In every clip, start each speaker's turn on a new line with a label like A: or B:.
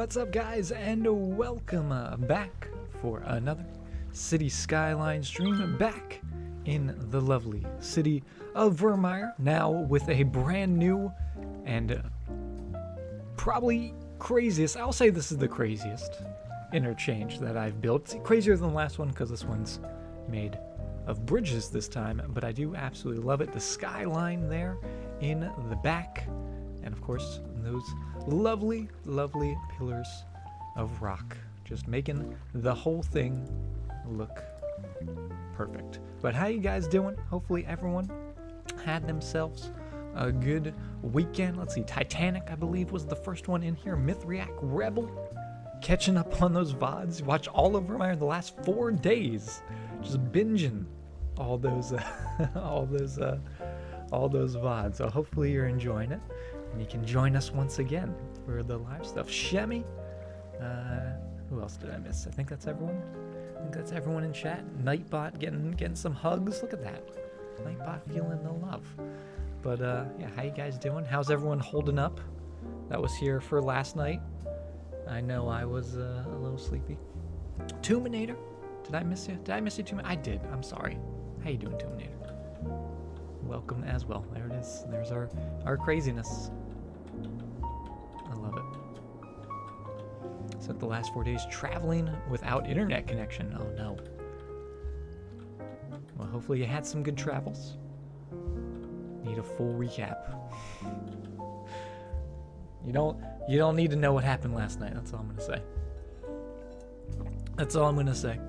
A: What's up, guys, and welcome back for another City Skylines stream back in the lovely city of Virmire, now with a brand new and probably craziest, I'll say this is the craziest interchange that I've built. It's crazier than the last one because this one's made of bridges this time, but I do absolutely love it. The skyline there in the back, and of course those lovely pillars of rock, just making the whole thing look perfect. But how you guys doing? Hopefully everyone had themselves a good weekend. Let's see, Titanic, I believe, was the first one in here. Mithriac Rebel, catching up on those VODs. Watch all of Virmire the last 4 days, just binging all those all those VODs. So hopefully you're enjoying it, and you can join us once again for the live stuff. Shemmy, who else did I miss? I think that's everyone. I think that's everyone in chat. Nightbot getting some hugs. Look at that. Nightbot feeling the love. But yeah, how you guys doing? How's everyone holding up? That was here for last night. I know I was a little sleepy. Tuminator, did I miss you? Did I miss you, Tuminator? I did. I'm sorry. How you doing, Tuminator? Welcome as well. There it is. There's our craziness. I love it. Spent the last 4 days traveling without internet connection. Oh no. Well, hopefully you had some good travels. Need a full recap. You don't need to know what happened last night. That's all I'm gonna say. That's all I'm gonna say.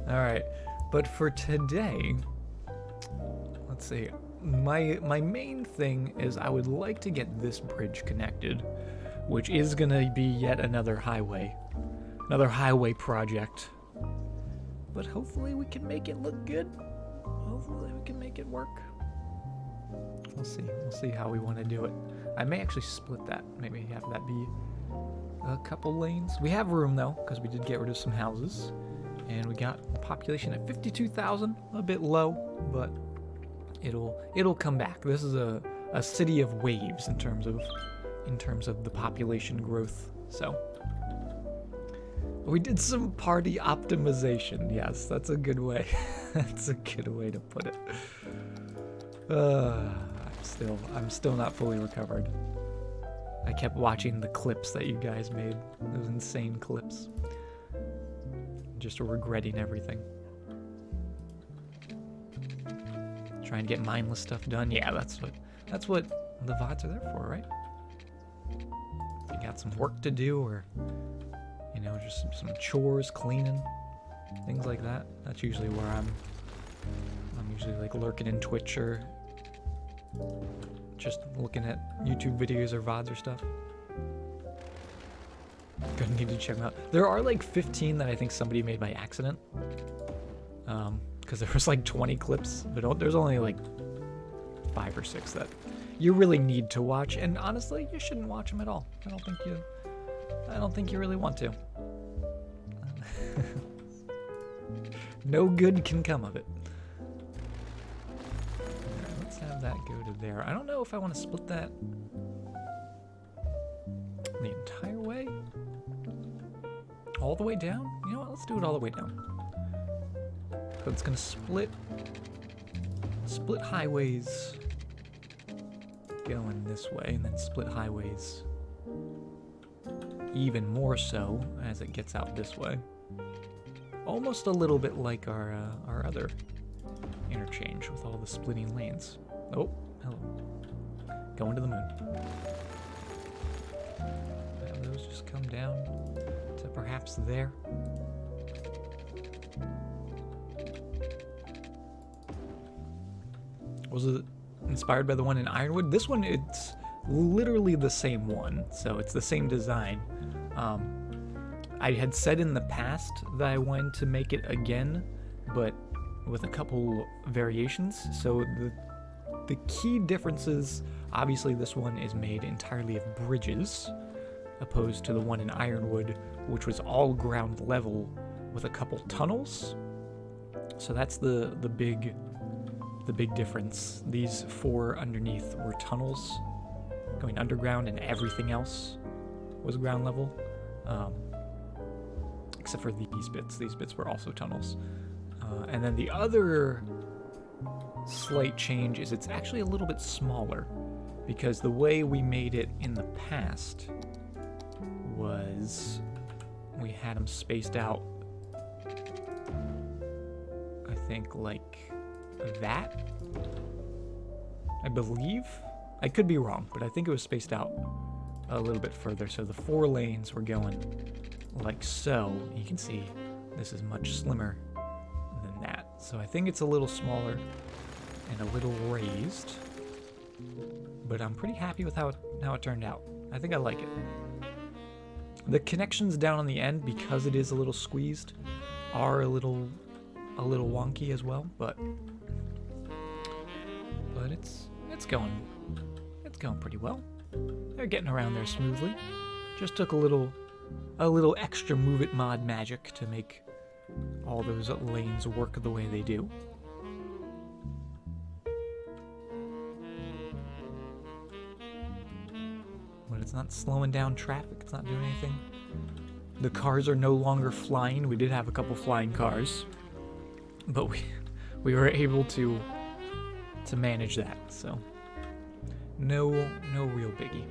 A: All right, but for today, let's see. My main thing is I would like to get this bridge connected, which is gonna be yet another highway project. But hopefully we can make it look good. Hopefully we can make it work. We'll see how we want to do it. I may actually split that. Maybe have that be a couple lanes. We have room though, because we did get rid of some houses, and we got a population at 52,000. A bit low, but it'll come back. This is a city of waves in terms of the population growth. So we did some party optimization. Yes, that's a good way. That's a good way to put it. I'm still not fully recovered. I kept watching the clips that you guys made. Those insane clips. Just regretting everything. Try and get mindless stuff done. Yeah, that's what the VODs are there for, right? If you got some work to do, or just some chores, cleaning, things like that. That's usually where I'm usually like lurking in Twitch or just looking at YouTube videos or VODs or stuff. Gonna need to check them out. There are like 15 that I think somebody made by accident. Because there was like 20 clips, but there's only like 5 or 6 that you really need to watch. And honestly, you shouldn't watch them at all. I don't think you really want to. No good can come of it. Alright, let's have that go to there. I don't know if I want to split that the entire way. All the way down? You know what? Let's do it all the way down. So it's gonna split highways going this way, and then split highways even more so as it gets out this way. Almost a little bit like our other interchange with all the splitting lanes. Oh, hello. Going to the moon. Have those just come down to perhaps there. Was it inspired by the one in Ironwood? This one, it's literally the same one, so it's the same design. I had said in the past that I wanted to make it again, but with a couple variations. So the key differences, obviously this one is made entirely of bridges, opposed to the one in Ironwood, which was all ground level with a couple tunnels. So that's the big difference. These 4 underneath were tunnels going underground, and everything else was ground level. Except for these bits. These bits were also tunnels. And then the other slight change is it's actually a little bit smaller, because the way we made it in the past was we had them spaced out, I think, like that, I believe. I could be wrong, but I think it was spaced out a little bit further, so the 4 lanes were going like so. You can see this is much slimmer than that, so I think it's a little smaller and a little raised, but I'm pretty happy with how it turned out. I think I like it. The connections down on the end, because it is a little squeezed, are a little wonky as well, but it's going pretty well. They're getting around there smoothly. Just took a little extra Move It mod magic to make all those lanes work the way they do. But it's not slowing down traffic, it's not doing anything. The cars are no longer flying. We did have a couple flying cars, but we were able to manage that, so no real biggie.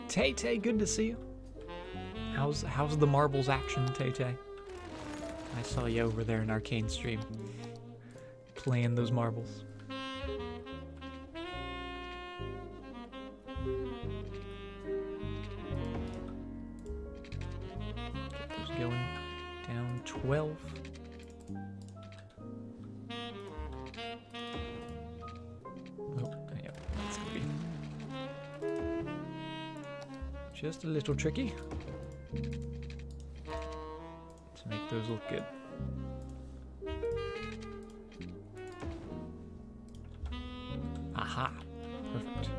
A: Tay, good to see you. How's the marbles action, Tay? I saw you over there in Arcane stream playing those marbles. Get those going. Down 12. Oh, yep, that's gonna be just a little tricky to make those look good. Aha! Perfect.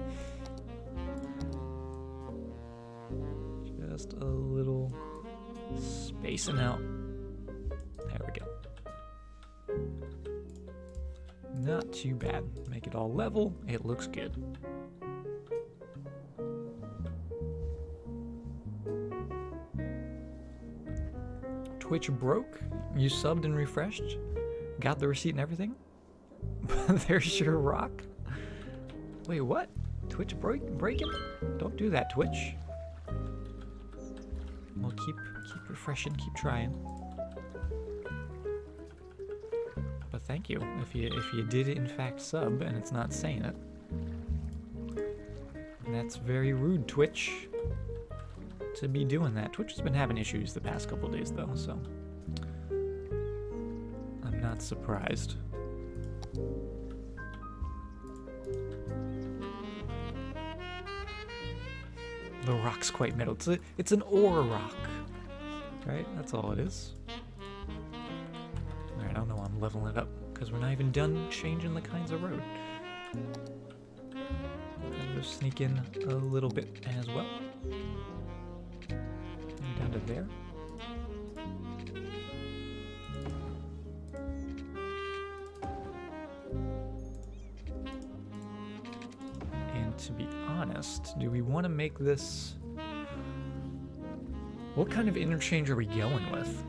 A: Just a little spacing out. There we go. Not too bad. Make it all level. It looks good. Twitch broke. You subbed and refreshed. Got the receipt and everything. There's your rock. Wait, what? Twitch breaking? Don't do that, Twitch. Well, keep refreshing, keep trying. But thank you if you did in fact sub and it's not saying it. And that's very rude, Twitch, to be doing that. Twitch has been having issues the past couple days though, so I'm not surprised. The rock's quite metal. It's an ore rock, right? That's all it is. Alright, I don't know why I'm leveling it up, because we're not even done changing the kinds of road. I'll just sneak in a little bit as well. And down to there. To be honest, do we want to make this... What kind of interchange are we going with?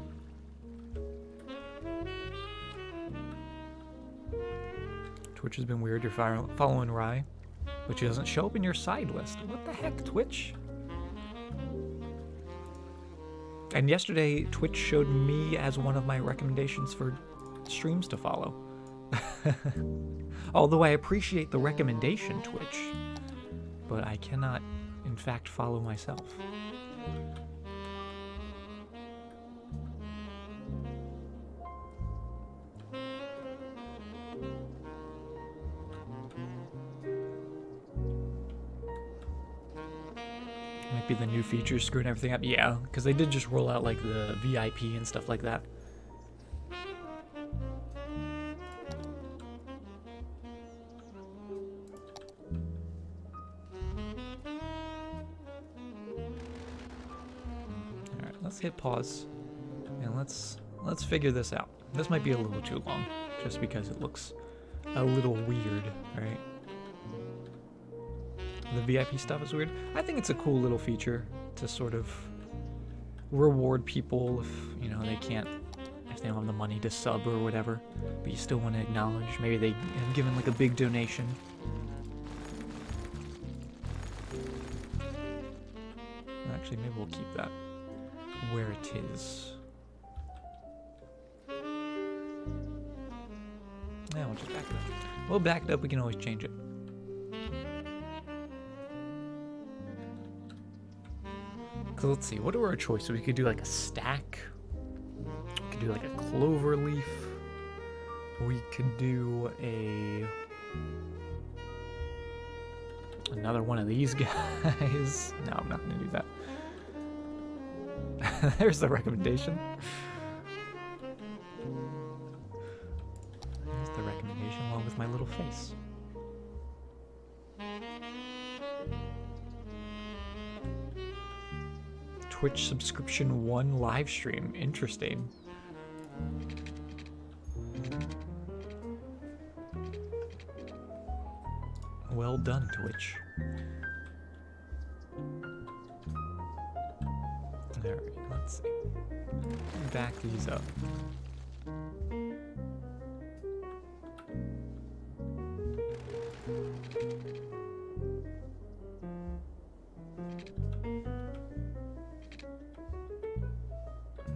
A: Twitch has been weird. You're following Rye, but she doesn't show up in your side list. What the heck, Twitch? And yesterday, Twitch showed me as one of my recommendations for streams to follow. Although I appreciate the recommendation, Twitch, but I cannot, in fact, follow myself. Might be the new features screwing everything up. Yeah, because they did just roll out like the VIP and stuff like that. Let's hit pause and let's figure this out. This might be a little too long just because it looks a little weird, right? the VIP stuff is weird. I think it's a cool little feature to sort of reward people if, you know, if they don't have the money to sub or whatever, but you still want to acknowledge. Maybe they have given like a big donation. Actually, maybe we'll keep that where it is. Yeah, we'll just back it up. We'll back it up, we can always change it. So let's see, what are our choices? We could do like a stack. We could do like a clover leaf. We could do another one of these guys. No, I'm not gonna do that. There's the recommendation. There's the recommendation along with my little face. Twitch subscription 1 live stream. Interesting. Well done, Twitch. Alright, let's see. Back these up.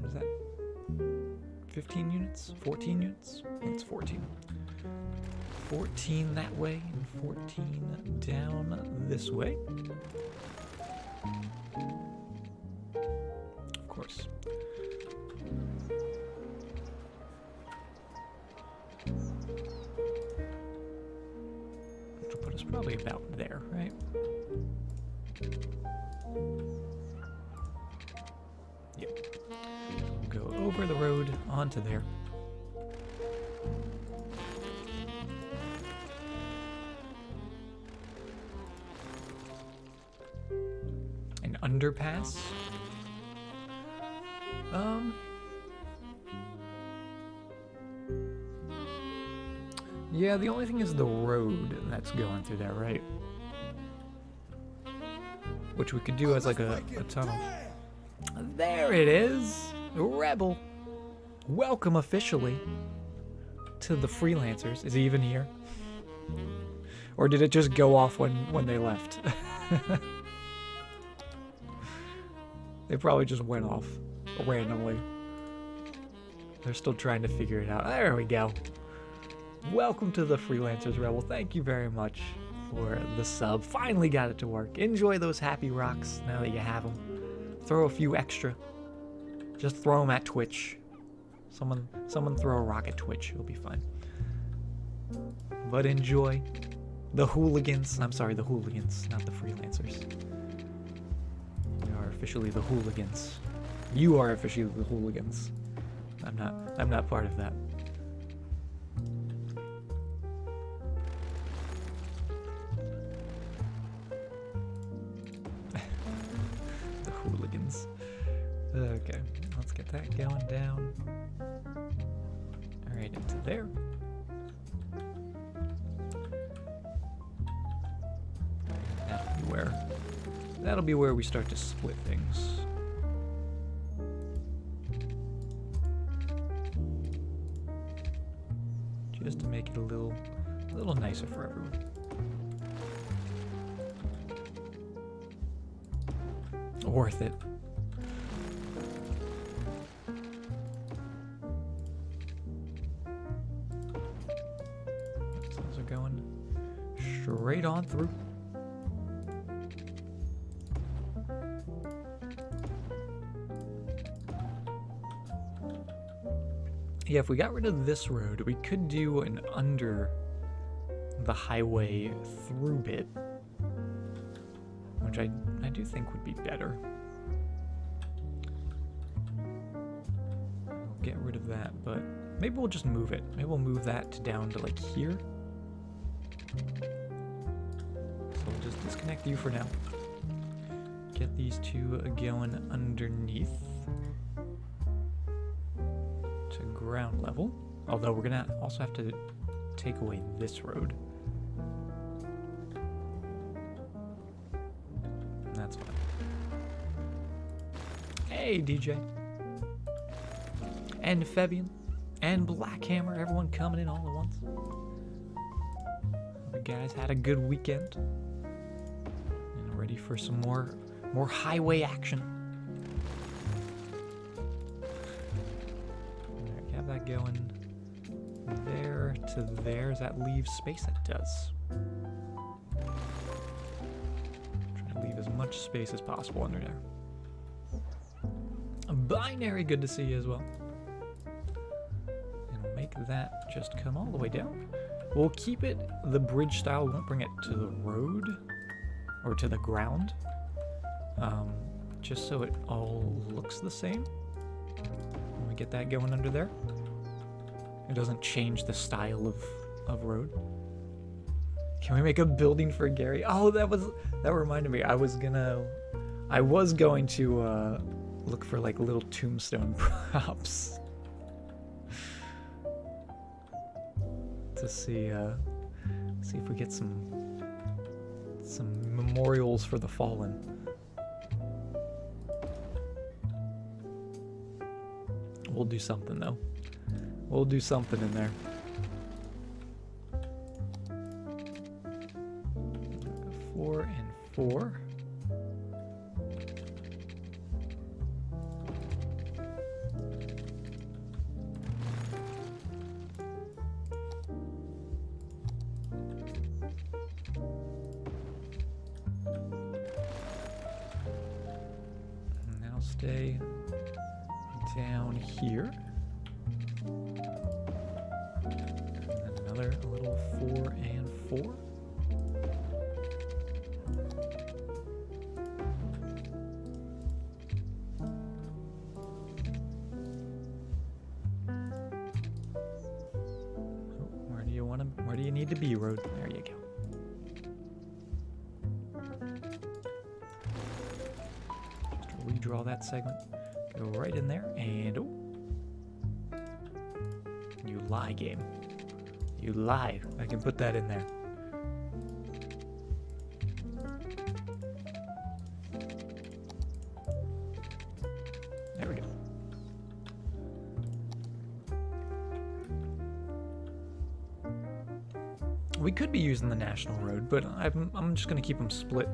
A: Is that 15 units? 14 units? I think it's 14. 14 that way and 14 down this way. Of course. Which will put us probably about there, right? Yep. We'll go over the road onto there. Underpass. Yeah, the only thing is the road that's going through there, right? Which we could do as like a tunnel. There it is! Rebel! Welcome officially to the freelancers. Is he even here? Or did it just go off when they left? They probably just went off randomly. They're still trying to figure it out. There we go. Welcome to the Freelancers Rebel. Thank you very much for the sub. Finally got it to work. Enjoy those happy rocks now that you have them. Throw a few extra. Just throw them at Twitch. Someone throw a rock at Twitch. It'll be fine. But enjoy. The hooligans. I'm sorry, the hooligans, not the freelancers. Officially the hooligans. You are officially the hooligans. I'm not part of that. The hooligans. Okay, let's get that going down. Alright, into there. That'll be where we start to split things. Just to make it a little nicer for everyone. Worth it. Those are going straight on through. Yeah, if we got rid of this road, we could do an under the highway through bit, which I do think would be better. We'll get rid of that, but maybe we'll just move it. Maybe we'll move that down to like here. So we'll just disconnect you for now. Get these two going underneath. Ground level, although we're gonna also have to take away this road. That's fine. Hey, DJ. And Fabian. And Blackhammer. Everyone coming in all at once. The guys had a good weekend. And ready for some more highway action. Alright, have that going there to there. Does that leave space? That does. Try to leave as much space as possible under there. Binary, good to see you as well. And we'll make that just come all the way down. We'll keep it the bridge style. We won't bring it to the road or to the ground. Just so it all looks the same. When we get that going under there. It doesn't change the style of road. Can we make a building for Gary? Oh, that reminded me. I was going to look for like little tombstone props to see if we get some memorials for the fallen. We'll do something though. We'll do something in there. 4 and 4. Now stay down here. A little 4 and 4. Where do you need to be, road? There you go. Just redraw that segment. Go right in there and you lie, game. You lie. I can put that in there. There we go. We could be using the national road, but I'm just gonna keep them split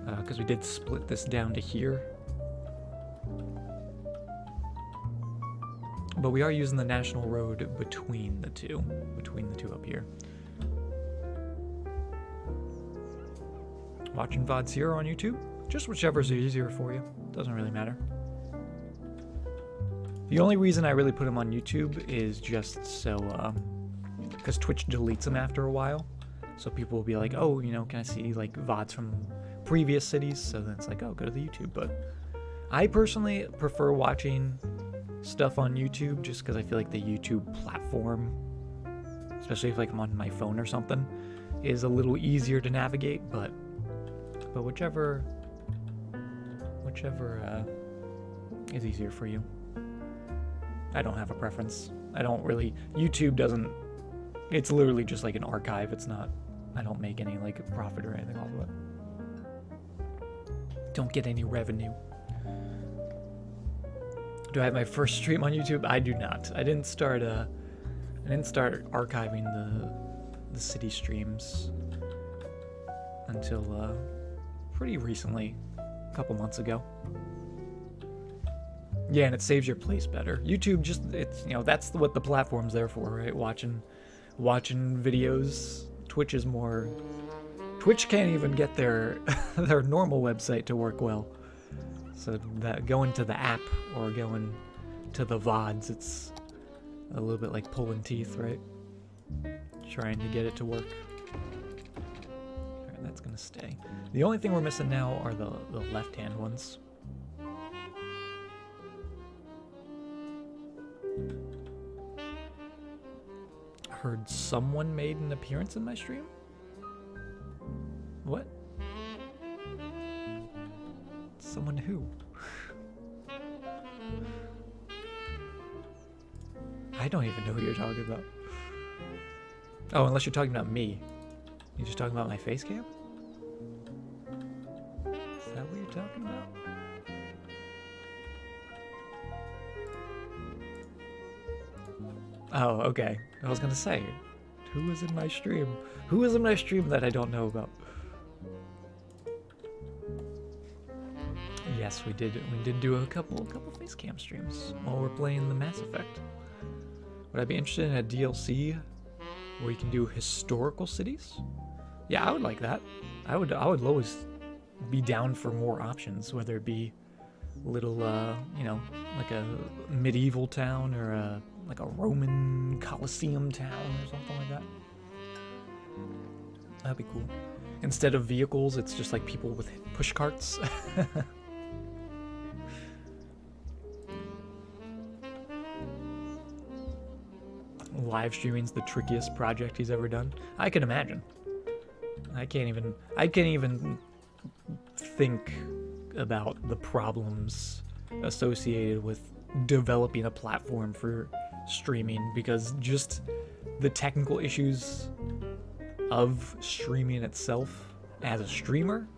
A: because we did split this down to here. But we are using the national road between the two up here. Watching VODs here or on YouTube, just whichever's easier for you. Doesn't really matter. The only reason I really put them on YouTube is just so, because Twitch deletes them after a while. So people will be like, oh, you know, can I see like VODs from previous cities? So then it's like, oh, go to the YouTube. But I personally prefer watching stuff on YouTube just because I feel like the YouTube platform, especially if like I'm on my phone or something, is a little easier to navigate. But whichever is easier for you. I don't have a preference. I don't really. YouTube doesn't. It's literally just like an archive. It's not. I don't make any like profit or anything off of it. Don't get any revenue. Do I have my first stream on YouTube? I do not. I didn't start archiving the city streams until pretty recently, a couple months ago. Yeah, and it saves your place better. YouTube just, it's, you know, that's what the platform's there for, right? Watching videos. Twitch is more. Twitch can't even get their their normal website to work well. So that going to the app or going to the VODs, it's a little bit like pulling teeth, right? Trying to get it to work. Alright, that's gonna stay. The only thing we're missing now are the left-hand ones. Heard someone made an appearance in my stream? What? Someone who? I don't even know who you're talking about. Oh, unless you're talking about me. You're just talking about my face cam? talking about? Oh, okay. I was gonna say, who is in my stream? Who is in my stream that I don't know about? Yes, we did do a couple face cam streams while we're playing the Mass Effect. Would I be interested in a DLC where you can do historical cities? Yeah, I would like that. I would always be down for more options, whether it be little, you know, like a medieval town or like a Roman Colosseum town or something like that. That'd be cool. Instead of vehicles, it's just like people with push carts. Live streaming's the trickiest project he's ever done. I can imagine. I can't even think about the problems associated with developing a platform for streaming, because just the technical issues of streaming itself as a streamer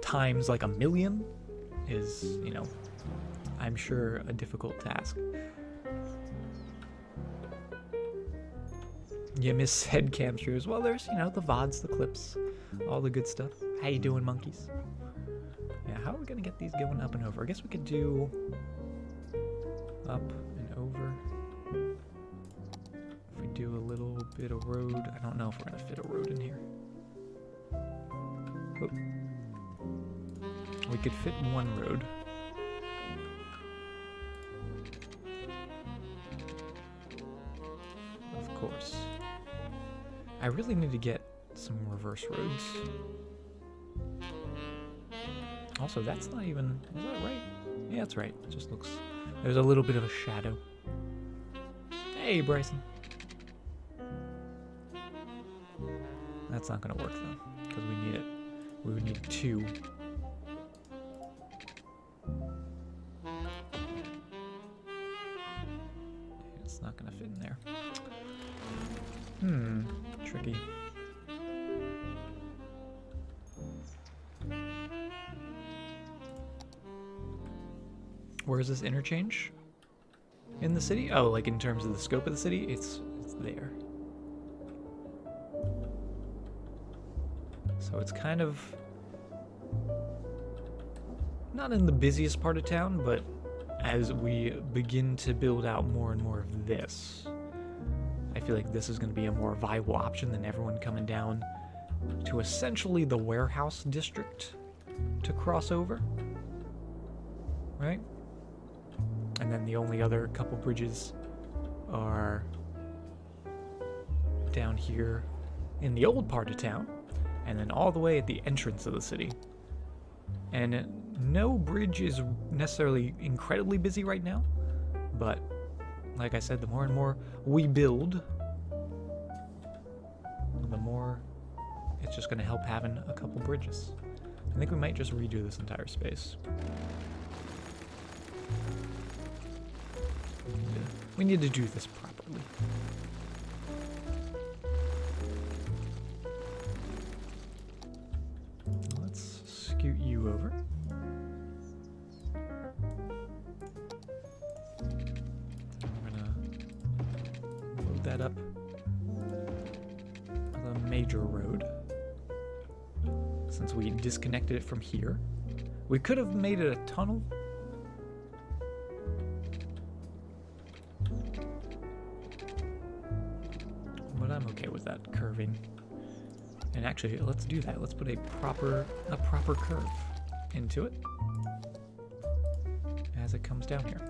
A: times like a million is, you know, I'm sure a difficult task. You miss head cam streamers. Well, there's, you know, the VODs, the clips, all the good stuff. How you doing, monkeys? Yeah, how are we gonna get these going up and over? I guess we could do up and over. If we do a little bit of road, I don't know if we're gonna fit a road in here. Oh. We could fit one road. Of course. I really need to get some reverse roads. Also, that's not even... Is that right? Yeah, that's right. It just looks... There's a little bit of a shadow. Hey, Bryson. That's not going to work, though, because we need it. We would need two. It's not going to fit in there. Tricky. Where is this interchange? In the city? Oh, like in terms of the scope of the city? It's there. So it's kind of not in the busiest part of town, but as we begin to build out more and more of this, I feel like this is going to be a more viable option than everyone coming down to essentially the warehouse district to cross over, right? And then the only other couple bridges are down here in the old part of town, and then all the way at the entrance of the city. And no bridge is necessarily incredibly busy right now, but like I said, the more and more we build, the more it's just going to help having a couple bridges. I think we might just redo this entire space. We need to do this properly. Let's scoot you over. That up the major road, since we disconnected it from here. We could have made it a tunnel, but I'm okay with that curving. And actually, let's do that. Let's put a proper curve into it as it comes down here.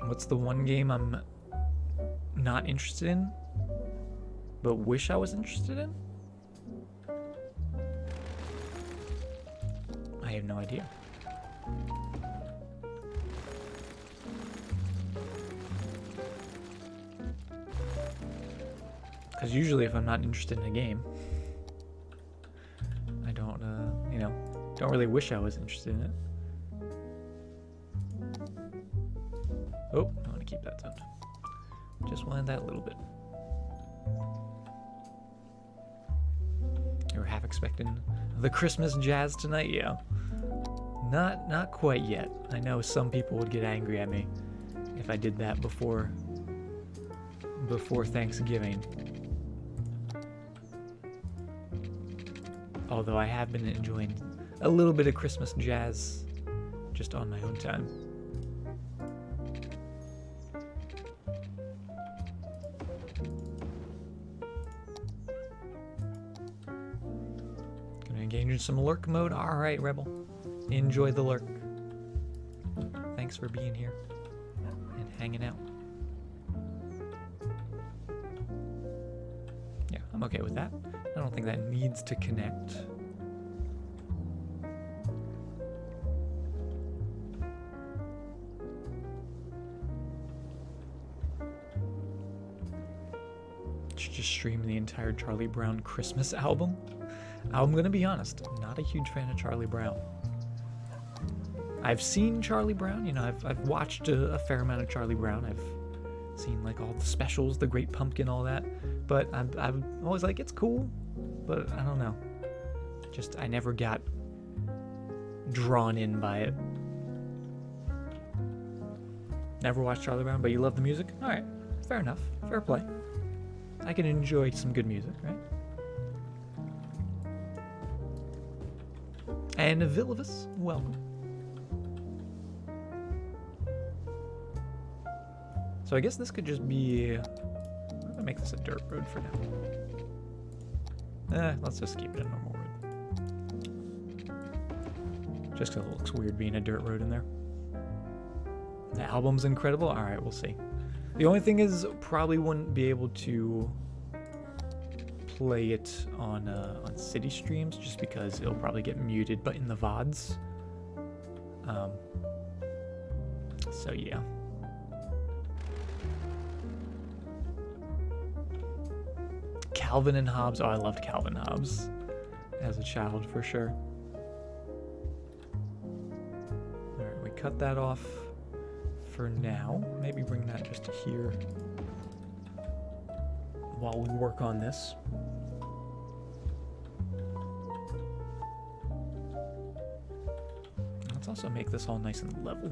A: What's the one game I'm not interested in, but wish I was interested in? I have no idea. Because usually if I'm not interested in a game, I don't, don't really wish I was interested in it. Oh, I want to keep that zoned. Just wanted that a little bit. You were half expecting the Christmas jazz tonight? Yeah. Not quite yet. I know some people would get angry at me if I did that before Thanksgiving. Although I have been enjoying a little bit of Christmas jazz just on my own time. Gonna engage in some lurk mode. Alright, Rebel. Enjoy the lurk. Thanks for being here and hanging out. Yeah, I'm okay with that. I don't think that needs to connect. Should just stream the entire Charlie Brown Christmas album. I'm gonna be honest, not a huge fan of Charlie Brown. I've seen Charlie Brown, you know, I've watched a fair amount of Charlie Brown. I've seen like all the specials, The Great Pumpkin, all that. But I'm always like, it's cool, but I don't know. Just, I never got drawn in by it. Never watched Charlie Brown, but you love the music? Alright, fair enough, fair play. I can enjoy some good music, right? And Vilivus, welcome. So I guess this could just be... I'm gonna make this a dirt road for now. Let's just keep it a normal road. Just because it looks weird being a dirt road in there. The album's incredible? Alright, we'll see. The only thing is, probably wouldn't be able to play it on city streams, just because it'll probably get muted, but in the VODs. So yeah. Calvin and Hobbes. Oh, I loved Calvin Hobbes as a child, for sure. Alright, we cut that off for now. Maybe bring that just to here while we work on this. Let's also make this all nice and level,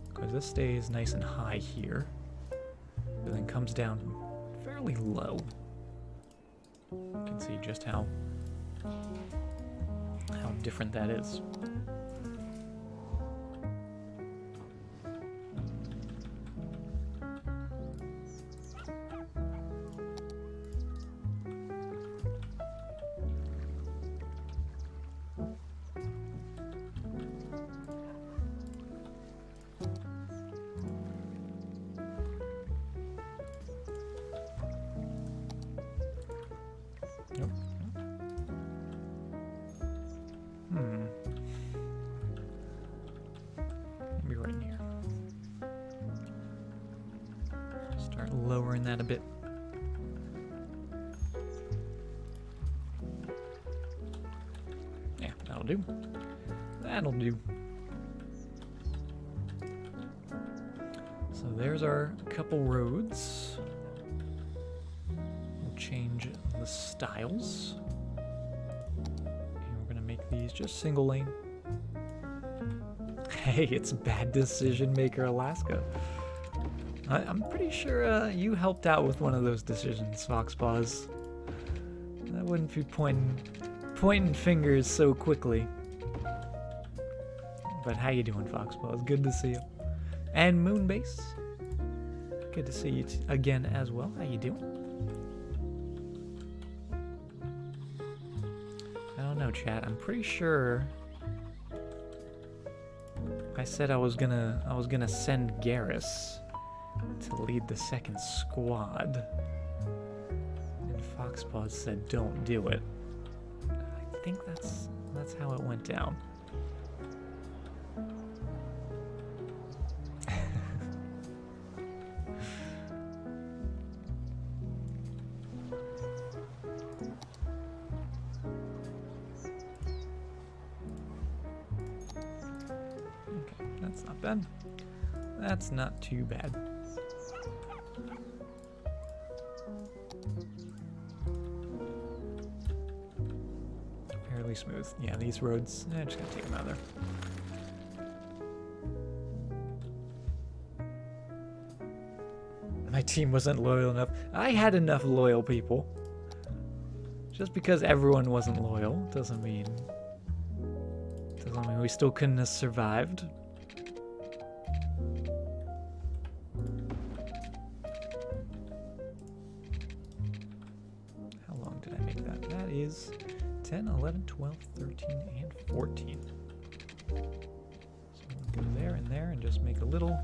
A: because this stays nice and high here, but then comes down fairly low. You can see just how different that is. Maybe right in here. Start lowering that a bit. Yeah, that'll do. That'll do. So there's our couple roads. We'll change the styles. These just single lane. Hey, it's Bad Decision Maker Alaska. I'm pretty sure you helped out with one of those decisions, Foxpaws. I wouldn't be pointing fingers so quickly. But how you doing, Foxpaws? Good to see you. And Moonbase. Good to see you again as well. How you doing? No, chat. I'm pretty sure I said I was gonna send Garrus to lead the second squad, and Foxpaws said don't do it. I think that's how it went down. not bad. That's not too bad. Fairly smooth. Yeah, these roads, I'm just gonna take them out of there. My team wasn't loyal enough. I had enough loyal people. Just because everyone wasn't loyal doesn't mean we still couldn't have survived. How long did I make that? That is 10, 11, 12, 13, and 14. So we'll go there and just make a little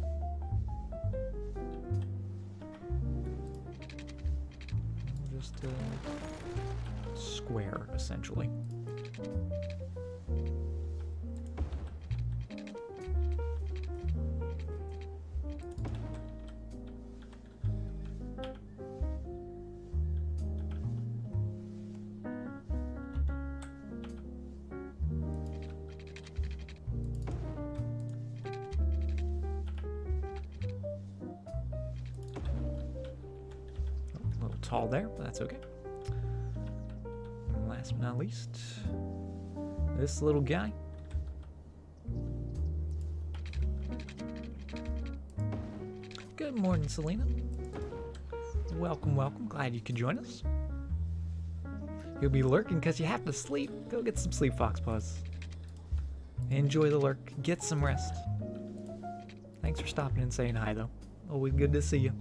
A: square, essentially. A little tall there, but that's okay. Last but not least, this little guy. Good morning, Selena. Welcome, welcome. Glad you could join us. You'll be lurking because you have to sleep. Go get some sleep, Foxpaws. Enjoy the lurk. Get some rest. Thanks for stopping and saying hi, though. Always good to see you.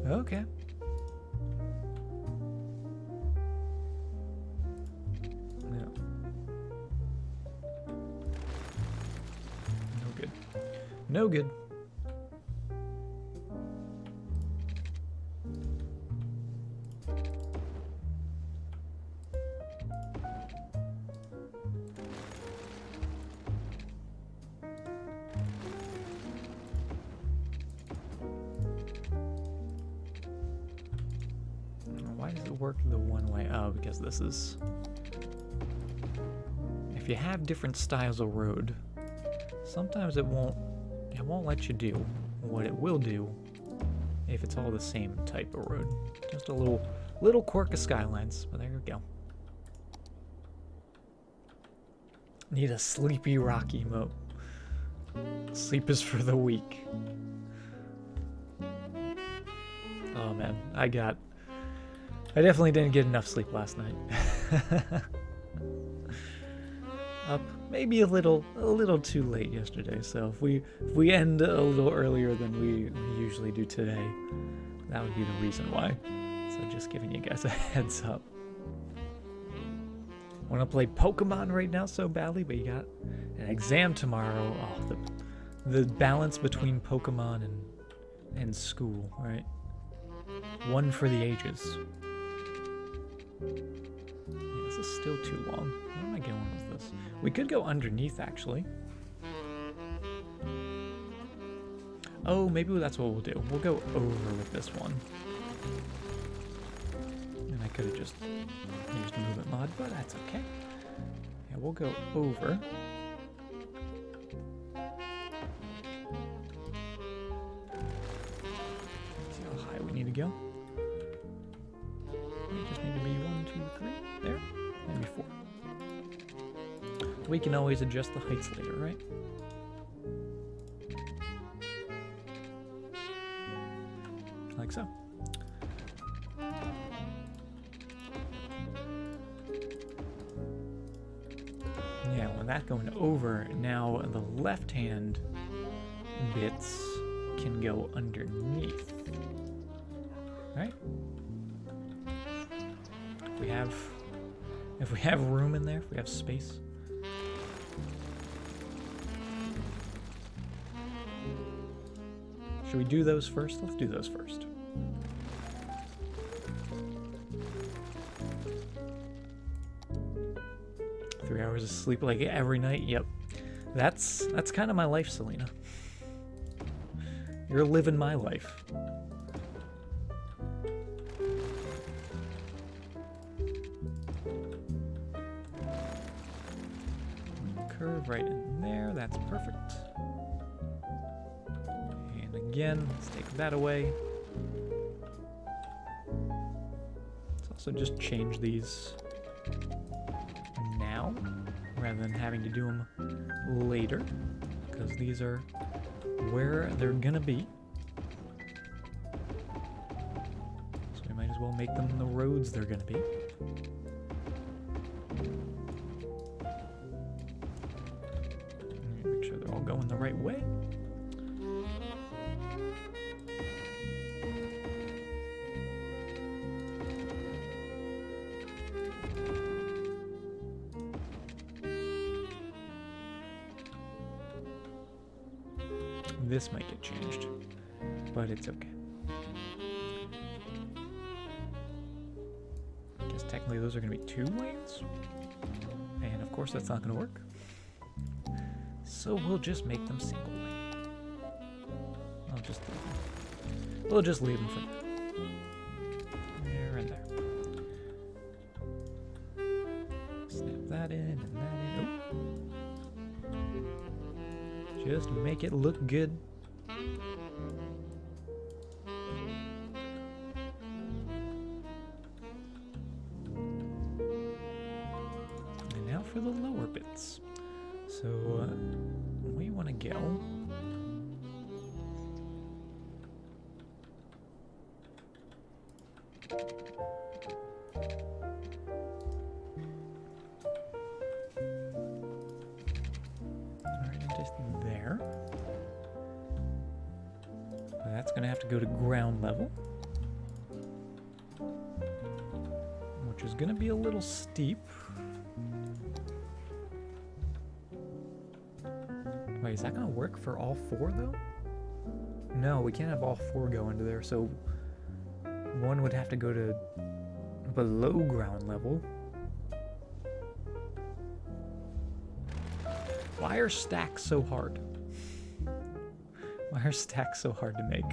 A: Okay. No. No good. No good. Why does it work the one way? Oh, because this is... If you have different styles of road, sometimes it won't let you do what it will do if it's all the same type of road. Just a little quirk of Skylines, but there you go. Need a sleepy rock emote. Sleep is for the weak. Oh man, I definitely didn't get enough sleep last night. Up maybe a little too late yesterday, so if we end a little earlier than we usually do today, that would be the reason why. So just giving you guys a heads up. I want to play Pokemon right now so badly, but you got an exam tomorrow. Oh, the balance between Pokemon and school, right? One for the ages. Yeah, this is still too long. Where am I going with this? We could go underneath, actually. Oh, maybe that's what we'll do. We'll go over with this one. And I could have just used movement mod, but that's okay. Yeah, we'll go over. See how high we need to go. We just need to be 1, 2, 3. There. Maybe 4. We can always adjust the heights later, right? Like so. Yeah, when that's going over, now the left-hand bits can go underneath. Right? If we have room in there, if we have space. Should we do those first? Let's do those first. hours of sleep like every night. Yep. That's kind of my life, Selena. You're living my life. Curve right in there. That's perfect. And again, let's take that away. Let's also just change these now rather than having to do them later, because these are where they're gonna be. So we might as well make them the roads they're gonna be. Make sure they're all going the right way. This might get changed, but it's okay. I guess technically those are going to be 2 lanes, and of course that's not going to work. So we'll just make them single lane. We'll just leave them for now. There and there. Snap that in and that in. Oh. Just make it look good. And now for the lower bits. So we want to go there. But that's going to have to go to ground level, which is going to be a little steep. Wait, is that going to work for all 4 though? No, we can't have all 4 go into there, so one would have to go to below ground level. Why are stacks so hard? Why are stacks so hard to make?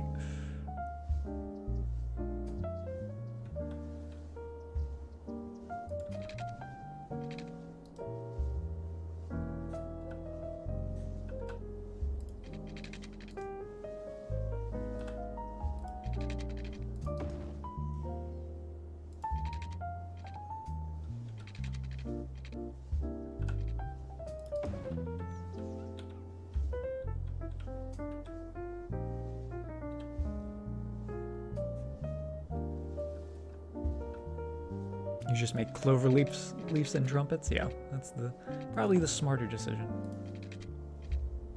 A: You just make clover leaves and trumpets? Yeah, that's probably the smarter decision.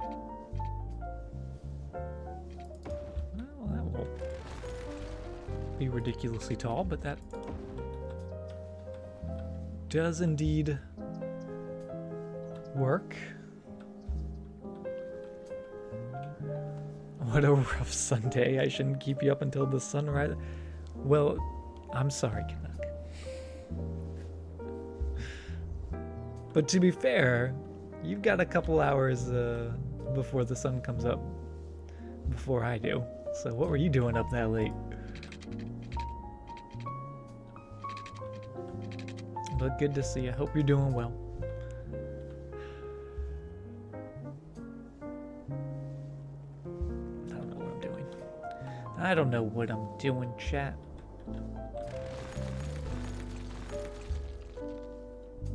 A: Well, that will be ridiculously tall, but that does indeed work. What a rough Sunday. I shouldn't keep you up until the sunrise. Well, I'm sorry, Canuck. But to be fair, you've got a couple hours before the sun comes up before I do. So what were you doing up that late? But good to see you. Hope you're doing well. I don't know what I'm doing. I don't know what I'm doing, chat.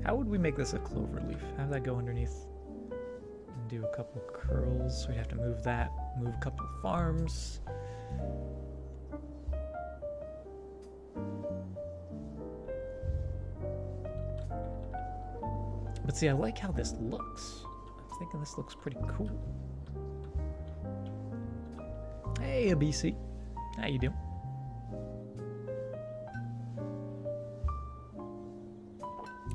A: How would we make this a clover leaf? Have that go underneath and do a couple curls. We'd have to move that, move a couple farms. But see, I like how this looks. I'm thinking this looks pretty cool. Hey, BC. How you doing?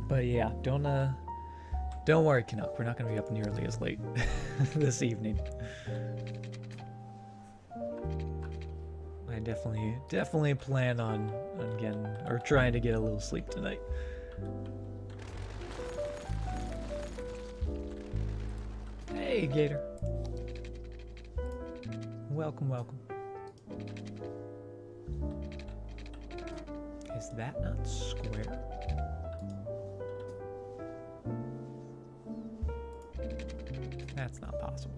A: But yeah, don't worry, Canuck. We're not gonna be up nearly as late this evening. I definitely plan on getting or trying to get a little sleep tonight. Hey, Gator. Welcome, welcome. Is that not square? That's not possible.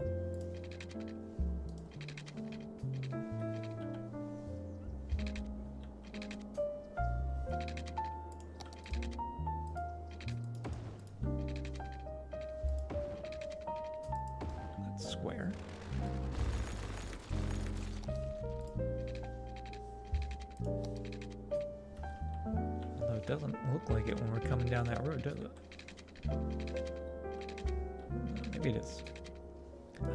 A: That's square. Although it doesn't look like it when we're coming down that road, does it? Maybe it is.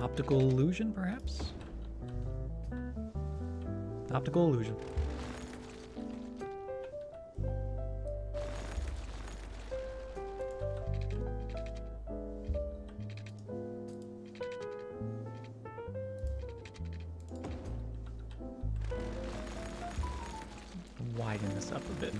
A: Optical illusion, perhaps? Optical illusion. Widen this up a bit.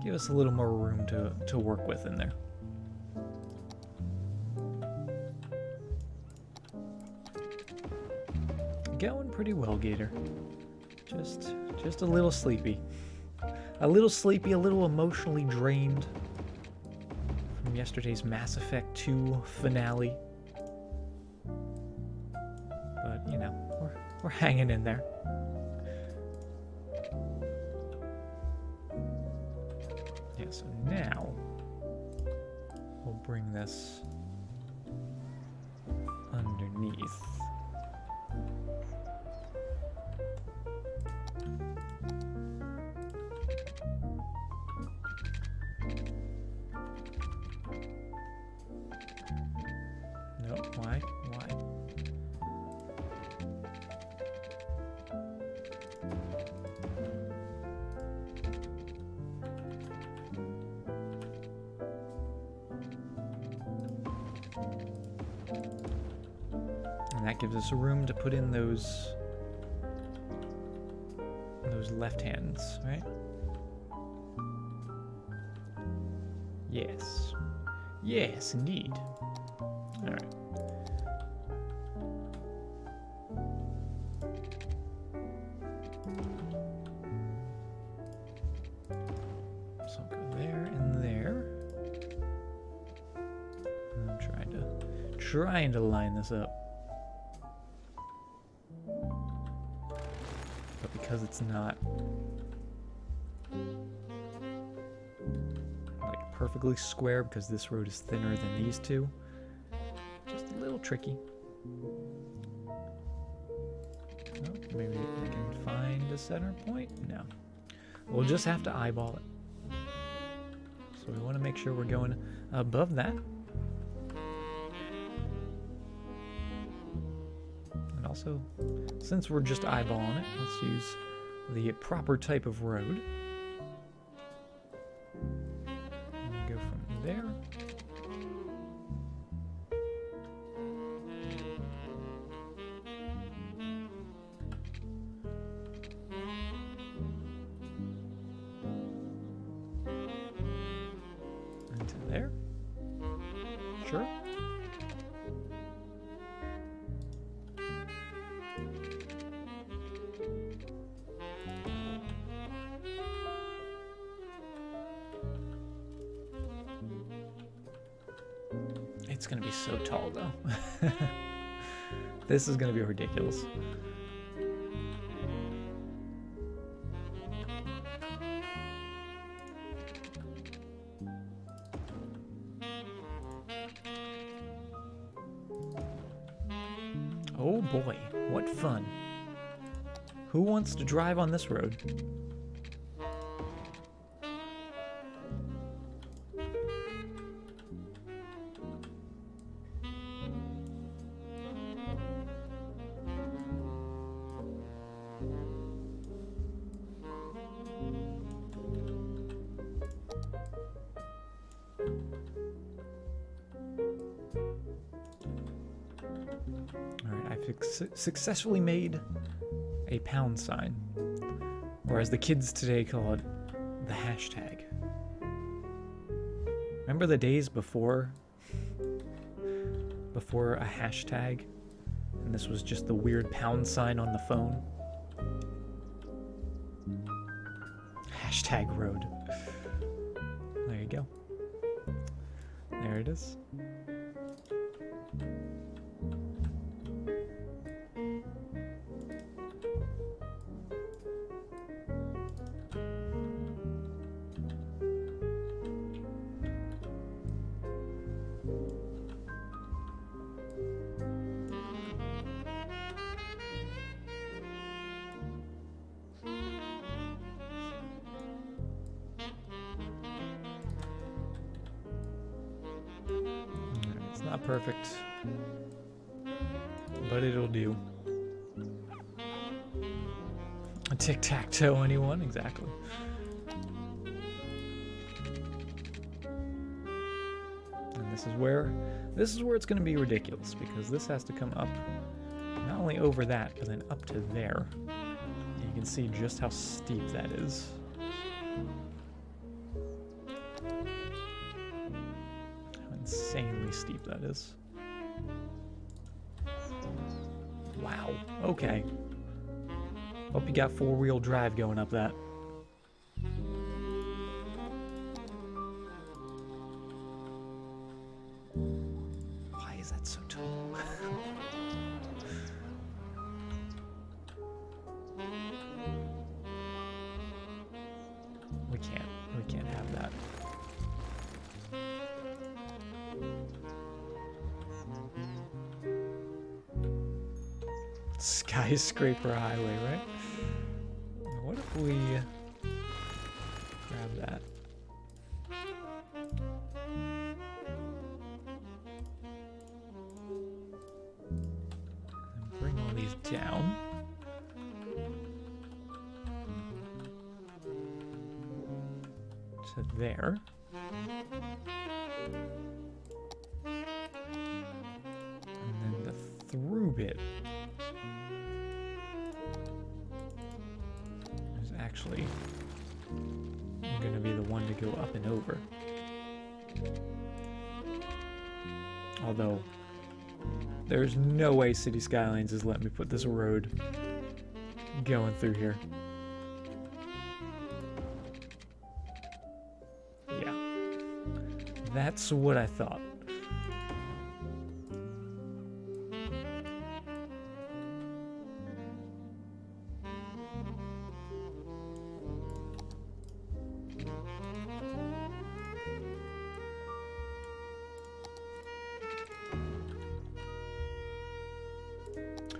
A: Give us a little more room to work with in there. Going pretty well, Gator. Just a little sleepy. A little sleepy, a little emotionally drained from yesterday's Mass Effect 2 finale. But, you know, we're hanging in there. Yeah, so now we'll bring this underneath. No, why? And that gives us room to put in those left hands, right? Yes. Yes, indeed. All right. So I'll go there and there. And I'm trying to line this up. But because it's not like perfectly square, because this road is thinner than these two, just a little tricky. Oh, maybe we can find a center point? No. We'll just have to eyeball it. So we want to make sure we're going above that. And also, since we're just eyeballing it, let's use the proper type of road. And go from there. Into there. Sure. It's gonna be so tall though. This is gonna be ridiculous. Oh boy, what fun. Who wants to drive on this road? Alright, I've successfully made a pound sign, or as the kids today call it, the hashtag. Remember the days before a hashtag, and this was just the weird pound sign on the phone? Hashtag road. There you go. There it is. It's not perfect, but it'll do. A tic-tac-toe, anyone? Exactly. And this is where it's going to be ridiculous, because this has to come up not only over that, but then up to there. You can see just how steep that is. Insanely steep that is. Wow. Okay. Hope you got four-wheel drive going up that. Why is that so tall? We can't have that. Skyscraper highway, right? What if we grab that? And bring all these down. To there. And then the through bit is actually going to be the one to go up and over. Although, there's no way City Skylines is letting me put this road going through here. Yeah. That's what I thought.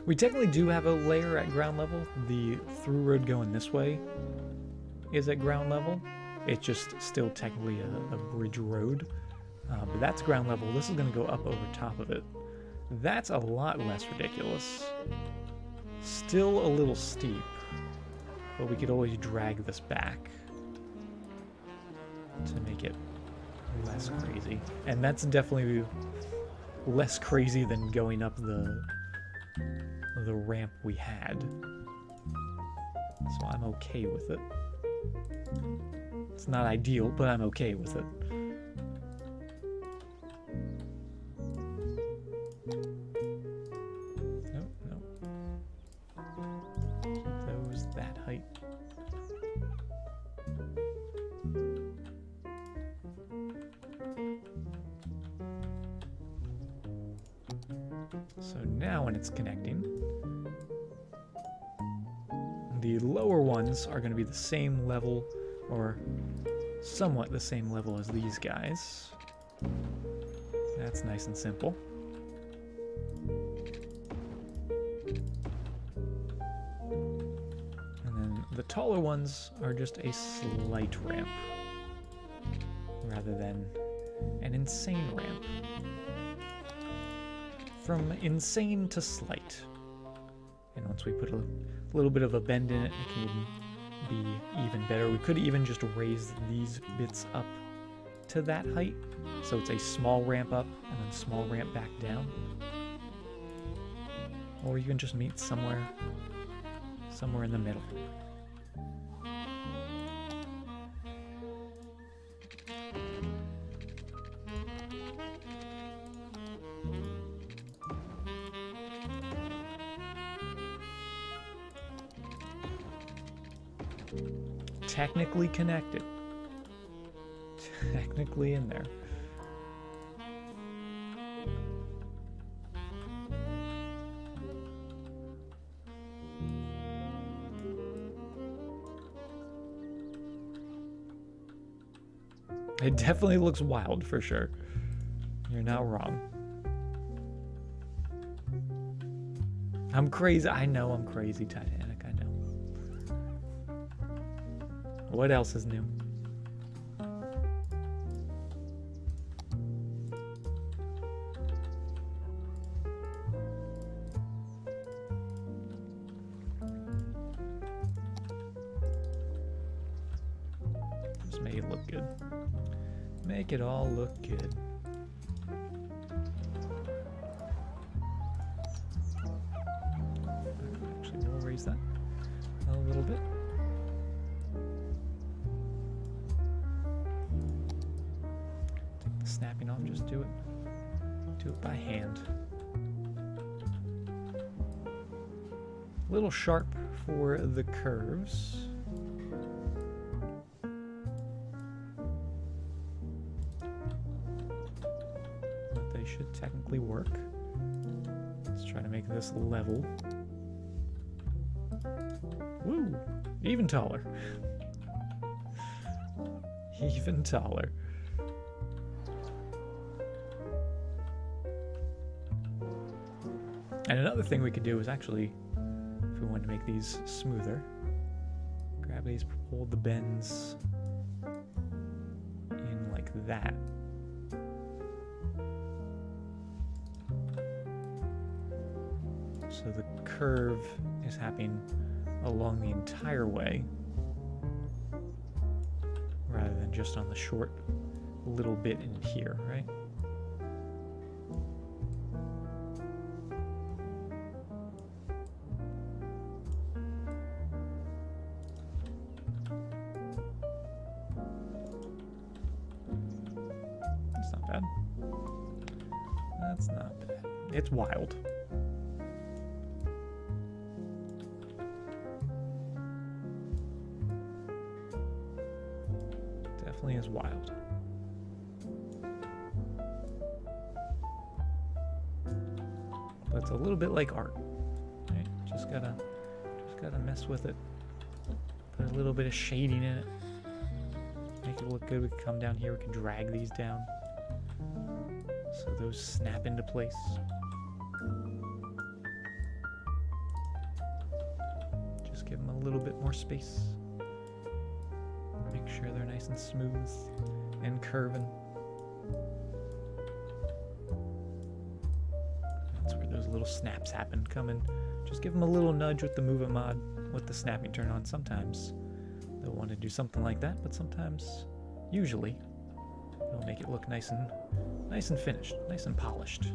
A: We technically do have a layer at ground level. The through road going this way is at ground level. It's just still technically a bridge road. But that's ground level. This is going to go up over top of it. That's a lot less ridiculous. Still a little steep, but we could always drag this back to make it less crazy. And that's definitely less crazy than going up the ramp we had. So I'm okay with it. It's not ideal, but I'm okay with it. Nope. Keep those that height. So now when it's connecting, the lower ones are going to be the same level, or somewhat the same level as these guys. That's nice and simple. And then the taller ones are just a slight ramp, rather than an insane ramp. From insane to slight. And once we put a little bit of a bend in it, it can be even better. We could even just raise these bits up to that height, so it's a small ramp up and then small ramp back down. Or you can just meet somewhere in the middle. Technically connected. Technically in there. It definitely looks wild for sure. You're not wrong. I'm crazy. I know I'm crazy, Titanic. I know. What else is new? Just make it look good. Make it all look good. Actually, we'll raise that a little bit. Take the snapping off, just do it by hand. A little sharp for the curves. Should technically work. Let's try to make this level. Woo! Even taller. Even taller. And another thing we could do is actually, if we wanted to make these smoother, grab these, hold the bends in like that. So the curve is happening along the entire way rather than just on the short little bit in here, right? That's not bad. That's not bad. It's wild. Definitely is wild. But it's a little bit like art, right? Just gotta mess with it. Put a little bit of shading in it. Make it look good. We can come down here. We can drag these down so those snap into place. Just give them a little bit more space. Make sure they're nice and smooth and curving. That's where those little snaps happen. Come in, just give them a little nudge with the Move It mod, with the snapping turn on. Sometimes they'll want to do something like that, but sometimes, usually, they'll make it look nice and finished, nice and polished.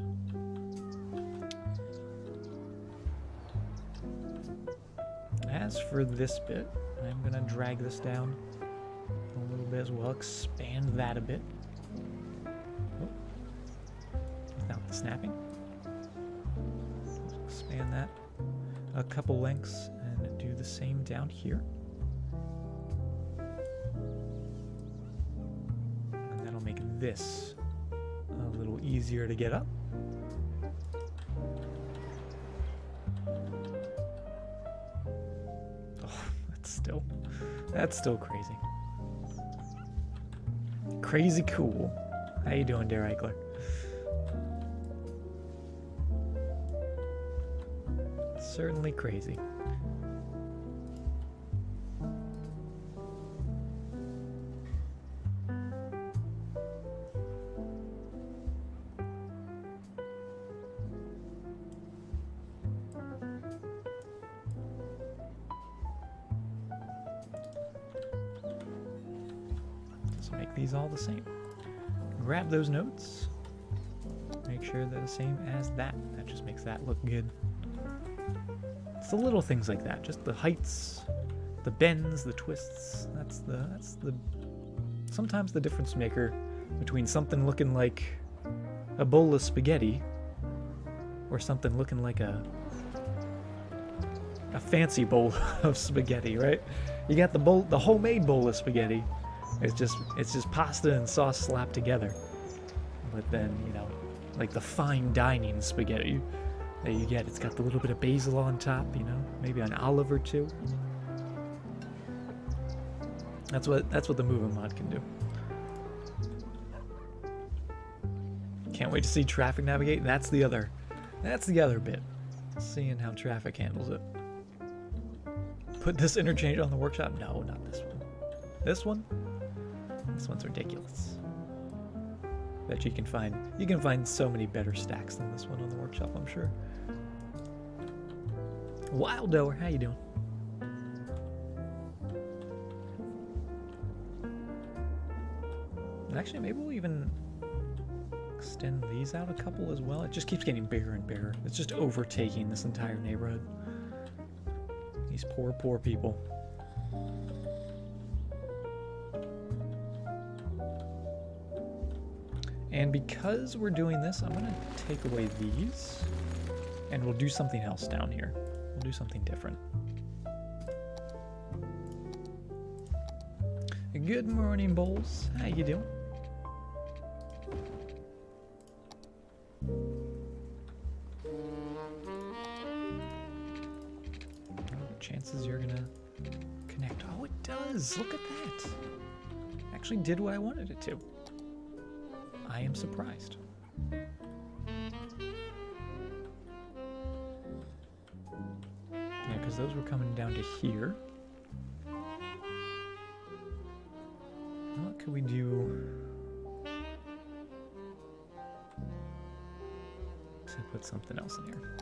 A: As for this bit, I'm gonna drag this down a little bit as well, expand that a bit. Oh. Without the snapping. Expand that a couple lengths and do the same down here. And that'll make this a little easier to get up. Oh, that's still crazy. Crazy cool. How you doing, Der Eichler? Certainly crazy. Let's make these all the same. Grab those notes. Make sure they're the same as that. That just makes that look good. It's the little things like that, just the heights, the bends, the twists. That's the sometimes the difference maker between something looking like a bowl of spaghetti or something looking like a fancy bowl of spaghetti, right? You got the homemade bowl of spaghetti. It's just pasta and sauce slapped together. But then, you know, like the fine dining spaghetti that you get, it's got the little bit of basil on top, you know, maybe an olive or two. That's what the moving mod can do. Can't wait to see traffic navigate. That's the other bit. Seeing how traffic handles it. Put this interchange on the workshop? No, not this one. This one? This one's ridiculous. Bet you can find so many better stacks than this one on the workshop, I'm sure. Wildoer, how you doing? Actually, maybe we'll even extend these out a couple as well. It just keeps getting bigger and bigger. It's just overtaking this entire neighborhood. These poor, poor people. And because we're doing this, I'm going to take away these, and we'll do something else down here. We'll do something different. Good morning, Bowls. How you doing? Chances you're gonna connect. Oh, it does. Look at that. Actually did what I wanted it to. I am surprised. Yeah, because those were coming down to here. What could we do to put something else in here?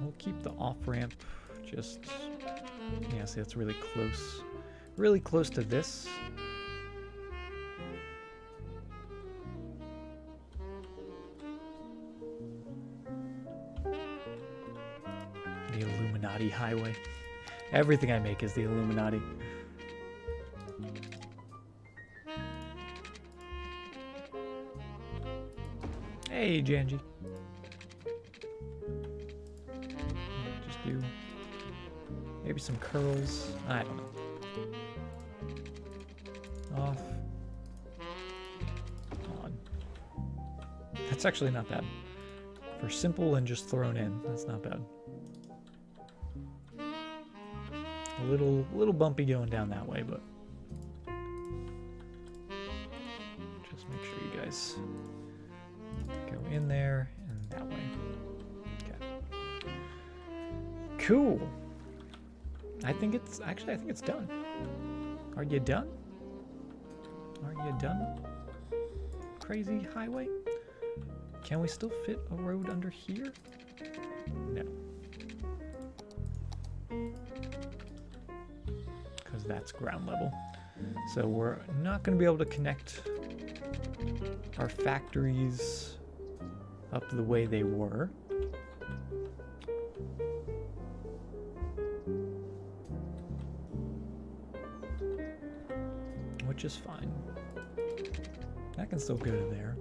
A: We'll keep the off-ramp just, yeah, see, that's really close to this. The Illuminati highway. Everything I make is the Illuminati. Hey, Janji. Just do maybe some curls. I don't know. Off. On. That's actually not bad. For simple and just thrown in, that's not bad. A little bumpy going down that way, but just make sure you guys go in there and that way. Okay. Cool. I think it's done. Are you done? Are you done? Crazy highway? Can we still fit a road under here? No. Because that's ground level. So we're not going to be able to connect our factories up the way they were. Which is fine. That can still go to there.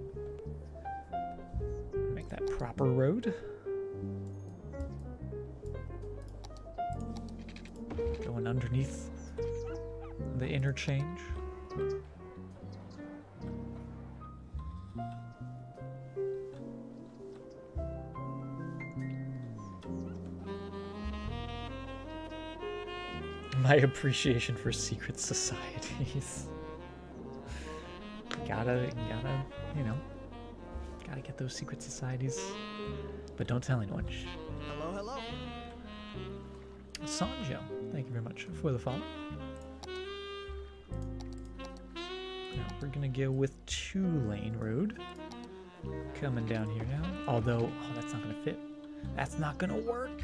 A: Make that proper road. Going underneath the interchange. My appreciation for secret societies. Gotta, you know, gotta get those secret societies. But don't tell anyone. Shh.
B: Hello.
A: Sanjo, thank you very much for the follow. Now we're gonna go with 2-lane road. Coming down here now. Although, oh, that's not gonna fit. That's not gonna work.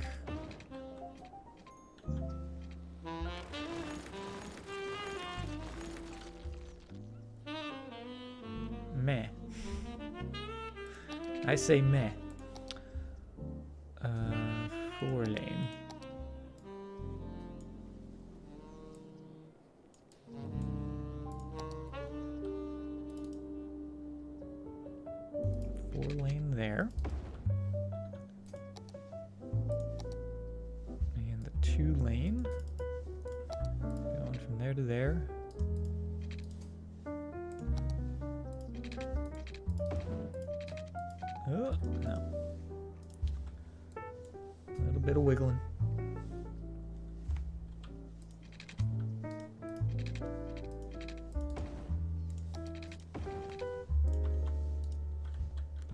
A: Meh. I say meh. 4-lane. There. 2-lane. Going from there to there. Oh, no. A little bit of wiggling.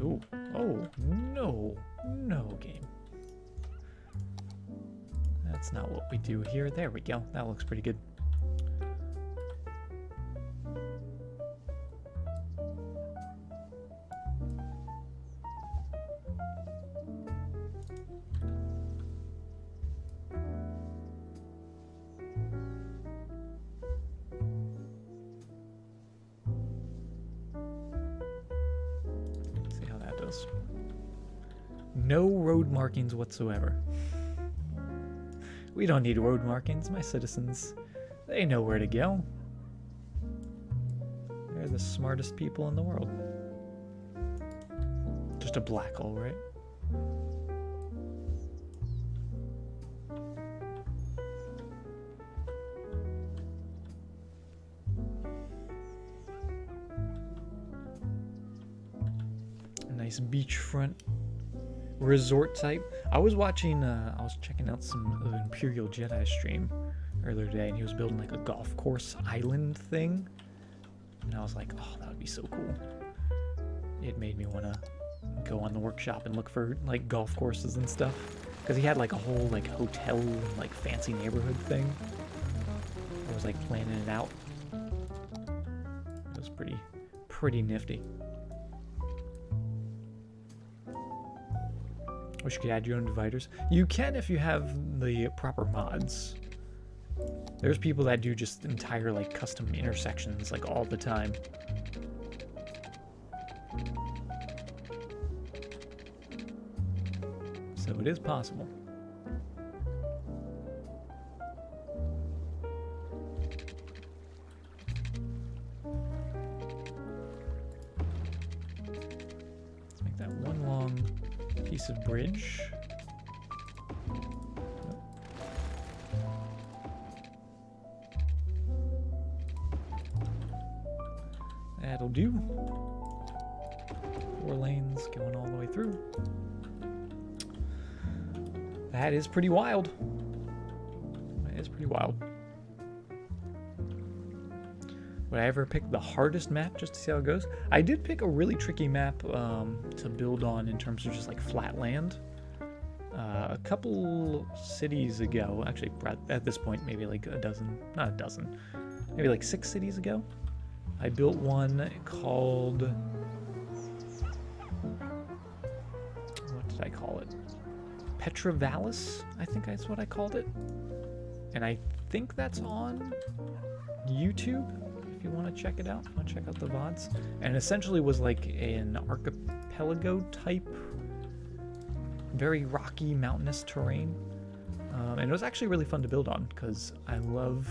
A: Ooh. Oh, no. No, game. That's not what we do here. There we go. That looks pretty good. No road markings whatsoever. We don't need road markings. My citizens, they know where to go. They're the smartest people in the world. Just a black hole, right? A nice beachfront resort type. I was watching, I was checking out some of Imperial Jedi stream earlier today, and he was building like a golf course island thing. And I was like, oh, that would be so cool. It made me want to go on the workshop and look for like golf courses and stuff. Because he had like a whole like hotel, like fancy neighborhood thing. I was like planning it out. It was pretty nifty. Wish you could add your own dividers. You can if you have the proper mods. There's people that do just entire like custom intersections like all the time. So it is possible. Let's make that one long piece of bridge. That'll do. 4 lanes going all the way through. That is pretty wild. That is pretty wild. Would I ever pick the hardest map just to see how it goes? I did pick a really tricky map to build on in terms of just like flat land. A couple cities ago, actually at this point maybe like a dozen, not a dozen, maybe like 6 cities ago, I built one called, what did I call it? Petrovalis, I think that's what I called it. And I think that's on YouTube. If you want to check it out, want to check out the VODs. And essentially was like an archipelago type, very rocky, mountainous terrain. And it was actually really fun to build on because I love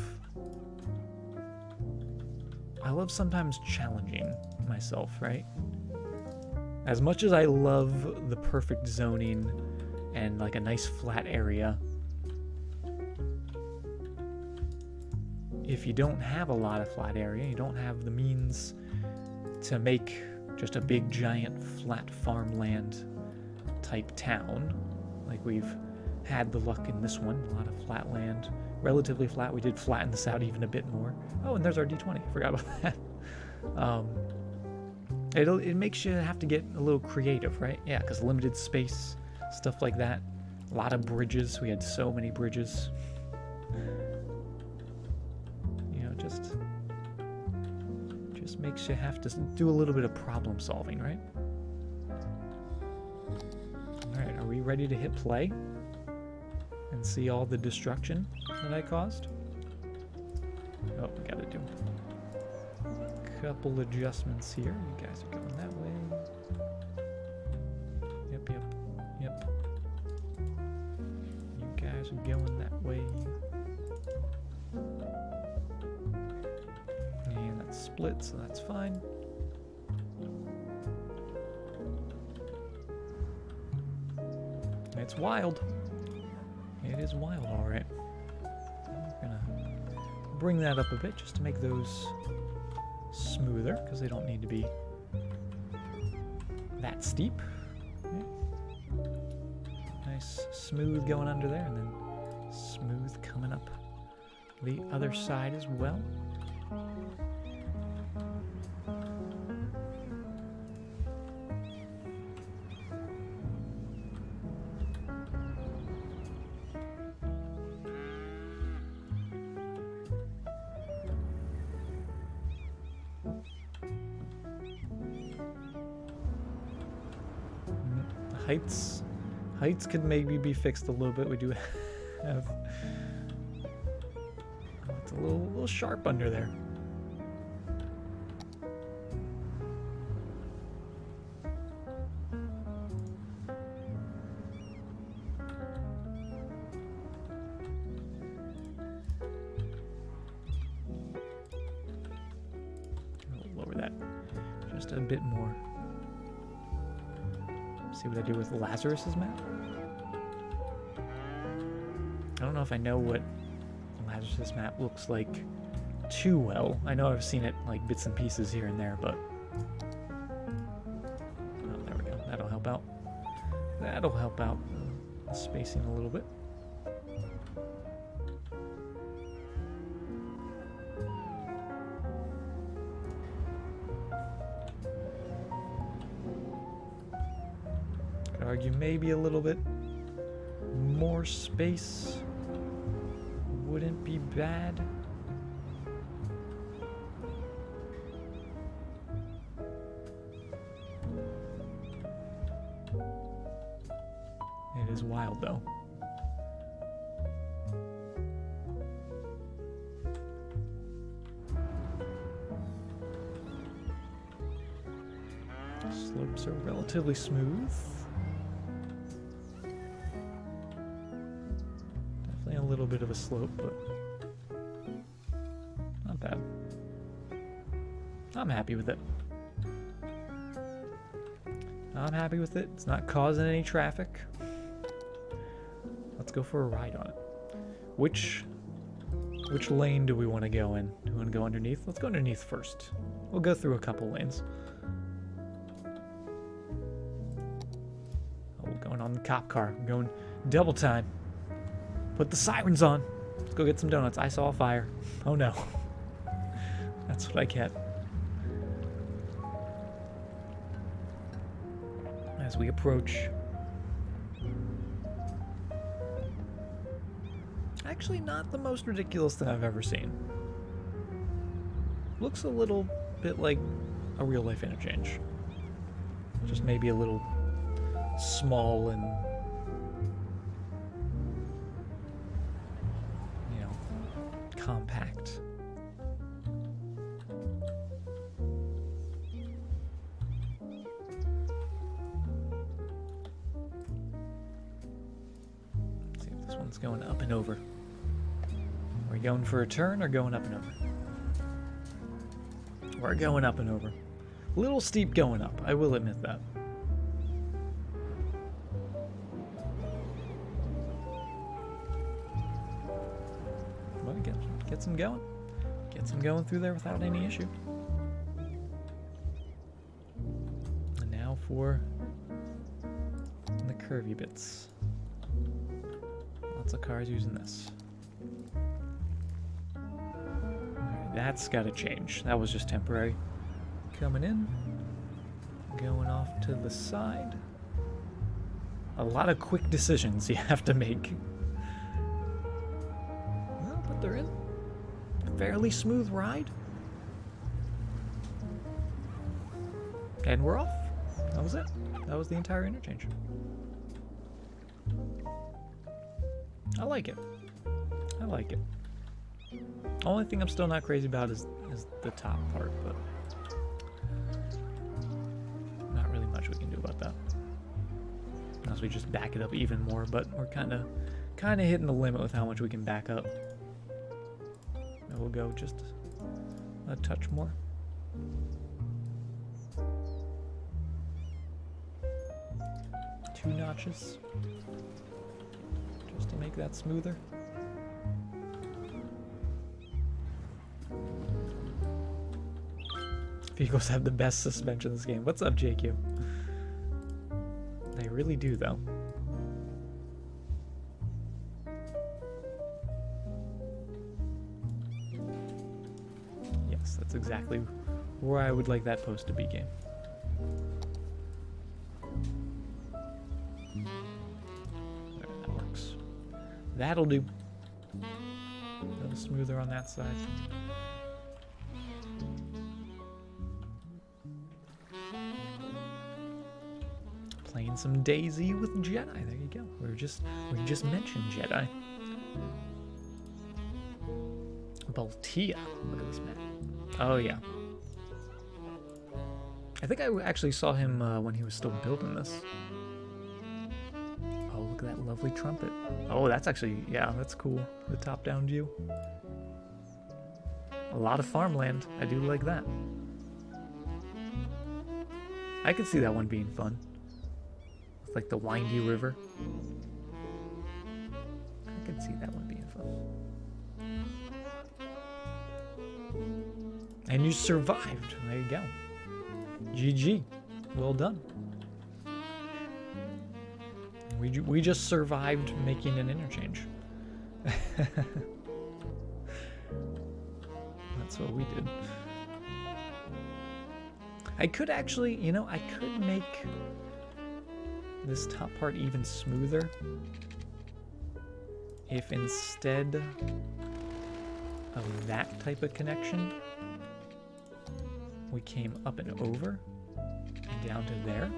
A: sometimes challenging myself, right? As much as I love the perfect zoning and like a nice flat area, if you don't have a lot of flat area, you don't have the means to make just a big giant flat farmland type town, like we've had the luck in this one, a lot of flat land, relatively flat. We did flatten this out even a bit more. Oh, and there's our D20. I forgot about that. It makes you have to get a little creative, right? Yeah, because limited space, stuff like that. A lot of bridges. We had so many bridges. Just makes you have to do a little bit of problem solving, right? All right, are we ready to hit play and see all the destruction that I caused? Oh, we gotta do a couple adjustments here. You guys are going that way. Yep. You guys are going that way. Split, so that's fine. It's wild. It is wild, all right. bring that up a bit just to make those smoother, because they don't need to be that steep. Okay. Nice smooth going under there, and then smooth coming up the other side as well. Heights could maybe be fixed a little bit. We do have... Oh, it's a little sharp under there. I'll lower that just a bit more. See what I do with Lazarus's map. I don't know if I know what Lazarus's map looks like too well. I know I've seen it like bits and pieces here and there, but oh, there we go. That'll help out. That'll help out the spacing a little bit. Could argue maybe a little bit more space wouldn't be bad. It is wild though. Slopes are relatively smooth. A little bit of a slope, but not bad. I'm happy with it. I'm happy with it. It's not causing any traffic. Let's go for a ride on it. Which lane do we want to go in? Do we want to go underneath? Let's go underneath first. We'll go through a couple lanes. Oh, we're going on the cop car. We're going double time. Put the sirens on. Let's go get some donuts. I saw a fire. Oh no. That's what I get. As we approach. Actually, not the most ridiculous thing I've ever seen. Looks a little bit like a real life interchange. Just maybe a little small and compact. Let's see if this one's going up and over. Are we going for a turn or going up and over? We're going up and over. A little steep going up, I will admit that. Get some going. Get some going through there without any issue. And now for the curvy bits. Lots of cars using this. Alright, that's got to change. That was just temporary. Coming in. Going off to the side. A lot of quick decisions you have to make. Well, but they're in. Fairly smooth ride. And we're off. That was it. That was the entire interchange. I like it. I like it. Only thing I'm still not crazy about is the top part, but not really much we can do about that. Unless we just back it up even more, but we're kind of hitting the limit with how much we can back up. We'll go just a touch more. 2 notches. Just to make that smoother. Vehicles have the best suspension in this game. What's up, JQ? They really do, though. Yes, that's exactly where I would like that post to be, game. There, that works. That'll do. A little smoother on that side. Playing some Daisy with Jedi. There you go. We just mentioned Jedi. Baltia. Look at this man. Oh yeah. I think I actually saw him when he was still building this. Oh, look at that lovely trumpet. Oh, that's actually, yeah, that's cool. The top-down view. A lot of farmland. I do like that. I could see that one being fun. With like the windy river. I could see that one being fun. And you survived. There you go. GG. Well done. We just survived making an interchange. That's what we did. I could actually, you know, I could make this top part even smoother if instead of that type of connection, we came up and over and down to there.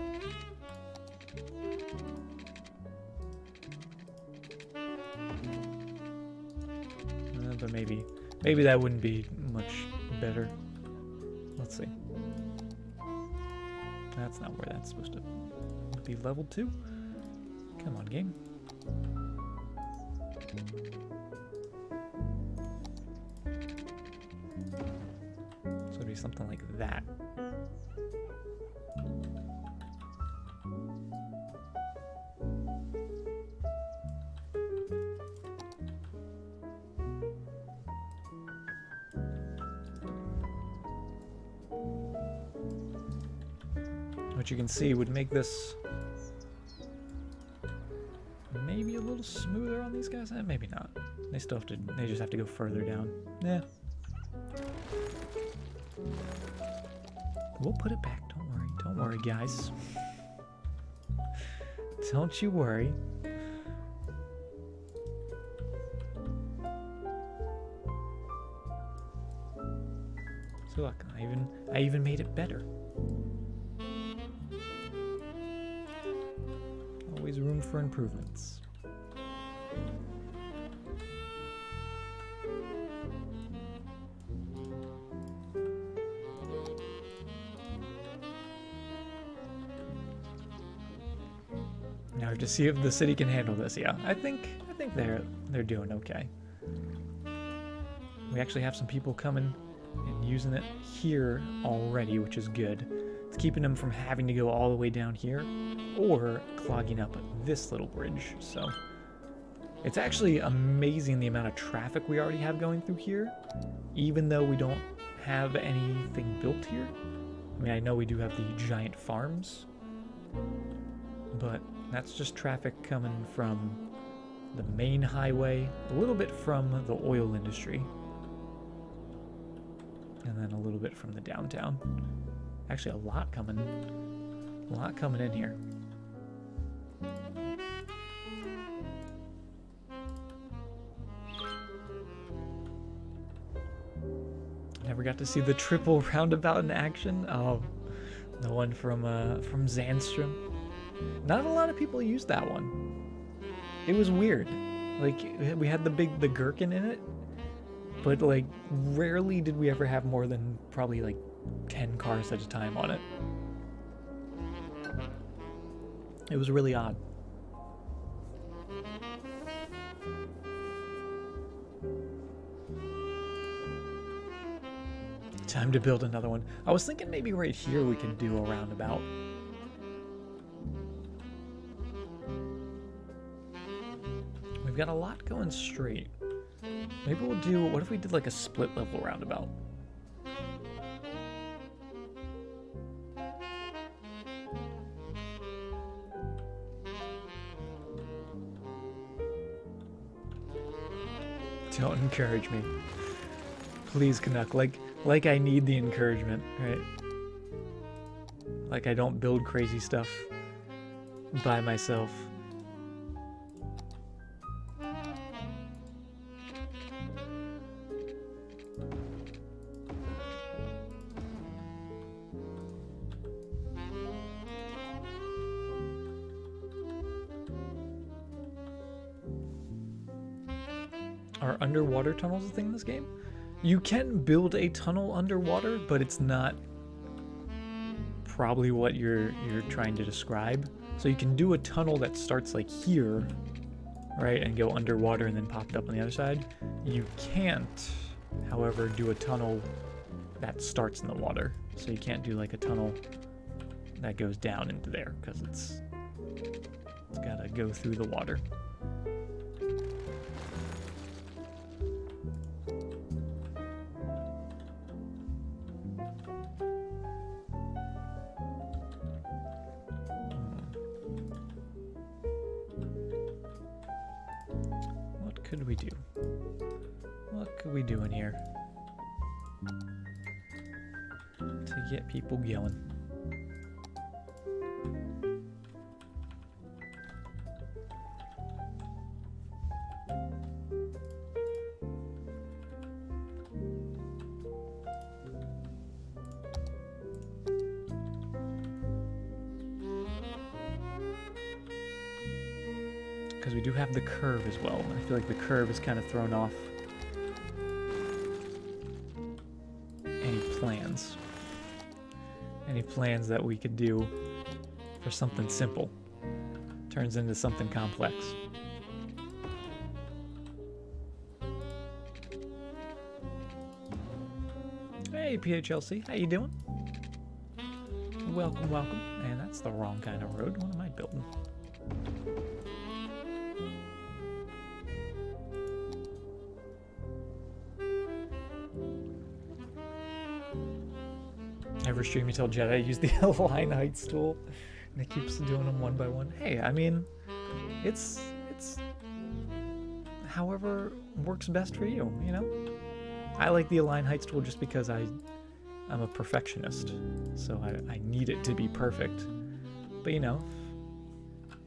A: But maybe that wouldn't be much better. Let's see. That's not where that's supposed to be leveled to. Come on, game. So it'd be something like that. What you can see would make this maybe a little smoother on these guys. Maybe not. They still have to. They just have to go further down. Yeah. We'll put it back. Don't worry. Don't worry, guys. Don't you worry. So look, I even made it better. Always room for improvements. Now we have to see if the city can handle this. Yeah, I think they're doing okay. We actually have some people coming and using it here already, which is good. It's keeping them from having to go all the way down here or clogging up this little bridge. So it's actually amazing the amount of traffic we already have going through here, even though we don't have anything built here. I mean, I know we do have the giant farms, but that's just traffic coming from the main highway, a little bit from the oil industry, and then a little bit from the downtown. Actually, a lot coming in here. Never got to see the triple roundabout in action. Oh, the one from Zandstrom. Not a lot of people use that one. It was weird. Like, we had the gherkin in it, but like rarely did we ever have more than probably like 10 cars at a time on it. It was really odd. Time to build another one. I was thinking maybe right here we can do a roundabout. We've got a lot going straight. Maybe we'll do, what if we did like a split level roundabout? Don't encourage me. Please, Canuck. Like I need the encouragement, right? Like I don't build crazy stuff by myself. Are underwater tunnels a thing in this game? You can build a tunnel underwater, but it's not probably what you're trying to describe. So you can do a tunnel that starts like here, right, and go underwater and then pop it up on the other side. You can't, however, do a tunnel that starts in the water. So you can't do like a tunnel that goes down into there because it's gotta go through the water. What could we do? What could we do in here to get people going? Because we do have the curve as well. I feel like the curve is kind of thrown off any plans. Any plans that we could do for something simple turns into something complex. Hey PHLC, how you doing? Welcome, welcome. And that's the wrong kind of road. What am I building? Every stream you tell Jedi use the Align Heights tool, and it keeps doing them one by one. Hey, I mean, it's however works best for you, you know? I like the Align Heights tool just because I'm a perfectionist, so I need it to be perfect. But you know,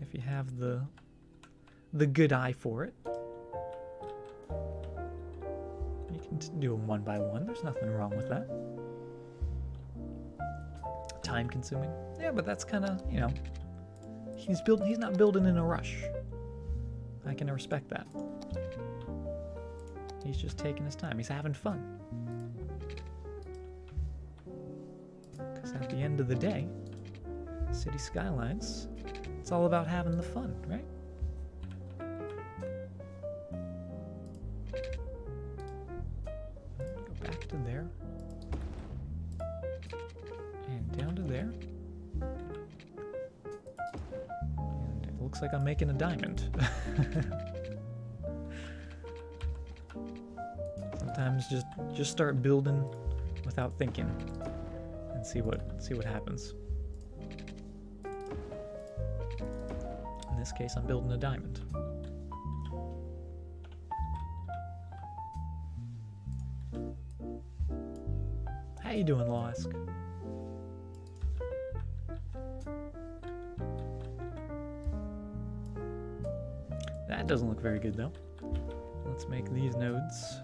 A: if you have the good eye for it, you can do them one by one. There's nothing wrong with that. Time consuming. Yeah, but that's kind of, you know, he's not building in a rush. I can respect that. He's just taking his time. He's having fun. Because at the end of the day, City Skylines, it's all about having the fun, right? Go back to there. And down to there. And it looks like I'm making a diamond. Sometimes just start building without thinking and see what happens. In this case, I'm building a diamond. How you doing, Losk? That doesn't look very good though. Let's make these nodes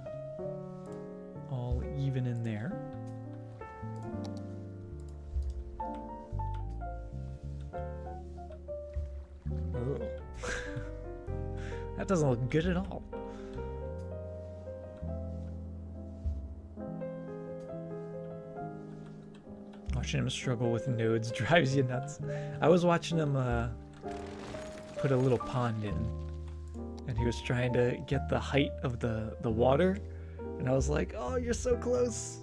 A: all even in there. Oh. That doesn't look good at all. Watching him struggle with nodes drives you nuts. I was watching him put a little pond in, and he was trying to get the height of the water. And I was like, "Oh, you're so close."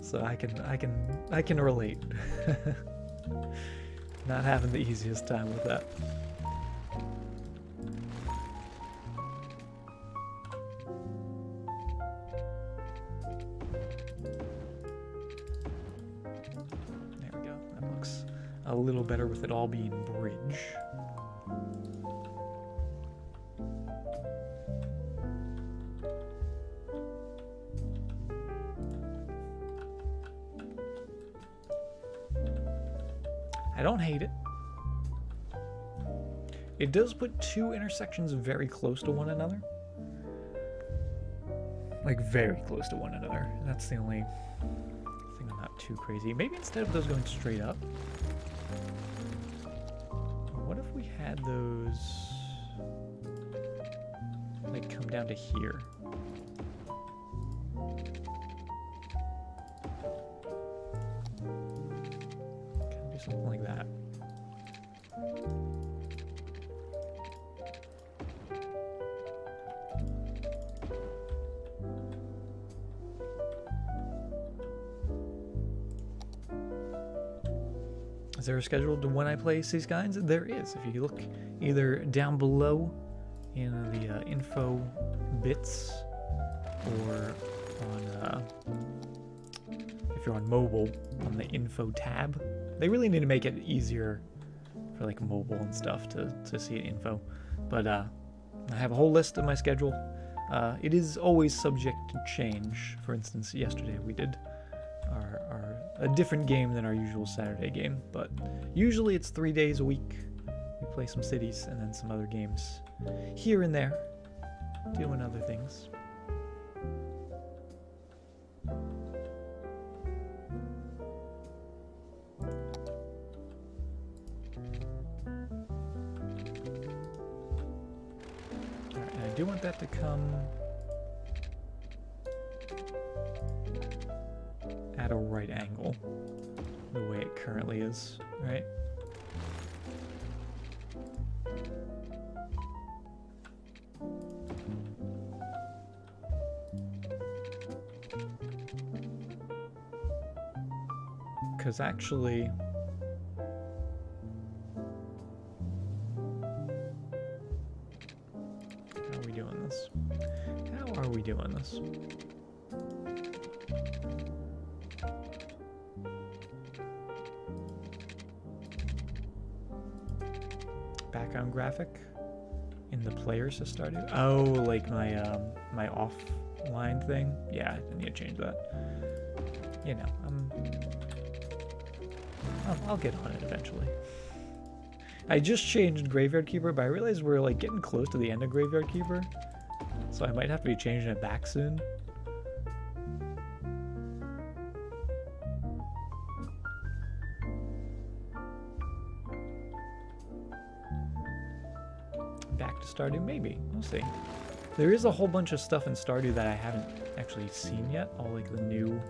A: So I can relate. Not having the easiest time with that. There we go. That looks a little better with it all being bridge. I don't hate it. It does put two intersections very close to one another. Like, very close to one another. That's the only thing I'm not too crazy. Maybe instead of those going straight up, what if we had those, like, come down to here? Kind of do something like that. Is there a schedule to when I play City Skylines? There is. If you look either down below in the info bits, or on if you're on mobile on the info tab. They really need to make it easier for like mobile and stuff to see info. But I have a whole list of my schedule. It is always subject to change. For instance, yesterday we did a different game than our usual Saturday game, but usually it's 3 days a week. We play some cities and then some other games here and there, doing other things. Alright, and I do want that to come at a right angle, the way it currently is, right? Because actually, how are we doing this? How are we doing this? Background graphic in the players to start it. Oh, like my my offline thing. Yeah, I need to change that. You know, I'll get on it eventually. I just changed Graveyard Keeper, but I realized we're like getting close to the end of Graveyard Keeper, so I might have to be changing it back soon. Back to Stardew, maybe. We'll see. There is a whole bunch of stuff in Stardew that I haven't actually seen yet. All like the new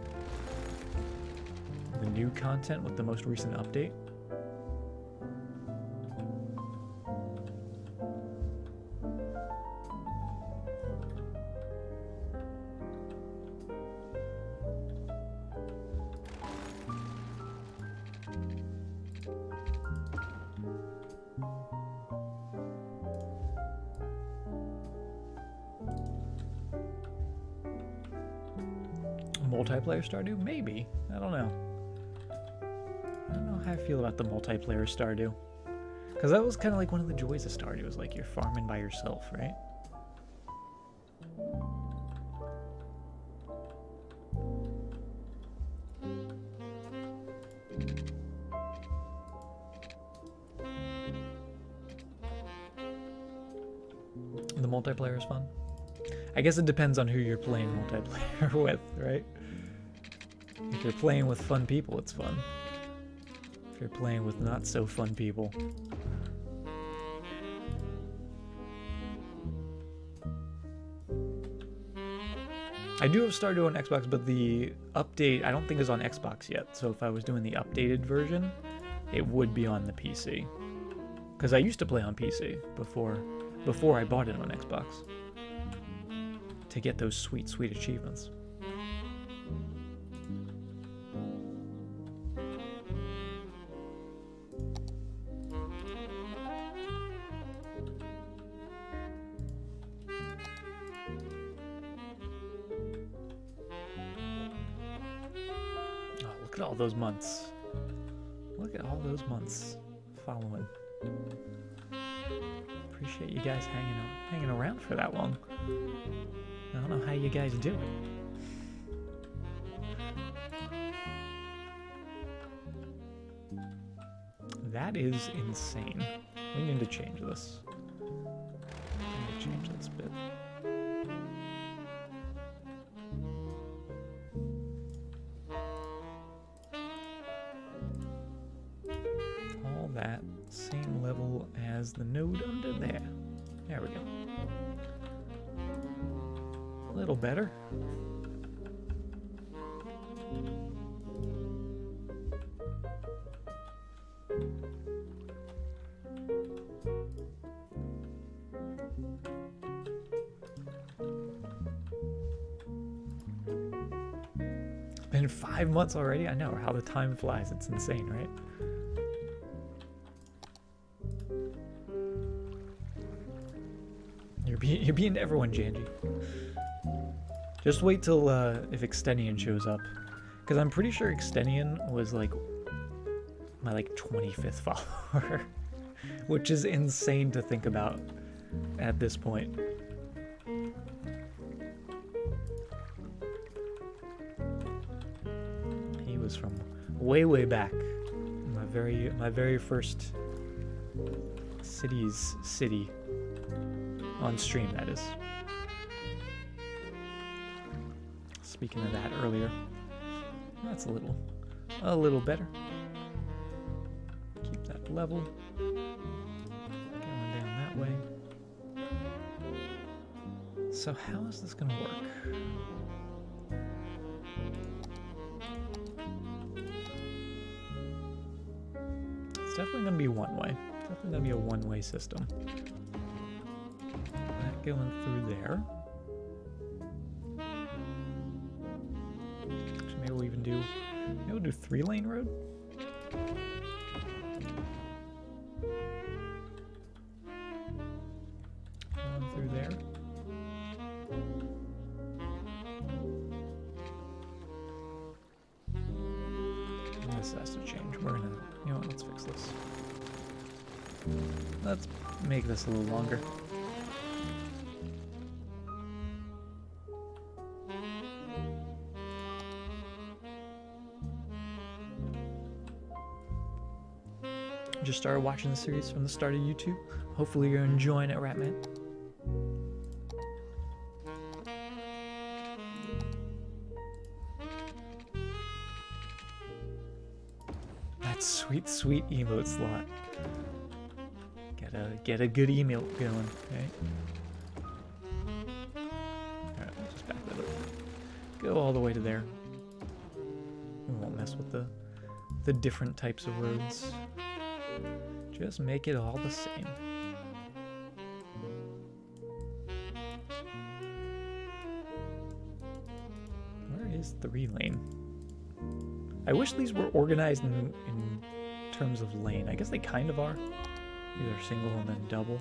A: content with the most recent update. Multiplayer Stardew? Maybe. I don't know. I don't know how I feel about the multiplayer Stardew. Because that was kind of like one of the joys of Stardew, was like you're farming by yourself, right? The multiplayer is fun. I guess it depends on who you're playing multiplayer with, right? If you're playing with fun people, it's fun. If you're playing with not so fun people. I do have Stardew on Xbox, but the update I don't think is on Xbox yet. So if I was doing the updated version, it would be on the PC. Because I used to play on PC before I bought it on Xbox. To get those sweet, sweet achievements. Oh, look at all those months. Look at all those months following. Appreciate you guys hanging around for that long. I don't know how you guys do it. That is insane. We need to change this. We need to change this bit. All that same level as the node under there. There we go. A little better. Been 5 months already? I know how the time flies. It's insane, right? You're being everyone, Janji. Just wait till if Extenian shows up, because I'm pretty sure Extenian was like my 25th follower, which is insane to think about at this point. He was from way back, my very first city on stream, that is. Speaking of that earlier, that's a little better. Keep that level going down that way. So how is this gonna work? It's definitely gonna be one way. Definitely gonna be a one-way system. That going through there. So maybe we'll even do, maybe we'll do 3-lane road. Going through there. This has to change. We're gonna, you know what, let's fix this. Let's make this a little longer. Just started watching the series from the start of YouTube. Hopefully you're enjoying it, Ratman. That sweet emote slot. Get a good emote going, okay? Alright, let's just back that up. Go all the way to there. We won't mess with the different types of roads. Just make it all the same. Where is 3-lane? I wish these were organized in terms of lane. I guess they kind of are. Either single and then double.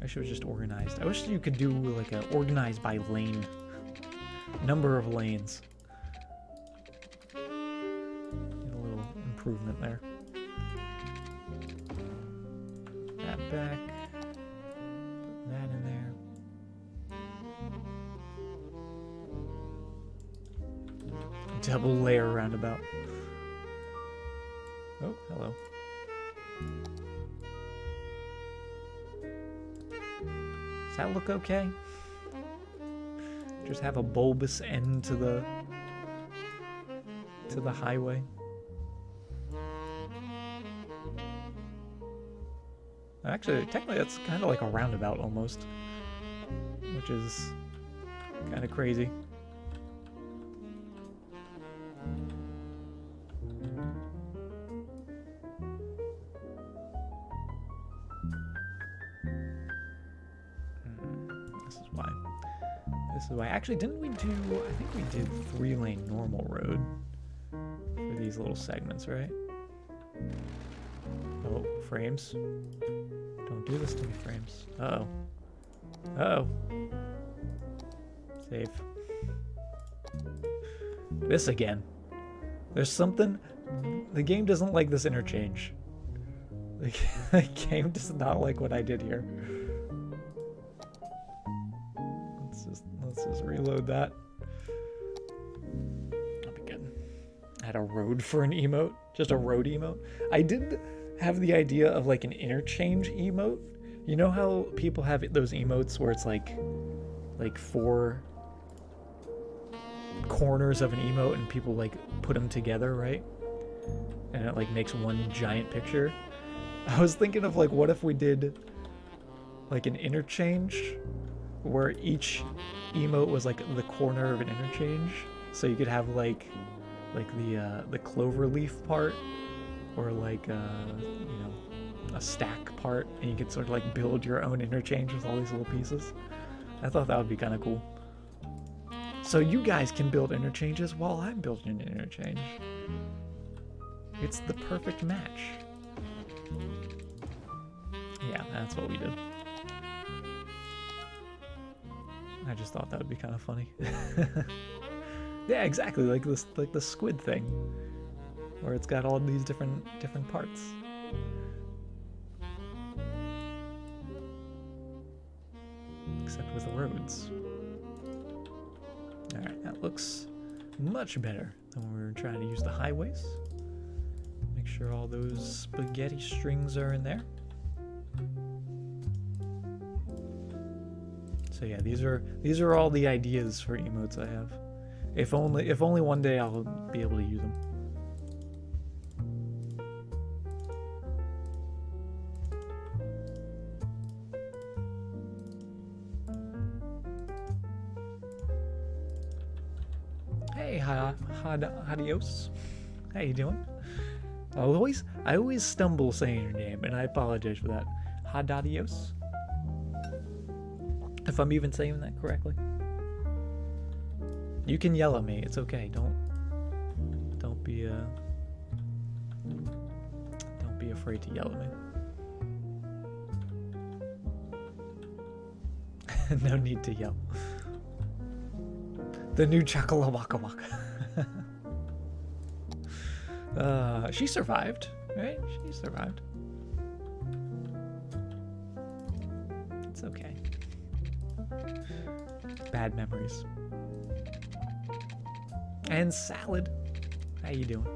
A: I wish it was just organized. I wish you could do like a organized by lane. Number of lanes. Get a little improvement there. That back. Put that in there. Double layer roundabout. Oh, hello. Does that look okay? Just have a bulbous end to the highway. Actually, technically that's kind of like a roundabout almost, which is kind of crazy. This is why. Actually, didn't we do, I think we did 3-lane normal road for these little segments, right? Oh, frames. Don't do this to me, frames. Uh-oh. Uh-oh. Save. This again. There's something, the game doesn't like this interchange. The game does not like what I did here. Let's just reload that. That'll be good. Had a road for an emote, just a road emote. I did have the idea of like an interchange emote. You know how people have those emotes where it's like 4 corners of an emote and people like put them together, right? And it like makes one giant picture. I was thinking of like, what if we did like an interchange where each emote was like the corner of an interchange, so you could have like the clover leaf part, or like a stack part, and you could sort of like build your own interchange with all these little pieces. I thought that would be kind of cool. So you guys can build interchanges while I'm building an interchange. It's the perfect match. Yeah, that's what we did. I just thought that would be kind of funny. Yeah, exactly, like the squid thing, where it's got all these different parts. Except with the roads. Alright, that looks much better than when we were trying to use the highways. Make sure all those spaghetti strings are in there. So yeah, these are all the ideas for emotes I have. If only one day I'll be able to use them. Hey, Hadios. How you doing? I always stumble saying your name, and I apologize for that. Hadadios. If I'm even saying that correctly. You can yell at me. It's okay. Don't be afraid to yell at me. No need to yell. The new Chakala Waka Waka. She survived, right? She survived. It's okay. Bad memories. And salad. How you doing?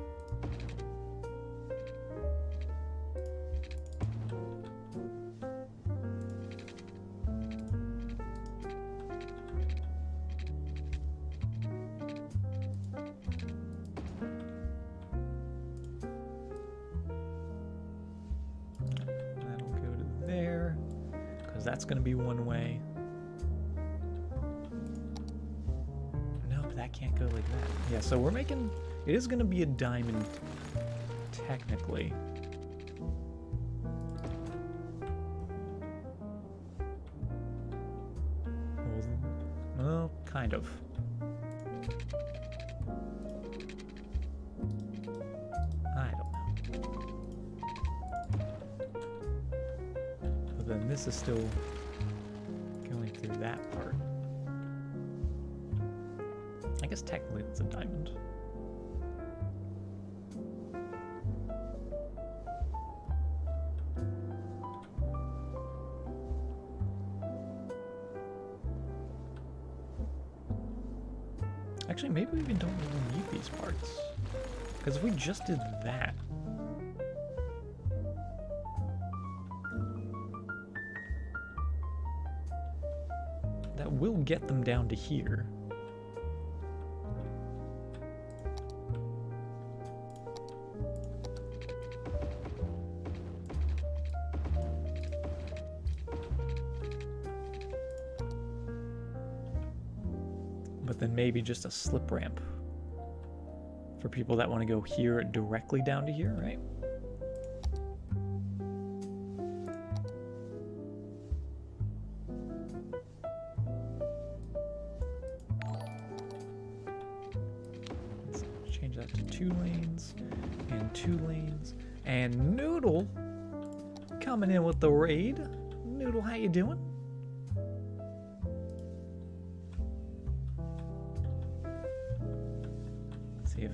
A: That'll go to there, because that's going to be one way. That can't go like that. Yeah, so we're making... It is going to be a diamond, technically. Well, kind of. I don't know. But then this is still going through that part. I guess technically it's a diamond. Actually, maybe we even don't really need these parts. Because if we just did that... that will get them down to here. Then maybe just a slip ramp for people that want to go here directly down to here, right? Let's change that to 2 lanes and 2 lanes. And Noodle coming in with the raid. Noodle, how you doing?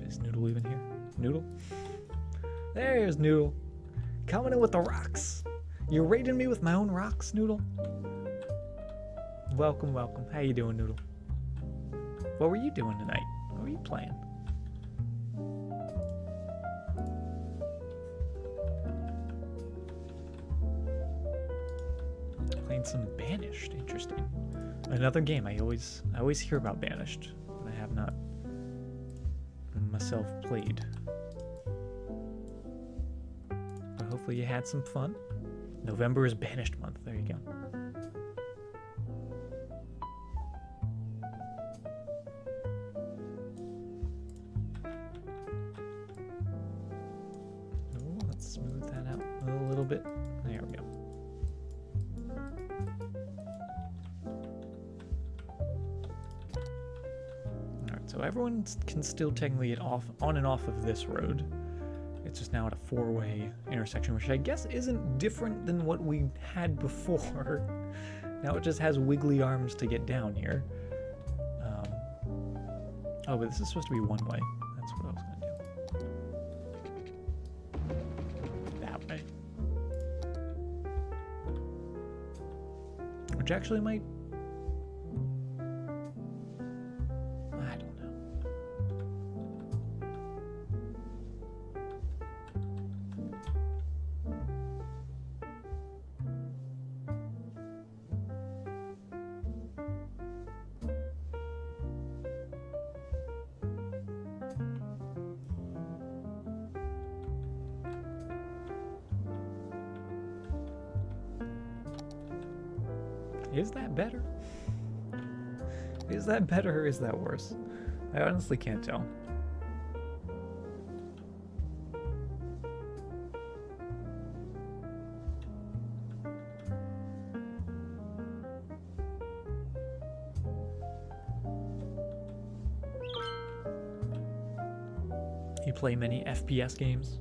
A: Is Noodle even here? Noodle? There's Noodle. Coming in with the rocks. You're raiding me with my own rocks, Noodle? Welcome, welcome. How you doing, Noodle? What were you doing tonight? What were you playing? Playing some Banished. Interesting. Another game I always hear about Banished, but I have not myself played. But hopefully you had some fun. November is Banished month. There you go. Ooh, let's smooth that out a little bit. There we go. Alright, so everyone can still technically get on and off of this road. It's just now at a four-way intersection, which I guess isn't different than what we had before. Now it just has wiggly arms to get down here. Oh, but this is supposed to be one way. That's what I was going to do. That way. Which actually might... I don't know. Is that better? Is that better or is that worse? I honestly can't tell. You play many FPS games?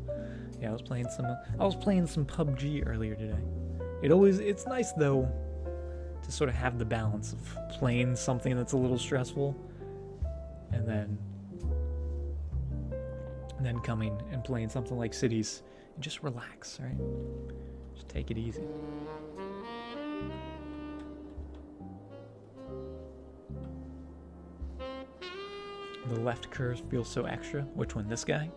A: Yeah, I was playing some PUBG earlier today. It's nice though to sort of have the balance of playing something that's a little stressful and then coming and playing something like Cities and just relax, right? Just take it easy. The left curve feels so extra. Which one? This guy?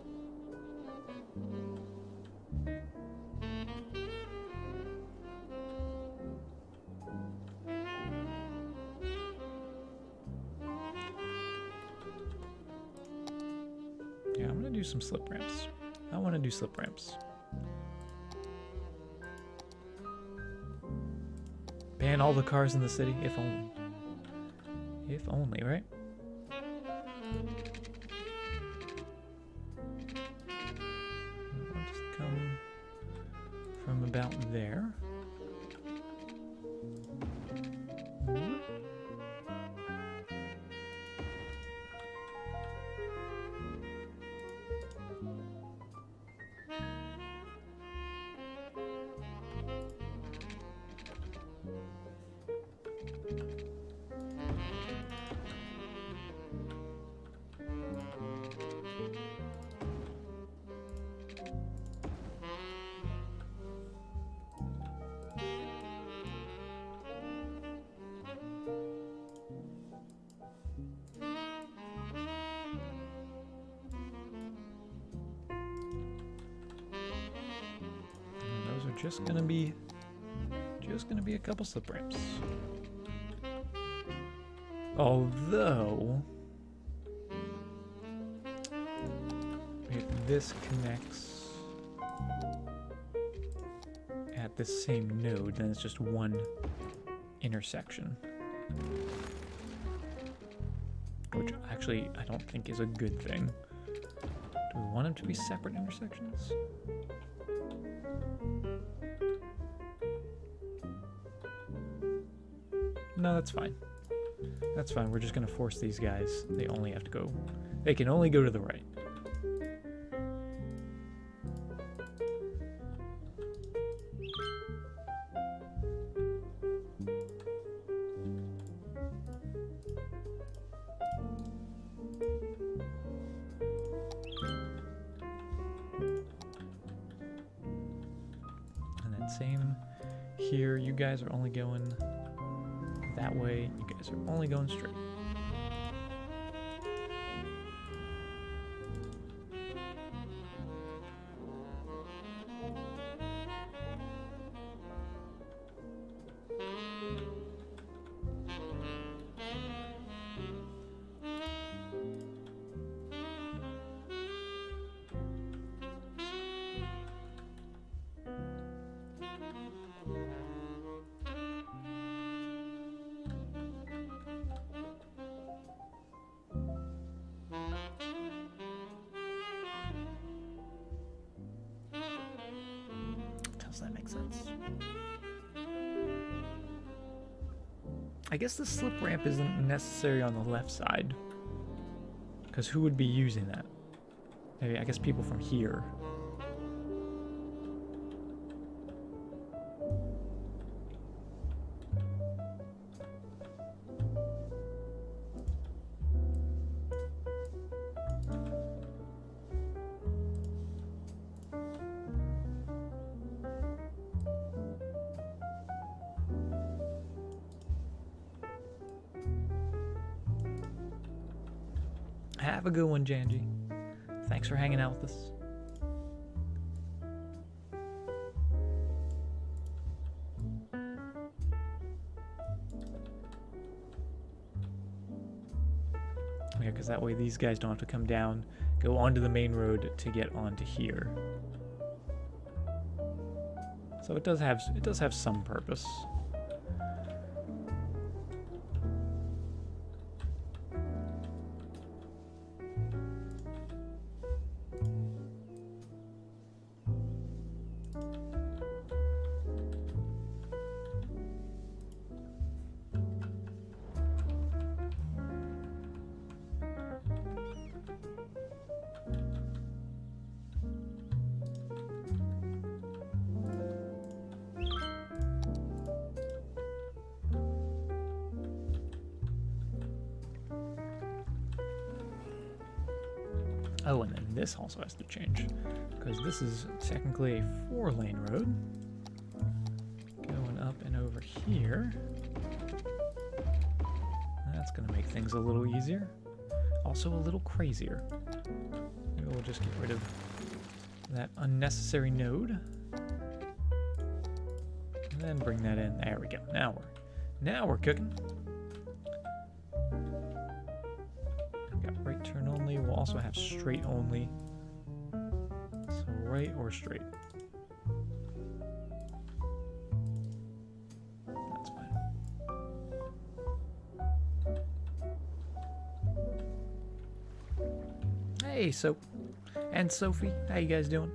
A: Yeah, I'm gonna do some slip ramps. I want to do slip ramps. Ban all the cars in the city, if only. If only, right? I'll just come from about there. Just gonna be a couple slip ramps. Although, if this connects at the same node, then it's just one intersection. Which actually I don't think is a good thing. Do we want them to be separate intersections? No, that's fine. That's fine. We're just gonna force these guys. They can only go to the right. And then same here. You guys are only going that way. You guys are only going straight. makes sense. I guess the slip ramp isn't necessary on the left side. Because who would be using that? Maybe, I guess people from here. Have a good one, Janji. Thanks for hanging out with us. Yeah, because that way these guys don't have to come down, go onto the main road to get onto here. So it does have some purpose. Oh, and then this also has to change, because this is technically a 4-lane road. Going up and over here. That's going to make things a little easier. Also a little crazier. Maybe we'll just get rid of that unnecessary node. And then bring that in. There we go. Now we're cooking. Right turn only. We'll also have straight only. So right or straight. That's fine. Hey, Soap. And Sophie. How you guys doing?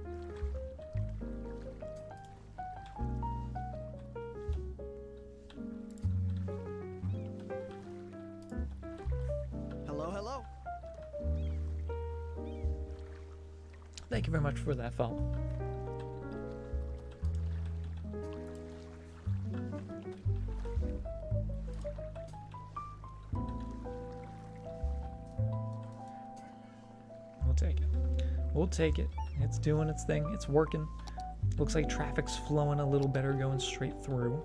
A: Thank you very much for that follow. We'll take it. We'll take it. It's doing its thing. It's working. Looks like traffic's flowing a little better going straight through.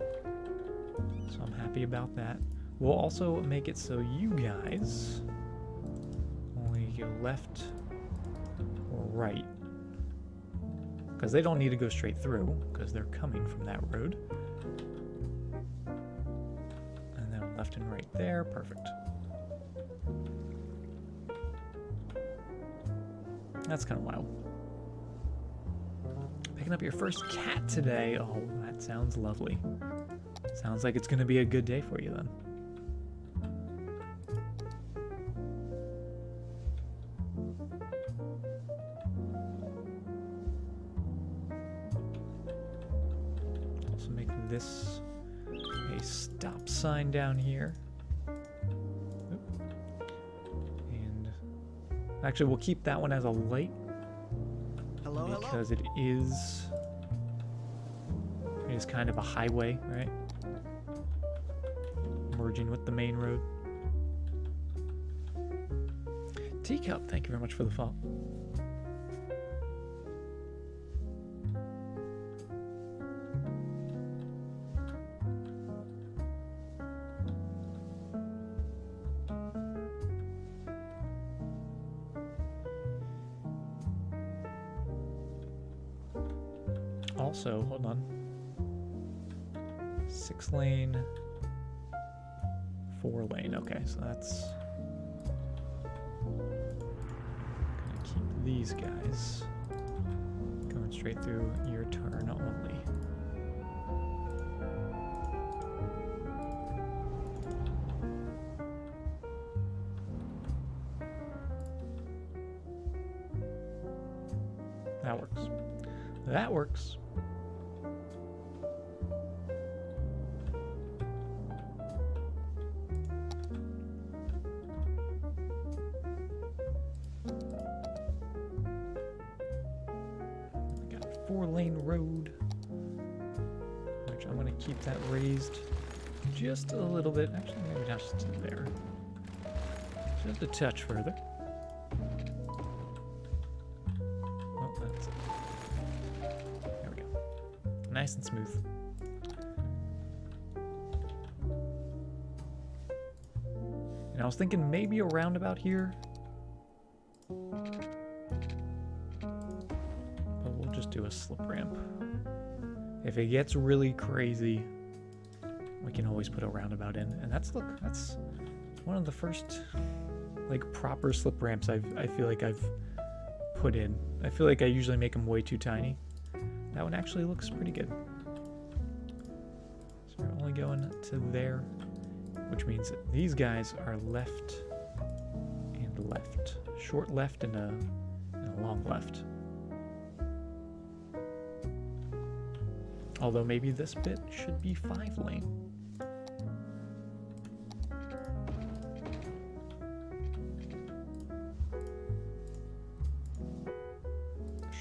A: So I'm happy about that. We'll also make it so you guys only go left or right. Because they don't need to go straight through, because they're coming from that road. And then left and right there, perfect. That's kind of wild. Picking up your first cat today. Oh, that sounds lovely. Sounds like it's going to be a good day for you then. This a stop sign down here. Oop. And actually we'll keep that one as a light. Because it is kind of a highway, right? Merging with the main road. Teacup, thank you very much for the follow. Also, hold on. 6-lane, 4-lane. Okay, so that's gonna keep these guys going straight through your turn only. That works. That works. 4-lane road, which I'm going to keep that raised just a little bit. Actually, maybe not just there. Just a touch further. Oh, that's it. There we go. Nice and smooth. And I was thinking maybe a roundabout here. But we'll just do a slip ramp. If it gets really crazy, we can always put a roundabout in. And that's, look, that's one of the first, like, proper slip ramps I feel like I've put in. I feel like I usually make them way too tiny. That one actually looks pretty good. So we're only going to there, which means that these guys are left and left. Short left and a long left. Although maybe this bit should be 5-lane.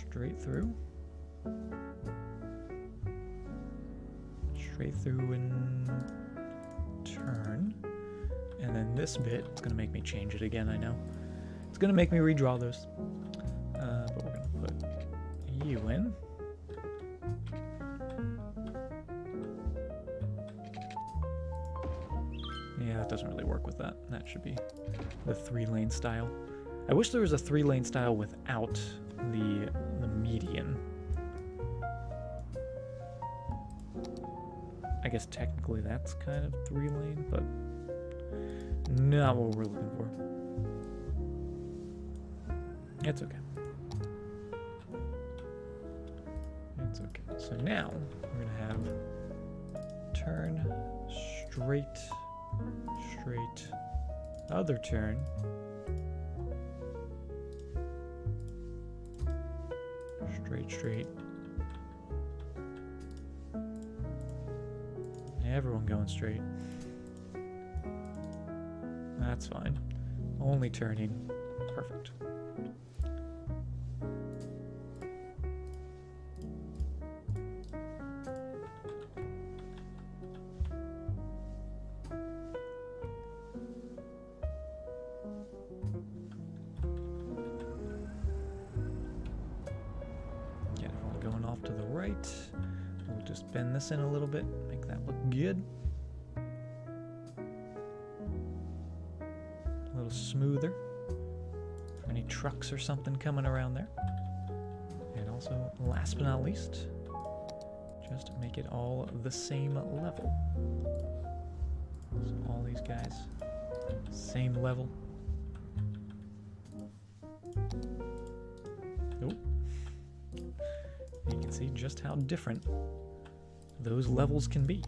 A: Straight through. Straight through and turn. And then this bit, it's going to make me change it again, I know. It's going to make me redraw those. But we're going to put you in. Yeah, that doesn't really work with that. That should be the 3-lane style. I wish there was a 3-lane style without the median. I guess technically that's kind of 3-lane, but not what we're looking for. It's okay. It's okay. So now we're gonna have turn, straight, straight, other turn, straight, straight. Everyone going straight. That's fine. Only turning. Perfect. Get everyone going off to the right. We'll just bend this in a little bit, make that look good. A little smoother for any trucks or something coming around there. And also, last but not least, just make it all the same level. So all these guys, same level. Nope. You can see just how different those levels can be.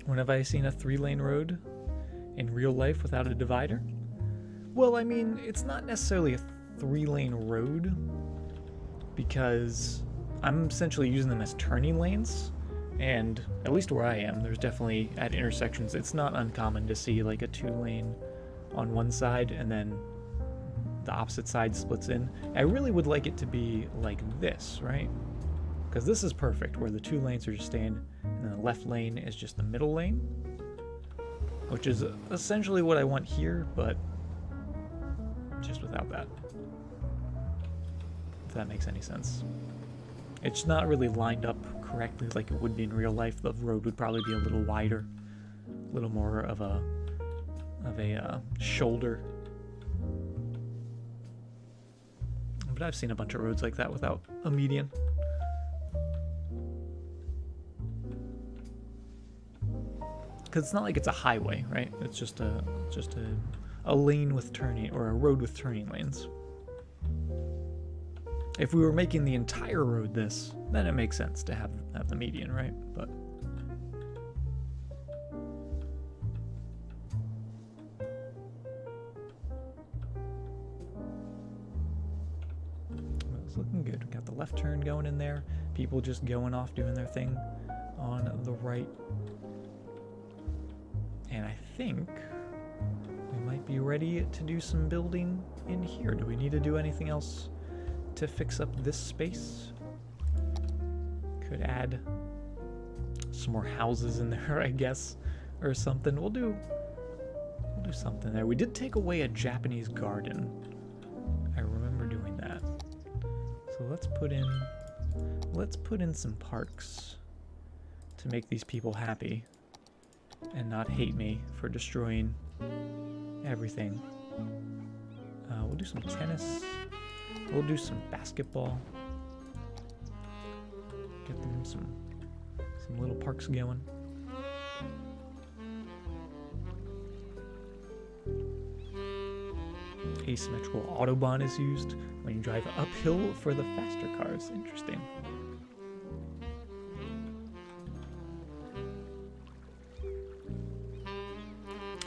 A: When have I seen a 3-lane road in real life without a divider? Well, I mean, it's not necessarily a 3-lane road because I'm essentially using them as turning lanes, and at least where I am, there's definitely at intersections, it's not uncommon to see like a 2-lane on one side and then the opposite side splits in. I really would like it to be like this, right? Because this is perfect, where the 2 lanes are just staying, and then the left lane is just the middle lane, which is essentially what I want here, but just without that. If that makes any sense. It's not really lined up correctly like it would be in real life. The road would probably be a little wider, a little more of a shoulder. But I've seen a bunch of roads like that without a median. Because it's not like it's a highway, right? It's just a lane with turning, or a road with turning lanes. If we were making the entire road this, then it makes sense to have the median, right? But It's looking good. We got the left turn going in there. People just going off doing their thing on the right. And I think we might be ready to do some building in here. Do we need to do anything else to fix up this space? Could add some more houses in there, I guess, or something. We'll do something there. We did take away a Japanese garden. I remember doing that. So let's put in some parks to make these people happy and not hate me for destroying everything. We'll do some tennis. We'll do some basketball. Get them some little parks going. Asymmetrical Autobahn is used when you drive uphill for the faster cars. Interesting.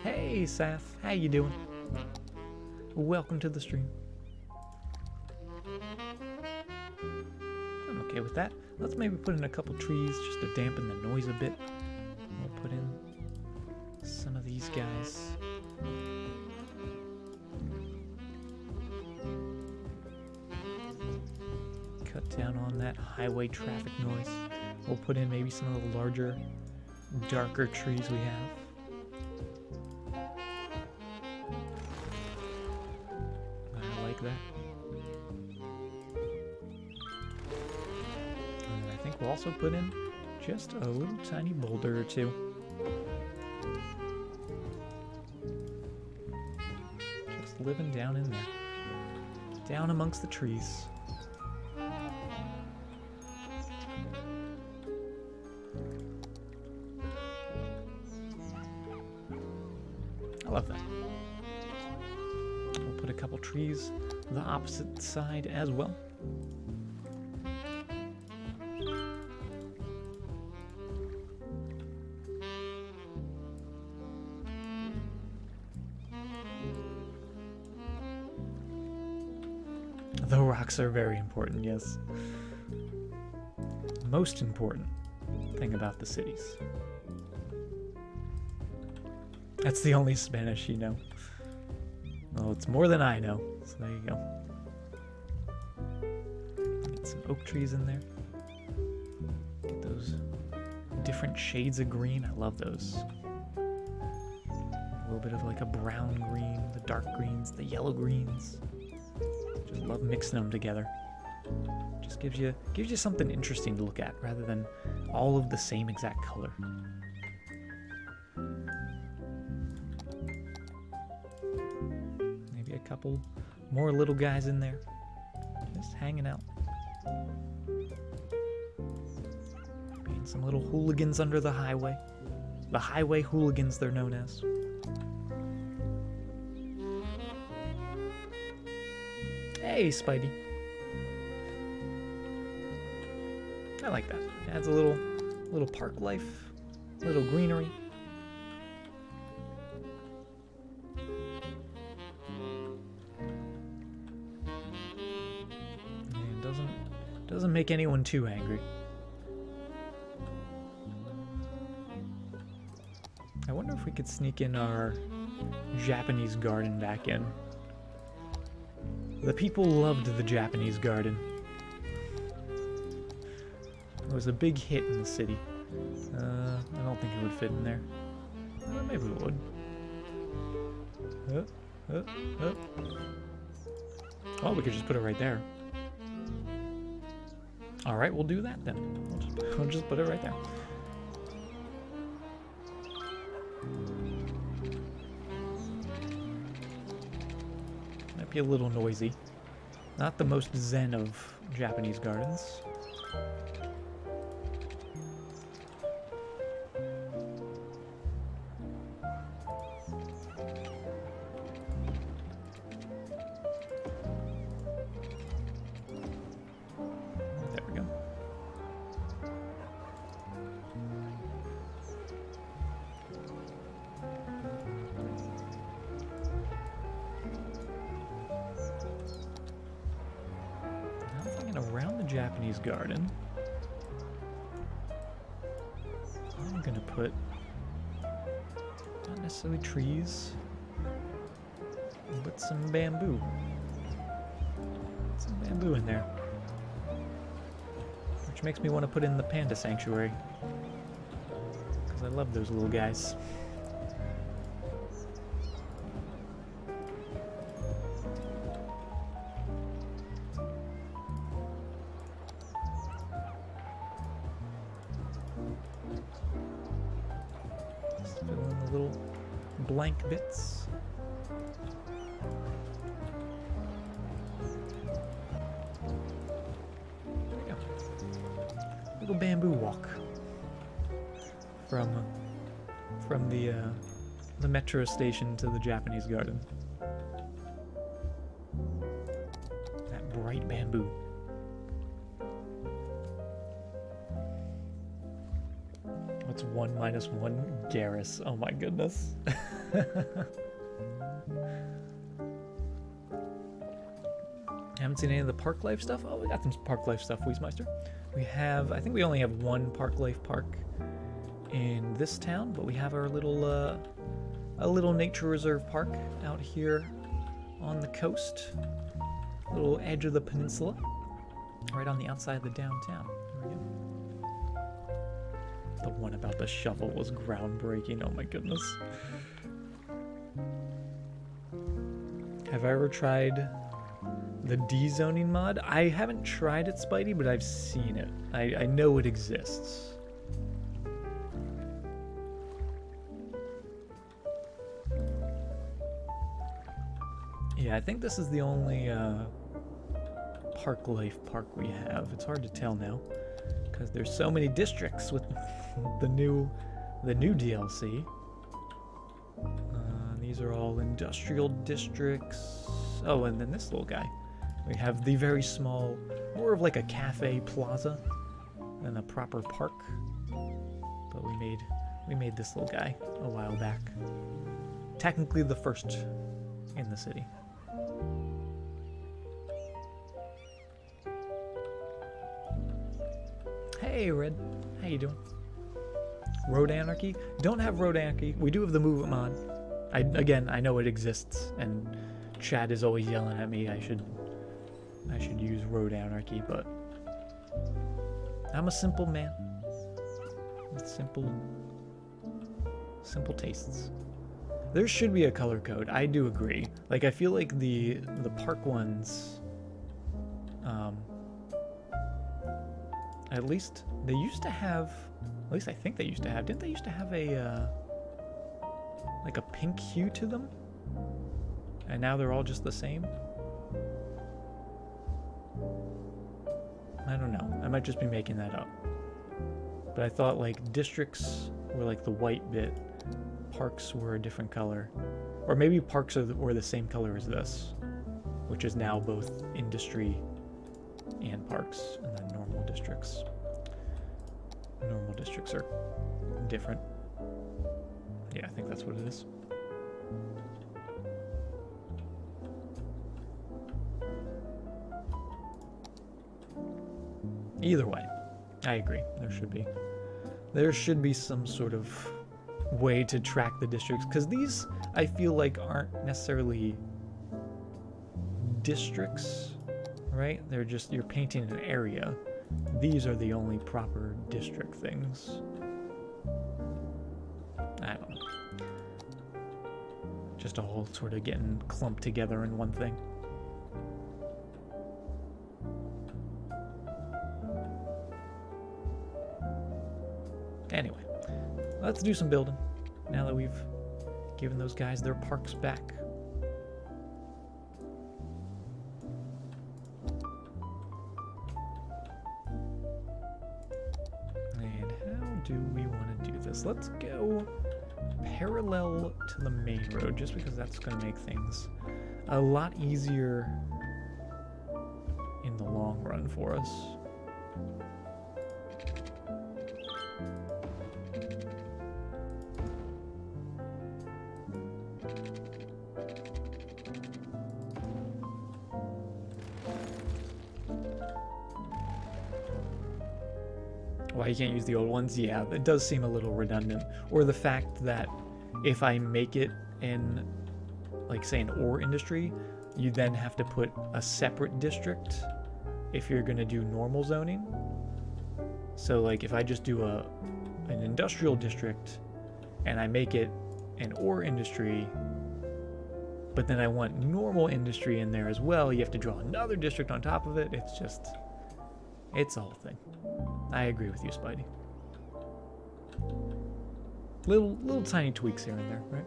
A: Hey, Saf. How you doing? Welcome to the stream. I'm okay with that. Let's maybe put in a couple trees just to dampen the noise a bit. We'll put in some of these guys. Cut down on that highway traffic noise. We'll put in maybe some of the larger, darker trees we have. I like that. And I think we'll also put in just a little tiny boulder or two. Just living down in there. Down amongst the trees. I love that. We'll put a couple trees the opposite side as well. The rocks are very important, yes. Most important thing about the cities. That's the only Spanish you know. Well, it's more than I know, so there you go. Get some oak trees in there. Get those different shades of green. I love those. A little bit of like a brown green, the dark greens, the yellow greens. Just love mixing them together. Just gives you something interesting to look at rather than all of the same exact color. Maybe a couple more little guys in there, just hanging out. Being some little hooligans under the highway. The highway hooligans, they're known as. Hey, Spidey. I like that. It adds a little park life, a little greenery. And doesn't make anyone too angry. I wonder if we could sneak in our Japanese garden back in. The people loved the Japanese garden. It was a big hit in the city. I don't think it would fit in there. Maybe it would. Oh, we could just put it right there. Alright, we'll do that then. We'll just put it right there. Might be a little noisy. Not the most zen of Japanese gardens. There we go. Japanese garden. I'm gonna put not necessarily trees, but some bamboo. Some bamboo in there. Which makes me want to put in the panda sanctuary. Because I love those little guys. Just fill in the little blank bits. There we go. Little bamboo walk from the metro station to the Japanese garden. That bright bamboo. What's 1 minus 1? Garrus. Oh my goodness. Haven't seen any of the park life stuff. Oh, we got some park life stuff, Wiesmeister. We have, I think we only have one park life park in this town, but we have our little, a little nature reserve park out here on the coast, little edge of the peninsula, right on the outside of the downtown. There we go. The one about the shovel was groundbreaking. Oh my goodness. Have I ever tried the de-zoning mod? I haven't tried it, Spidey, but I've seen it. I know it exists. Yeah, I think this is the only park life park we have. It's hard to tell now because there's so many districts with the new DLC. These are all industrial districts. Oh, and then this little guy. We have the very small, more of like a cafe plaza than a proper park. But we made this little guy a while back. Technically the first in the city. Hey Red, how you doing? Road Anarchy? Don't have Road Anarchy. We do have the movement mod. I know it exists, and Chad is always yelling at me I should use Road Anarchy, but I'm a simple man with simple tastes. There should be a color code. I do agree. Like, I feel like the park ones, at least they used to have, at least I think they used to have, didn't they used to have a like a pink hue to them? And now they're all just the same? I don't know. I might just be making that up. But I thought like districts were like the white bit, parks were a different color. Or maybe parks were the same color as this, which is now both industry and parks, and then normal districts. Normal districts are different. Yeah, I think that's what it is. Either way, I agree. There should be some sort of way to track the districts, because these I feel like aren't necessarily districts, right? They're just, you're painting an area. These are the only proper district things. I don't know. Just all sort of getting clumped together in one thing. Anyway, let's do some building now that we've given those guys their parks back. And how do we want to do this? Let's go parallel to the main road, just because that's going to make things a lot easier in the long run for us. Why you can't use the old ones? Yeah, it does seem a little redundant. Or the fact that if I make it in, like, say, an ore industry, you then have to put a separate district if you're going to do normal zoning. So, like, if I just do an industrial district and I make it an ore industry, but then I want normal industry in there as well, you have to draw another district on top of it. It's just, it's a whole thing. I agree with you, Spidey. Little tiny tweaks here and there, right?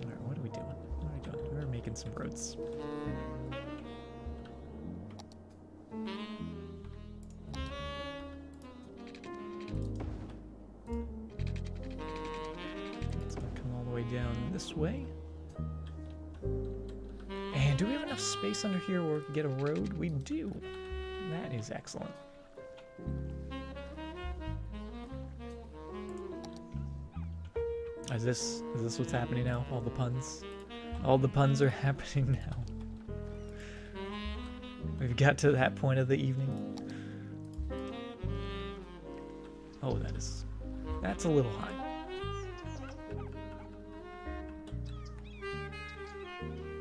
A: Alright, what are we doing? What are we doing? We're making some roads. It's gonna come all the way down this way. And do we have enough space under here where we can get a road? We do. That is excellent. Is this what's happening now? All the puns? All the puns are happening now. We've got to that point of the evening. Oh, that's a little high.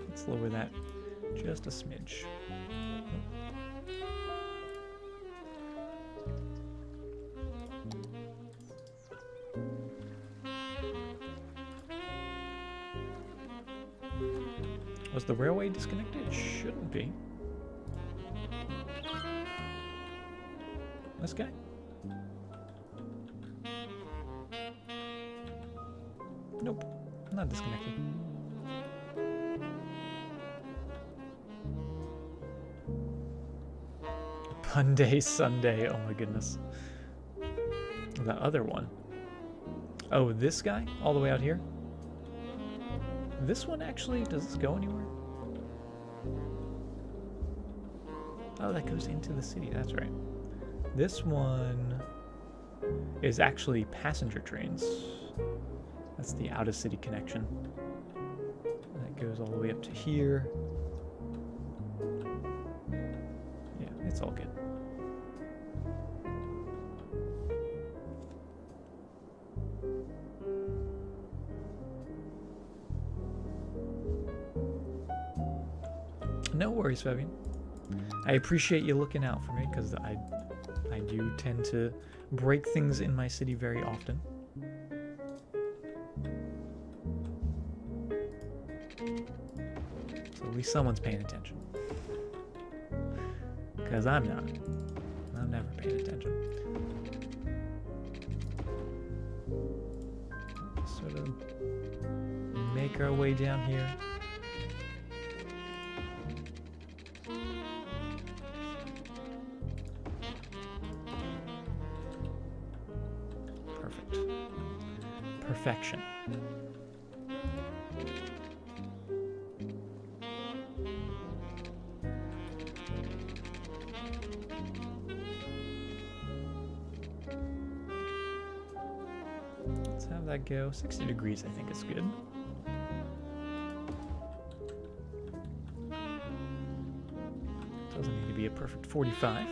A: Let's lower that just a smidge. Was the railway disconnected? It shouldn't be. This guy? Nope, not disconnected. Monday, Sunday, oh my goodness. The other one. Oh, this guy? All the way out here? This one actually, does this go anywhere? Oh, that goes into the city, that's right. This one is actually passenger trains. That's the out-of-city connection. That goes all the way up to here. Yeah, it's all good. No worries, Fabian. I appreciate you looking out for me, because I do tend to break things in my city very often. So at least someone's paying attention. Because I'm not. I'm never paying attention. Sort of make our way down here. Perfection. Let's have that go. 60 degrees, I think is good. Doesn't need to be a perfect 45.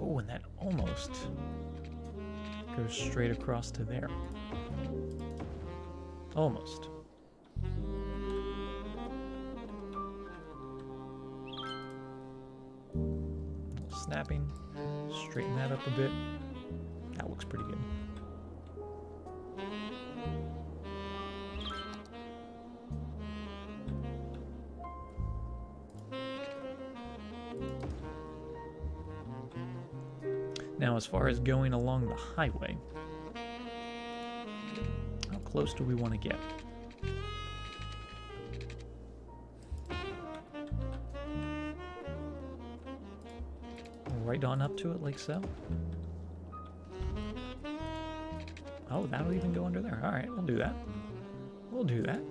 A: Oh, and that almost goes straight across to there. Almost. Snapping. Straighten that up a bit. That looks pretty good. Now, as far as going along the highway, how close do we want to get? Right on up to it like so. Oh, that'll even go under there. All right, we'll do that. We'll do that.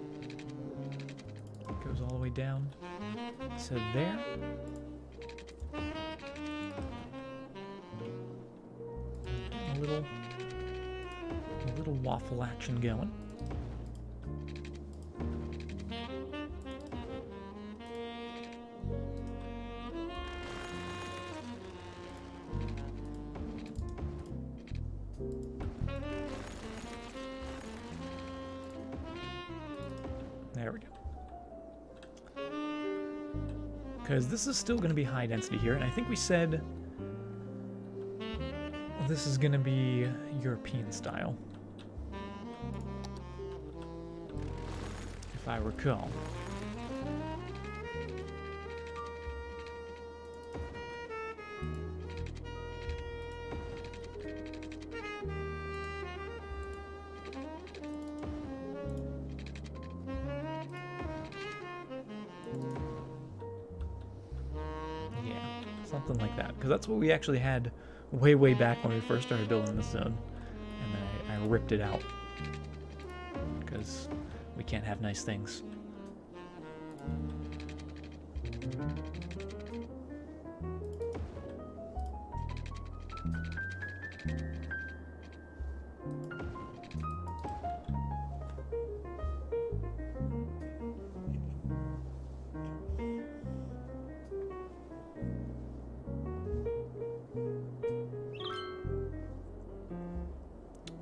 A: It goes all the way down to there. A little little waffle action going. There we go. Because this is still going to be high density here, and I think we said this is going to be European style, if I recall. Something like that, because that's what we actually had way back when we first started building this zone, and then I ripped it out because we can't have nice things.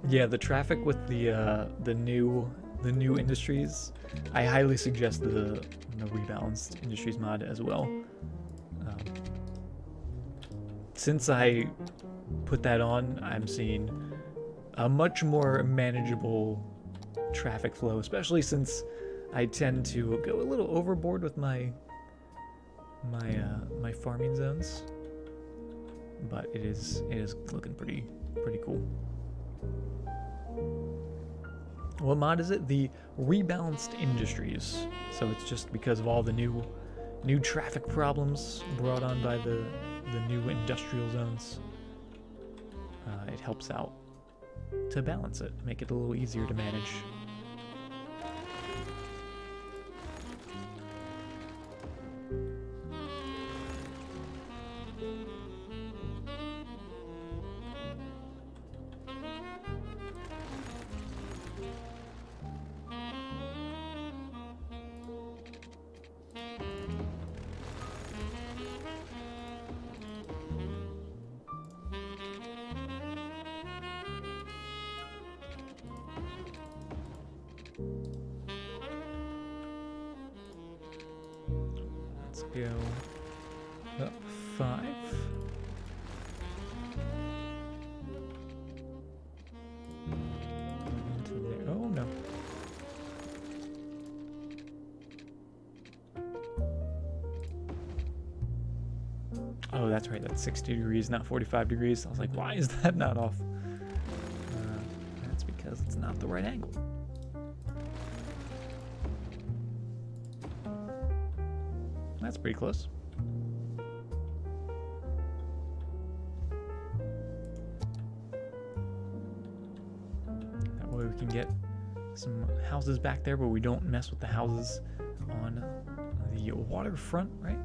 A: Yeah, the traffic with the new industries, I highly suggest the rebalanced industries mod as well. Since I put that on, I'm seeing a much more manageable traffic flow, especially since I tend to go a little overboard with my farming zones. But it is looking pretty cool. What mod is it? The rebalanced industries. So it's just because of all the new traffic problems brought on by the new industrial zones. It helps out to balance it, make it a little easier to manage. Let's go up 5. Into there. Oh no. Oh, that's right. That's 60 degrees, not 45 degrees. I was like, why is that not off? That's because it's not the right angle. That's pretty close. That way we can get some houses back there, but we don't mess with the houses on the waterfront, right?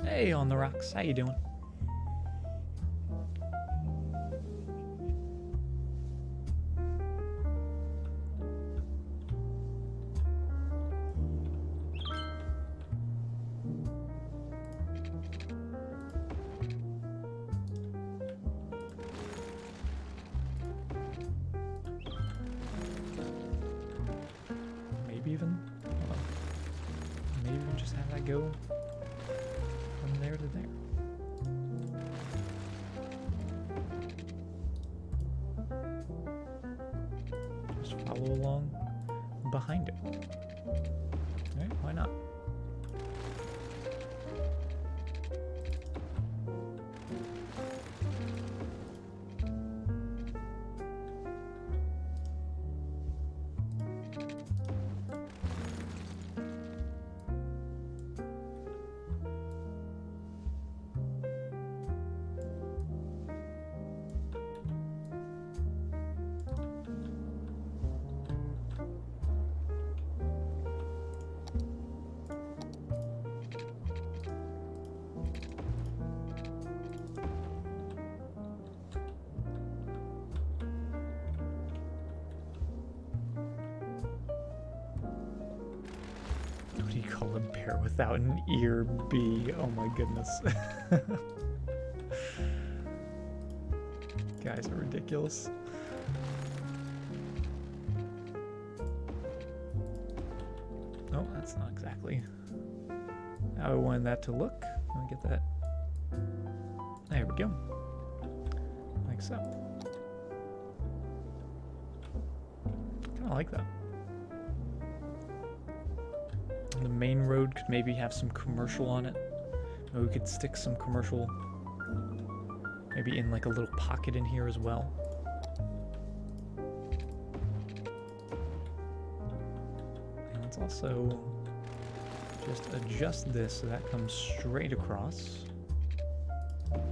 A: Hey, on the rocks. How you doing? Maybe even just have that go from there to there. Just follow along behind it. Alright, why not? you call a bear without an ear bee? Oh my goodness. Guys are ridiculous. Oh, that's not exactly how I wanted that to look. Let me get that. There we go. Like so. Kind of like that. And the main road could maybe have some commercial on it. Maybe we could stick some commercial maybe in like a little pocket in here as well. And let's also just adjust this so that comes straight across. And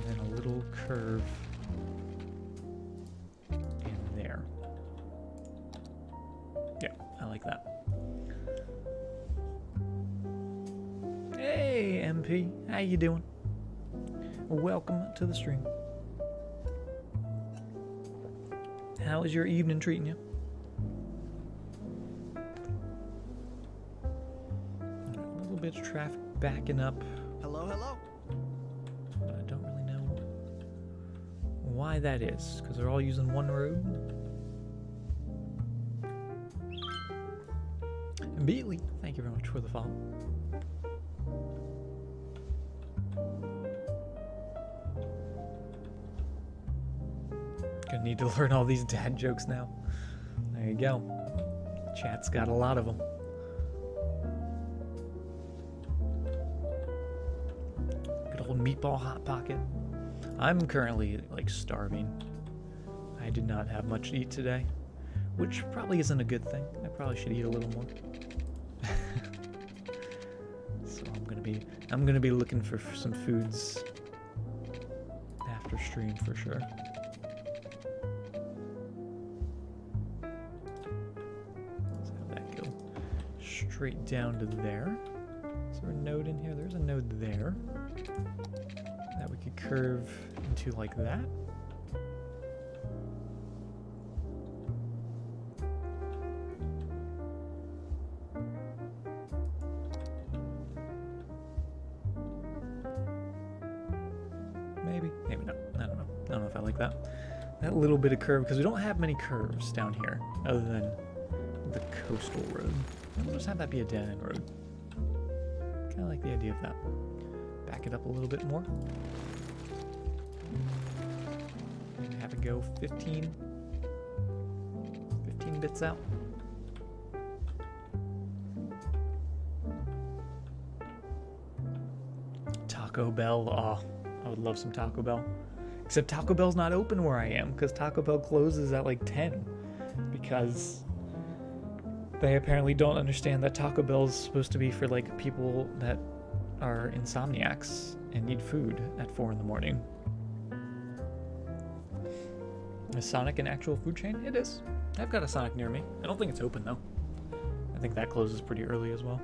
A: then a little curve in there. Yeah, I like that. Hey, MP, how you doing? Welcome to the stream. How is your evening treating you? A little bit of traffic backing up.
B: Hello, hello.
A: But I don't really know why that is, because they're all using one road. And Beatley, thank you very much for the follow. Gonna need to learn all these dad jokes now. There you go. Chat's got a lot of them. Good old meatball hot pocket. I'm currently like starving. I did not have much to eat today, which probably isn't a good thing. I probably should eat a little more. So I'm gonna be looking for some foods after stream for sure. Straight down to there. Is there a node in here? There's a node there. That we could curve into like that. Maybe, maybe not. I don't know. I don't know if I like that. That little bit of curve, because we don't have many curves down here other than the coastal road. We'll just have that be a dead end road. Kind of like the idea of that. Back it up a little bit more. Maybe have it go 15 bits out. Taco Bell. Oh, I would love some Taco Bell. Except Taco Bell's not open where I am because Taco Bell closes at like 10. Because they apparently don't understand that Taco Bell is supposed to be for like people that are insomniacs and need food at 4 in the morning. Is Sonic an actual food chain? It is. I've got a Sonic near me. I don't think it's open though. I think that closes pretty early as well.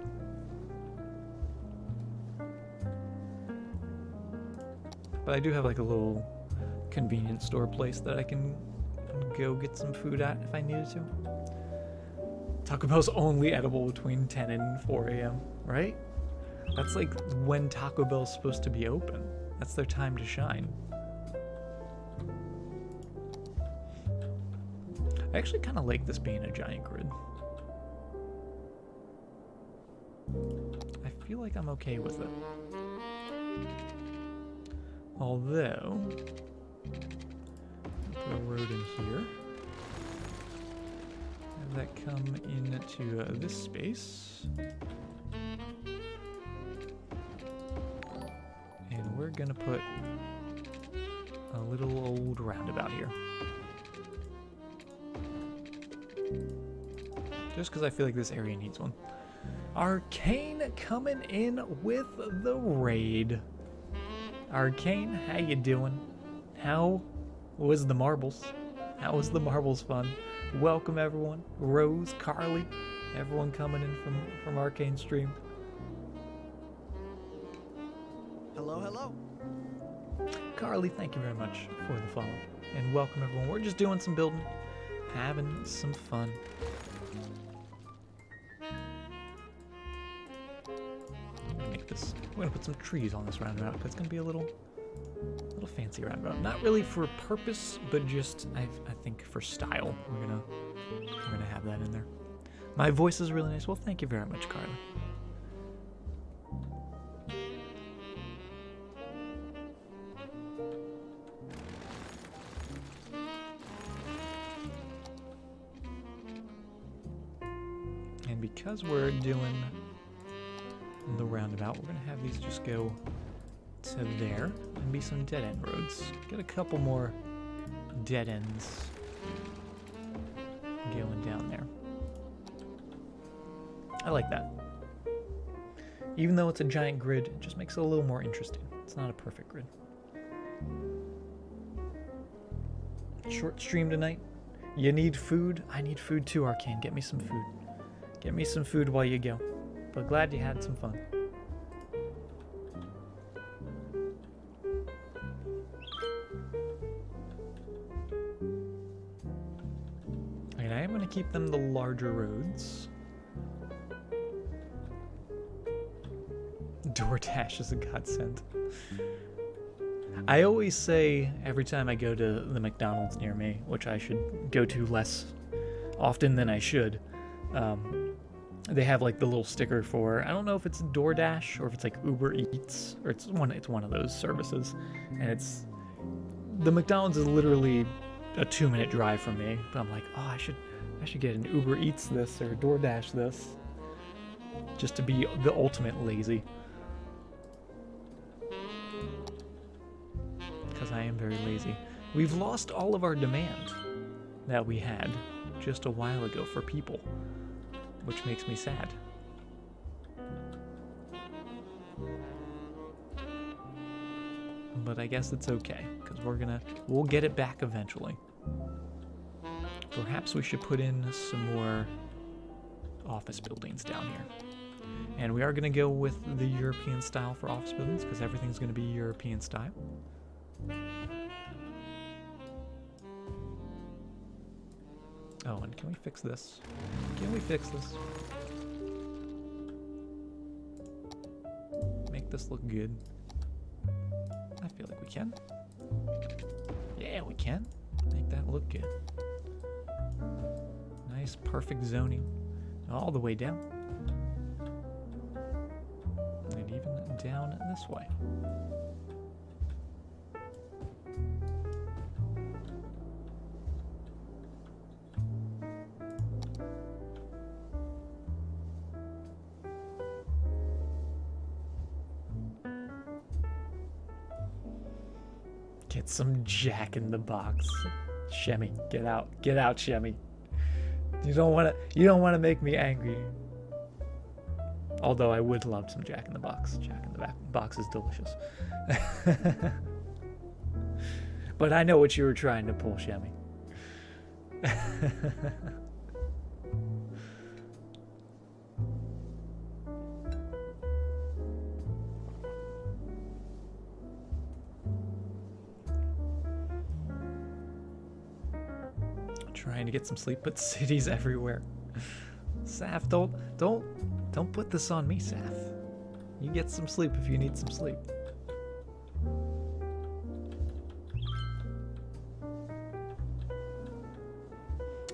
A: But I do have like a little convenience store place that I can go get some food at if I needed to. Taco Bell's only edible between 10 and 4 a.m., right? That's like when Taco Bell's supposed to be open. That's their time to shine. I actually kind of like this being a giant grid. I feel like I'm okay with it. Although, put a road in here. Have that come into this space. And we're gonna put a little old roundabout here. Just because I feel like this area needs one. Arcane coming in with the raid. Arcane, how you doing? How was the marbles? How was the marbles fun? Welcome everyone. Rose, Carly, everyone coming in from Arcane stream.
B: Hello, hello.
A: Carly, thank you very much for the follow. And welcome everyone. We're just doing some building, having some fun. this. We're gonna put some trees on this roundabout because it's gonna be a little fancy roundabout. Not really for purpose, but just I think for style. We're gonna have that in there. My voice is really nice. Well, thank you very much, Carly. And because we're doing the roundabout, we're gonna have these just go to there and be some dead end roads. Get a couple more dead ends going down there. I like that. Even though it's a giant grid, it just makes it a little more interesting. It's not a perfect grid. Short stream tonight. You need food? I need food too, Arcane. Get me some food. Get me some food while you go. But glad you had some fun. And I am going to keep them the larger roads. DoorDash is a godsend. I always say every time I go to the McDonald's near me, which I should go to less often than I should, they have like the little sticker for, I don't know if it's DoorDash or if it's like Uber Eats, or it's one of those services, and it's, the McDonald's is literally a 2-minute drive from me, but I'm like, oh, I should get an Uber Eats this or DoorDash this, just to be the ultimate lazy. Because I am very lazy. We've lost all of our demand that we had just a while ago for people, which makes me sad. But I guess it's okay, because we'll get it back eventually. Perhaps we should put in some more office buildings down here. And we are going to go with the European style for office buildings, because everything's going to be European style. Oh, and can we fix this? Can we fix this? Make this look good. I feel like we can. Yeah, we can. Make that look good. Nice, perfect zoning. All the way down. And even down this way. Get some Jack in the Box. Shemmy, get out. Get out, Shemmy. You don't want to make me angry. Although I would love some Jack in the Box. Jack in the Box is delicious. But I know what you were trying to pull, Shemmy. Trying to get some sleep, but cities everywhere. Saf, don't put this on me, Saf. You get some sleep if you need some sleep.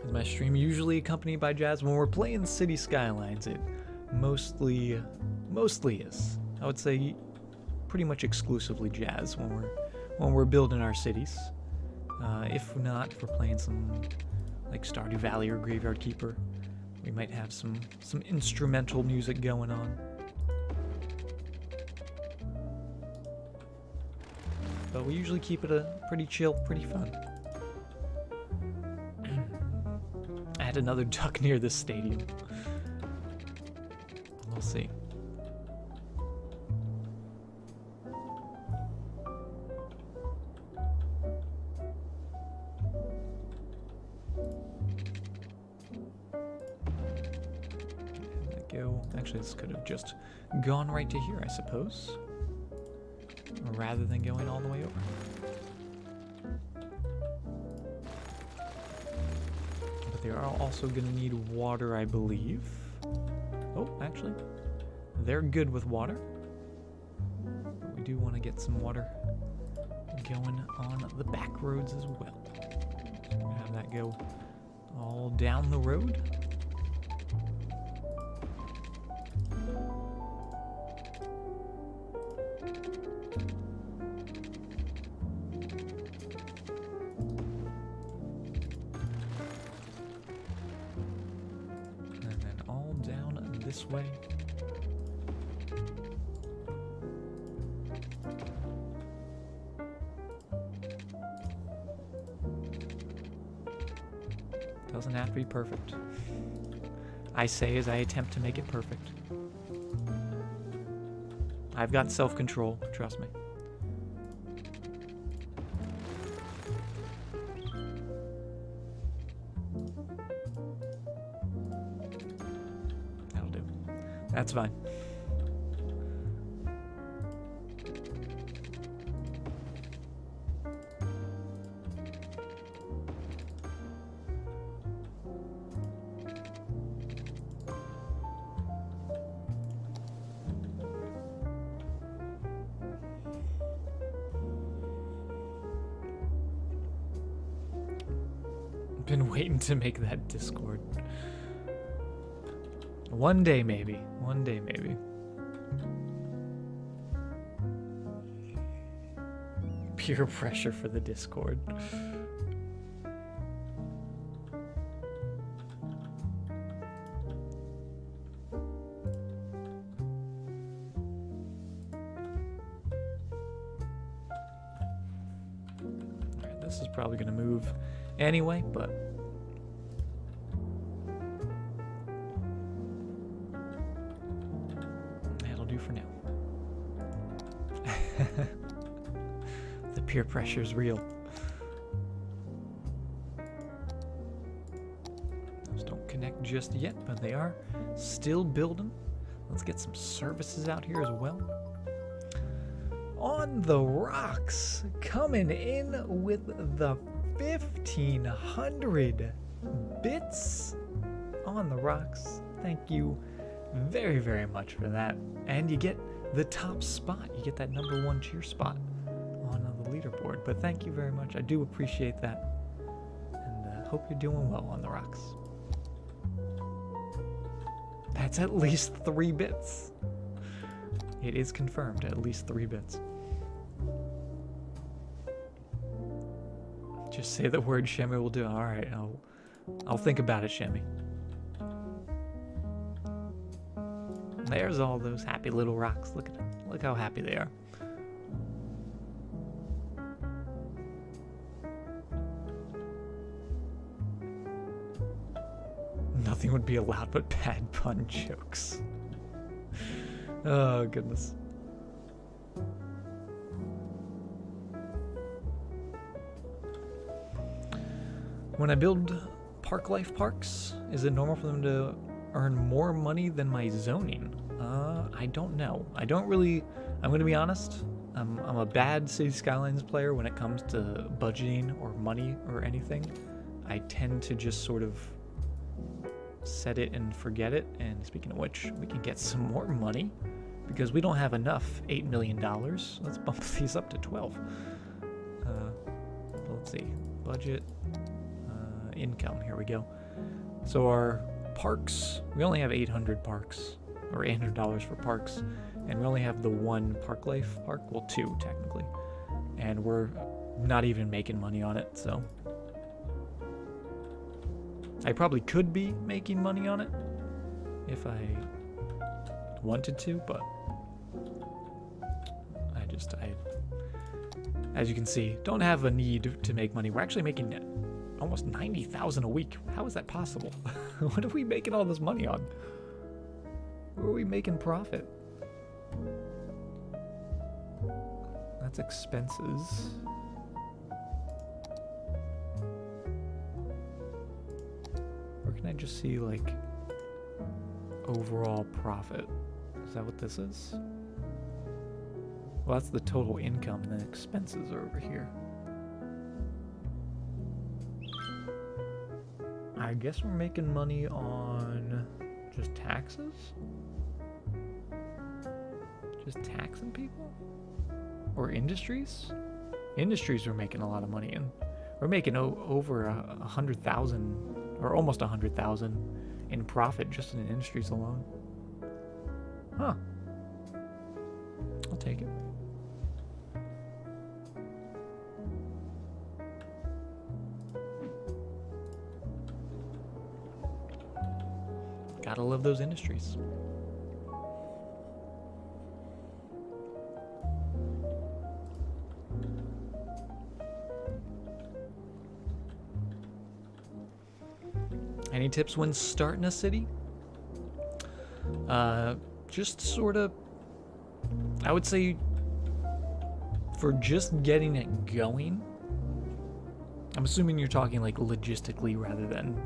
A: Is my stream usually accompanied by jazz? When we're playing City Skylines, it mostly is. I would say pretty much exclusively jazz when we're building our cities. If not, if we're playing some like Stardew Valley or Graveyard Keeper, we might have some instrumental music going on. But we usually keep it a pretty chill, pretty fun. I had another duck near this stadium. We'll see. Actually, this could have just gone right to here, I suppose, rather than going all the way over. But they are also going to need water, I believe. Oh, actually, they're good with water. We do want to get some water going on the back roads as well. So have that go all down the road. And then all down this way. Doesn't have to be perfect. I say as I attempt to make it perfect. I've got self-control, trust me. That'll do. That's fine. Been waiting to make that Discord. One day maybe. One day maybe. Peer pressure for the Discord. Alright, this is probably gonna move anyway, but that'll do for now. The peer pressure is real. Those don't connect just yet, but they are still building. Let's get some services out here as well. On the rocks, coming in with the 1,500 bits on the rocks. Thank you very, very much for that. And you get the top spot. You get that #1 cheer spot on the leaderboard. But thank you very much. I do appreciate that. And hope you're doing well on the rocks. That's at least 3 bits. It is confirmed, at least 3 bits. Just say the word, Shemi will do. All right, I'll think about it, Shemi. There's all those happy little rocks. Look at them. Look how happy they are. Nothing would be allowed but bad pun jokes. Oh, goodness. When I build park life parks, is it normal for them to earn more money than my zoning? I don't know. I don't really, I'm going to be honest. I'm a bad City Skylines player when it comes to budgeting or money or anything. I tend to just sort of set it and forget it. And speaking of which, we can get some more money because we don't have enough $8 million. Let's bump these up to 12. Let's see, budget, income, here we go. So our parks, we only have 800 parks, or $800 for parks, and we only have the 1 park life park, well 2 technically, and we're not even making money on it, so I probably could be making money on it if I wanted to, but I as you can see, don't have a need to make money. We're actually making almost 90,000 a week. How is that possible? What are we making all this money on? Where are we making profit? That's expenses. Or can I just see like overall profit? Is that what this is? Well, that's the total income, and then expenses are over here. I guess we're making money on just taxes? Just taxing people? Or industries? Industries were making a lot of money, and we're making over 100,000 or almost 100,000 in profit just in industries alone. Huh. I'll take it. Gotta love those industries. Any tips when starting a city? Just sort of, I would say, for just getting it going, I'm assuming you're talking like logistically rather than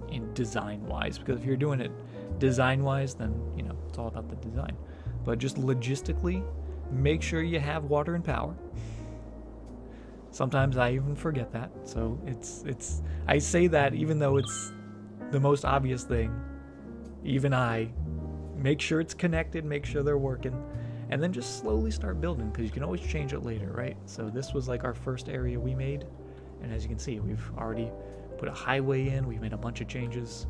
A: in design-wise, because if you're doing it design-wise, then, you know, it's all about the design. But just logistically, make sure you have water and power. Sometimes I even forget that, so I say that even though it's the most obvious thing. Even I make sure it's connected, make sure they're working, and then just slowly start building, because you can always change it later, right? So this was like our first area we made, and as you can see, we've already put a highway in, we've made a bunch of changes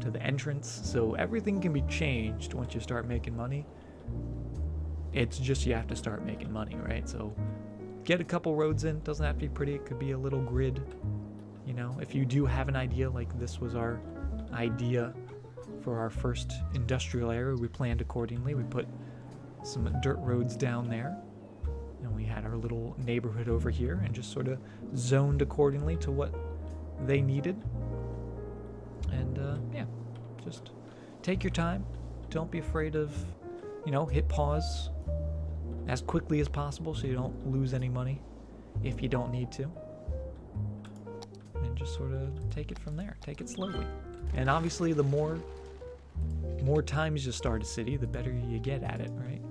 A: to the entrance, so everything can be changed once you start making money. It's just you have to start making money, right? So get a couple roads in, doesn't have to be pretty, it could be a little grid, you know? If you do have an idea, like this was our idea for our first industrial area, we planned accordingly. We put some dirt roads down there, and we had our little neighborhood over here, and just sort of zoned accordingly to what they needed. And yeah, just take your time. Don't be afraid of, you know, hit pause as quickly as possible so you don't lose any money if you don't need to. And just sort of take it from there. Take it slowly. And obviously, the more times you start a city, the better you get at it, right?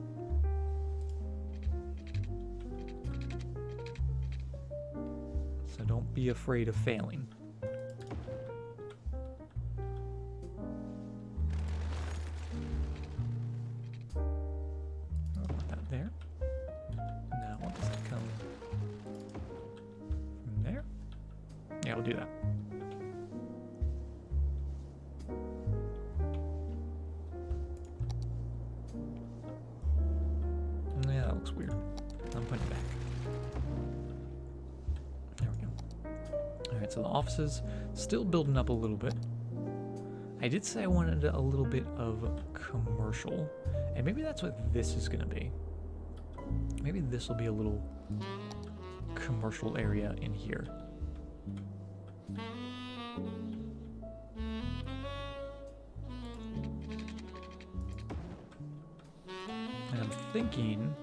A: So don't be afraid of failing. I want that there. Now I want this to come from there. Yeah, we'll do that. Yeah, that looks weird. I'm putting it back. There we go. Alright, so the offices still building up a little bit. I did say I wanted a little bit of commercial, and maybe that's what this is going to be. Maybe this will be a little commercial area in here. And I'm thinking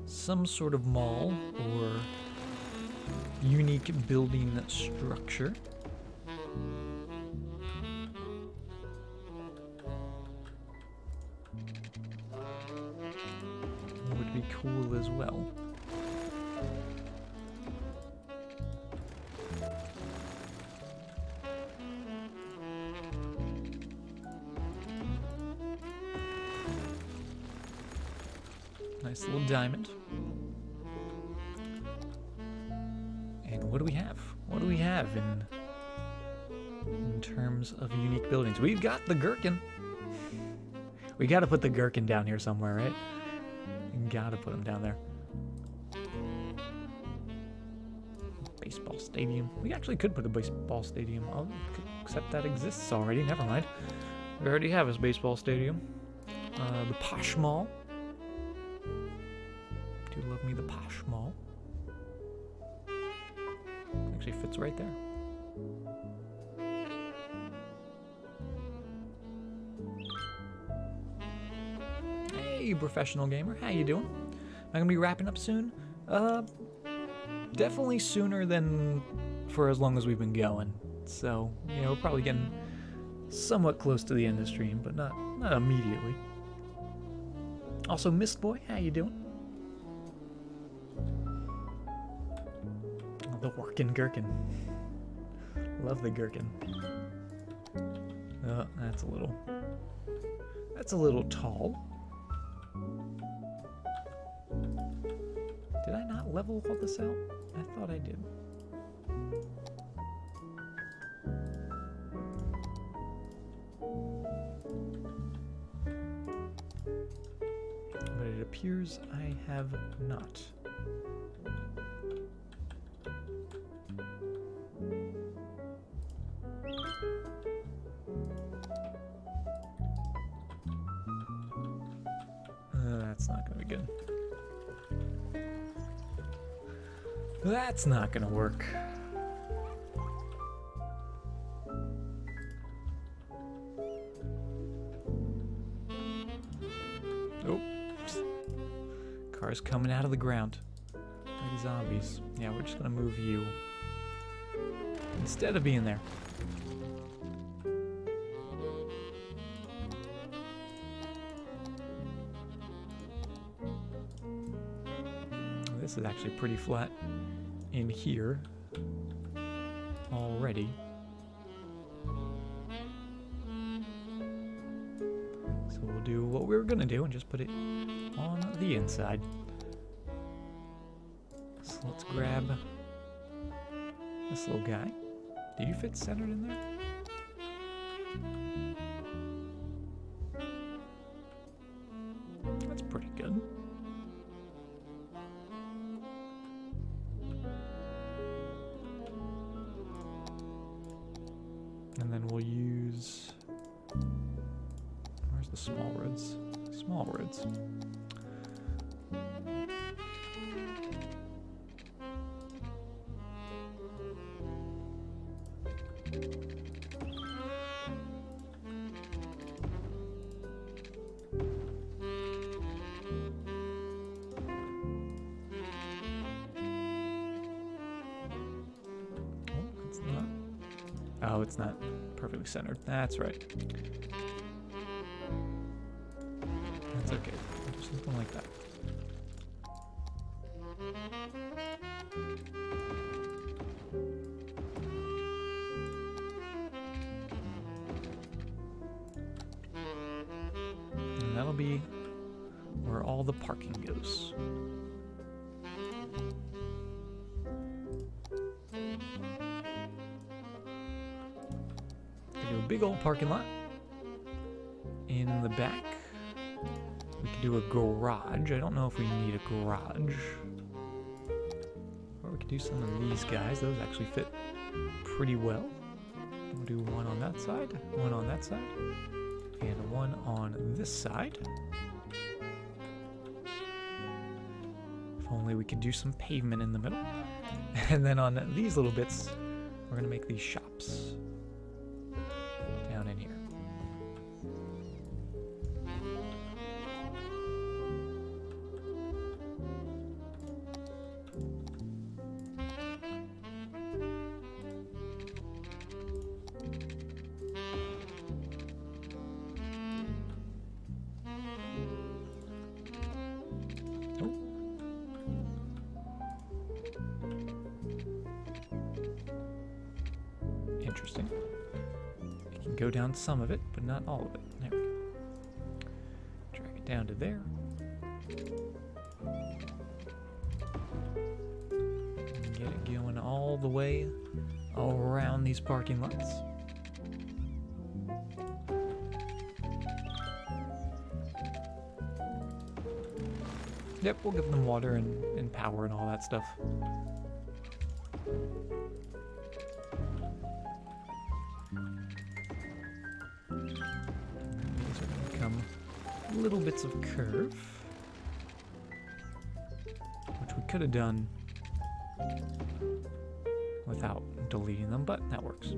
A: some sort of mall or unique building structure. Would be cool as well. Nice little diamond. And what do we have? What do we have in terms of unique buildings? We've got the gherkin. We gotta put the gherkin down here somewhere, right? Gotta put him down there. Baseball stadium. We actually could put a baseball stadium. Oh, except that exists already. Never mind. We already have his baseball stadium. The Posh Mall. Do love me the Posh Mall. Actually fits right there. Hey, professional gamer, how you doing? Am I gonna be wrapping up soon? Definitely sooner than for as long as we've been going. So, you know, we're probably getting somewhat close to the end of the stream, but not immediately. Also, Mist Boy, how you doing? Oh, the working gherkin. Love the gherkin. Oh, that's a little tall. Did I not level all this out? I thought I did. But it appears I have not. That's not gonna be good. That's not gonna work. Oh. Cars coming out of the ground. Like zombies. Yeah, we're just gonna move you. Instead of being there. This is actually pretty flat in here already. So we'll do what we were gonna do and just put it on the inside. So let's grab this little guy. Did you fit centered in there? That's pretty good. And then we'll use, where's the small roads? Small roads. Oh, it's not perfectly centered. That's right. That's okay. Something like that. And that'll be where all the parking goes. Big old parking lot. In the back, we could do a garage. I don't know if we need a garage. Or we could do some of these guys. Those actually fit pretty well. We'll do one on that side, one on that side, and one on this side. If only we could do some pavement in the middle. And then on these little bits, we're gonna make these shops. Down in here. Oh. Interesting. Go down some of it, but not all of it. There we go. Drag it down to there. And get it going all the way around these parking lots. Yep, we'll give them water and power and all that stuff. Little bits of curve, which we could have done without deleting them, but that works.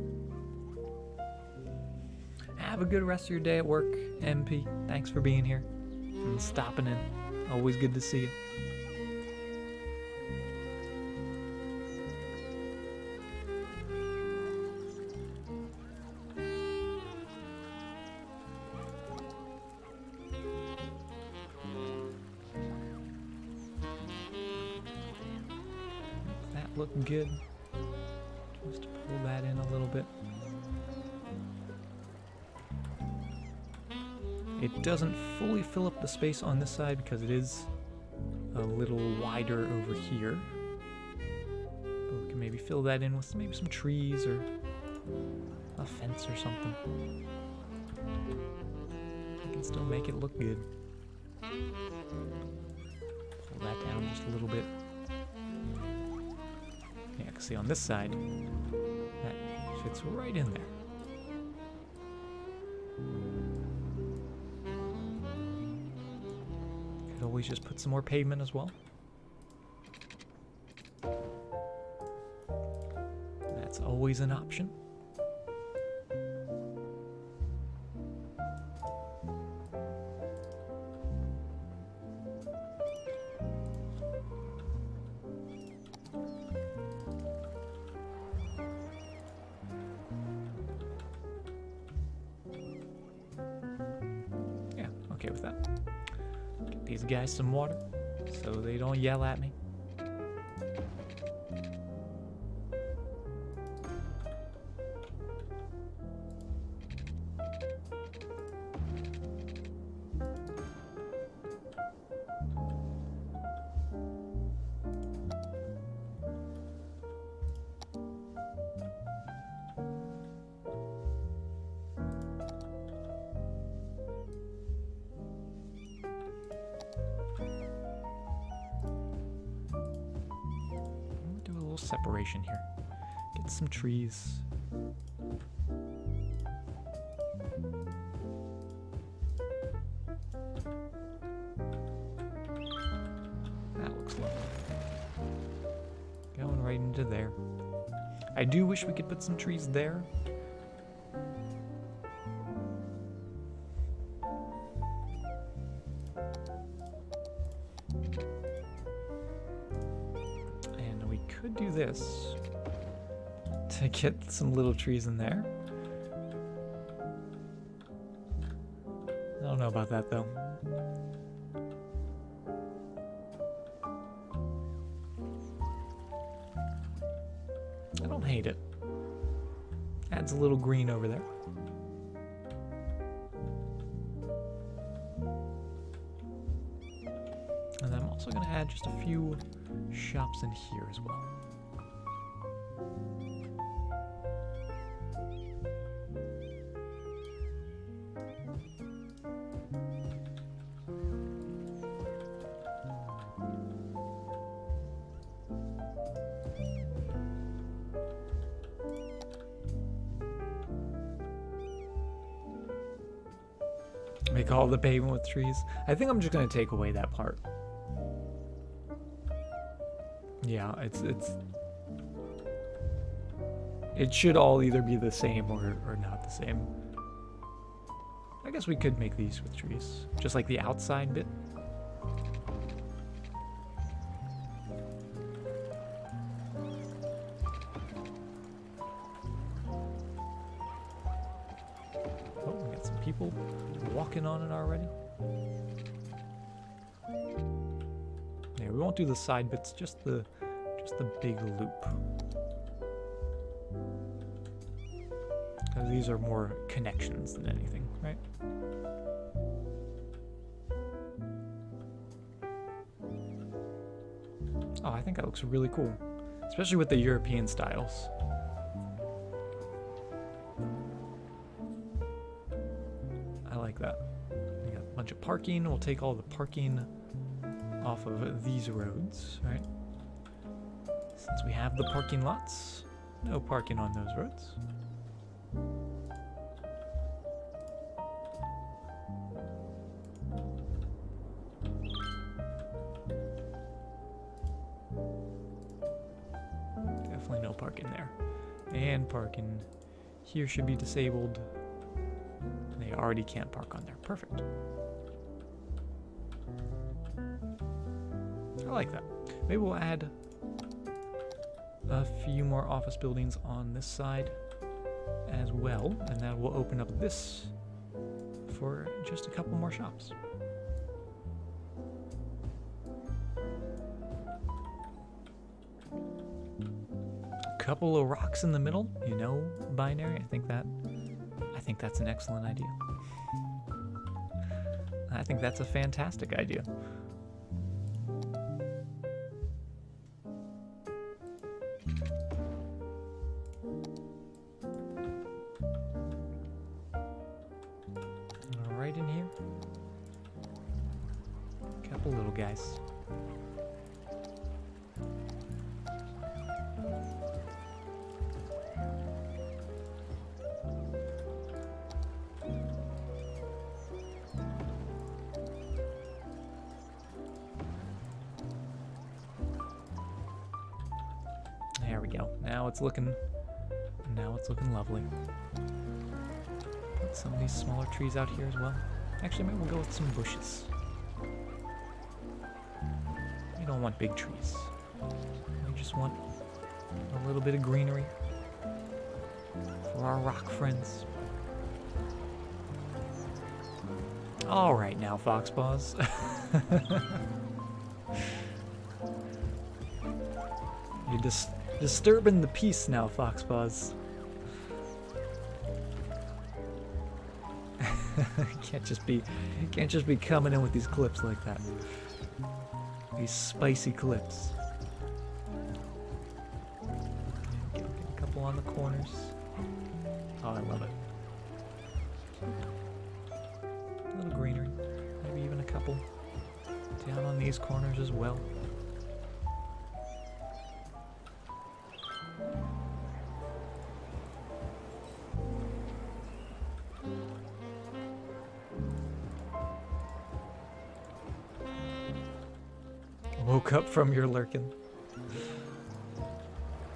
A: Have a good rest of your day at work, MP. Thanks for being here and stopping in. Always good to see you. Looking good. Just pull that in a little bit. It doesn't fully fill up the space on this side because it is a little wider over here. But we can maybe fill that in with maybe some trees or a fence or something. We can still make it look good. Pull that down just a little bit. Yeah, I can see on this side, that fits right in there. Could always just put some more pavement as well. That's always an option. Okay with that. Get these guys some water so they don't yell at me. Separation here. Get some trees. That looks lovely. Going right into there. I do wish we could put some trees there. Do this to get some little trees in there. I don't know about that though. I don't hate it. Adds a little green over there. And I'm also going to add just a few shops in here as well. Make all the pavement with trees. I think I'm just going to take away that part. Yeah, it should all either be the same or not the same. I guess we could make these with trees, just like the outside bit. Oh, we got some people walking on it already. Yeah, we won't do the side bits, just the big loop. Because these are more connections than anything, right? Oh, I think that looks really cool, especially with the European styles. I like that. We got a bunch of parking. We'll take all the parking off of these roads, right? Since we have the parking lots, no parking on those roads. Definitely no parking there. And parking here should be disabled. They already can't park on there. Perfect. I like that. Maybe we'll add a few more office buildings on this side as well, and that will open up this for just a couple more shops. A couple of rocks in the middle, you know, binary. I think that's an excellent idea. I think that's a fantastic idea. Right in here. Couple little guys. There we go. Now it's looking lovely. Put some of these smaller trees out here as well. Actually, maybe we'll go with some bushes. We don't want big trees. We just want a little bit of greenery for our rock friends. All right now, Foxpaws. You're disturbing the peace now, Foxpaws. Can't just be coming in with these clips like that. These spicy clips. Get a couple on the corners. Oh, I love it. A little greenery. Maybe even a couple down on these corners as well. Woke up from your lurking.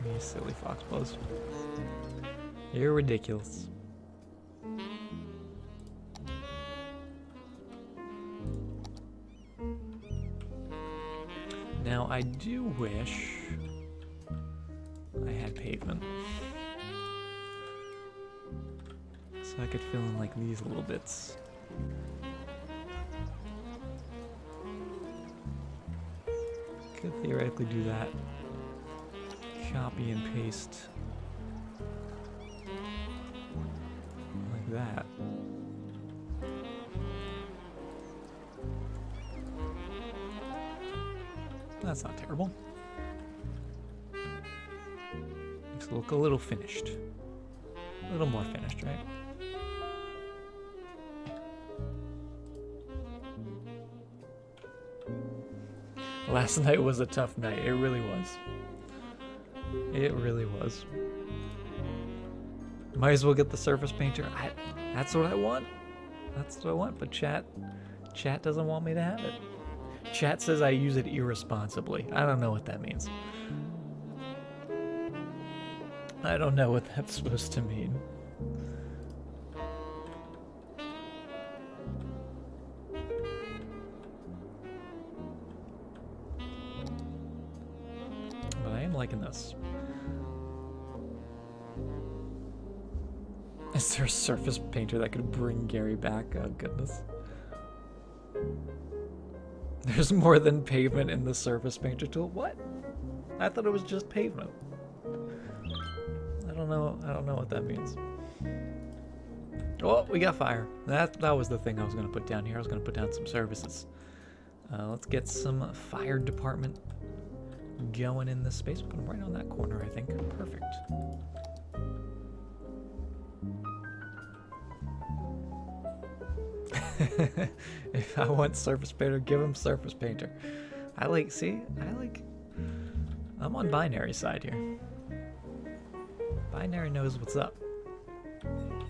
A: You silly Foxpaws. You're ridiculous. Now, I do wish I had pavement. So I could fill in like these little bits. Could theoretically do that. Copy and paste. Like that. That's not terrible. Makes it look a little finished. A little more finished, right? Last night was a tough night. It really was. It really was. Might as well get the surface painter. That's what I want. That's what I want. But chat doesn't want me to have it. Chat says I use it irresponsibly. I don't know what that means. I don't know what that's supposed to mean. But I am liking this. Is there a surface painter that could bring Gary back? Oh, goodness. There's more than pavement in the surface painter tool. What? I thought it was just pavement. I don't know what that means. Oh, we got fire. That was the thing I was gonna put down here. I was gonna put down some services. Let's get some fire department going in this space. Put them right on that corner, I think. Perfect. If I want surface painter, give him surface painter. I'm on binary side here. Binary knows what's up. I'm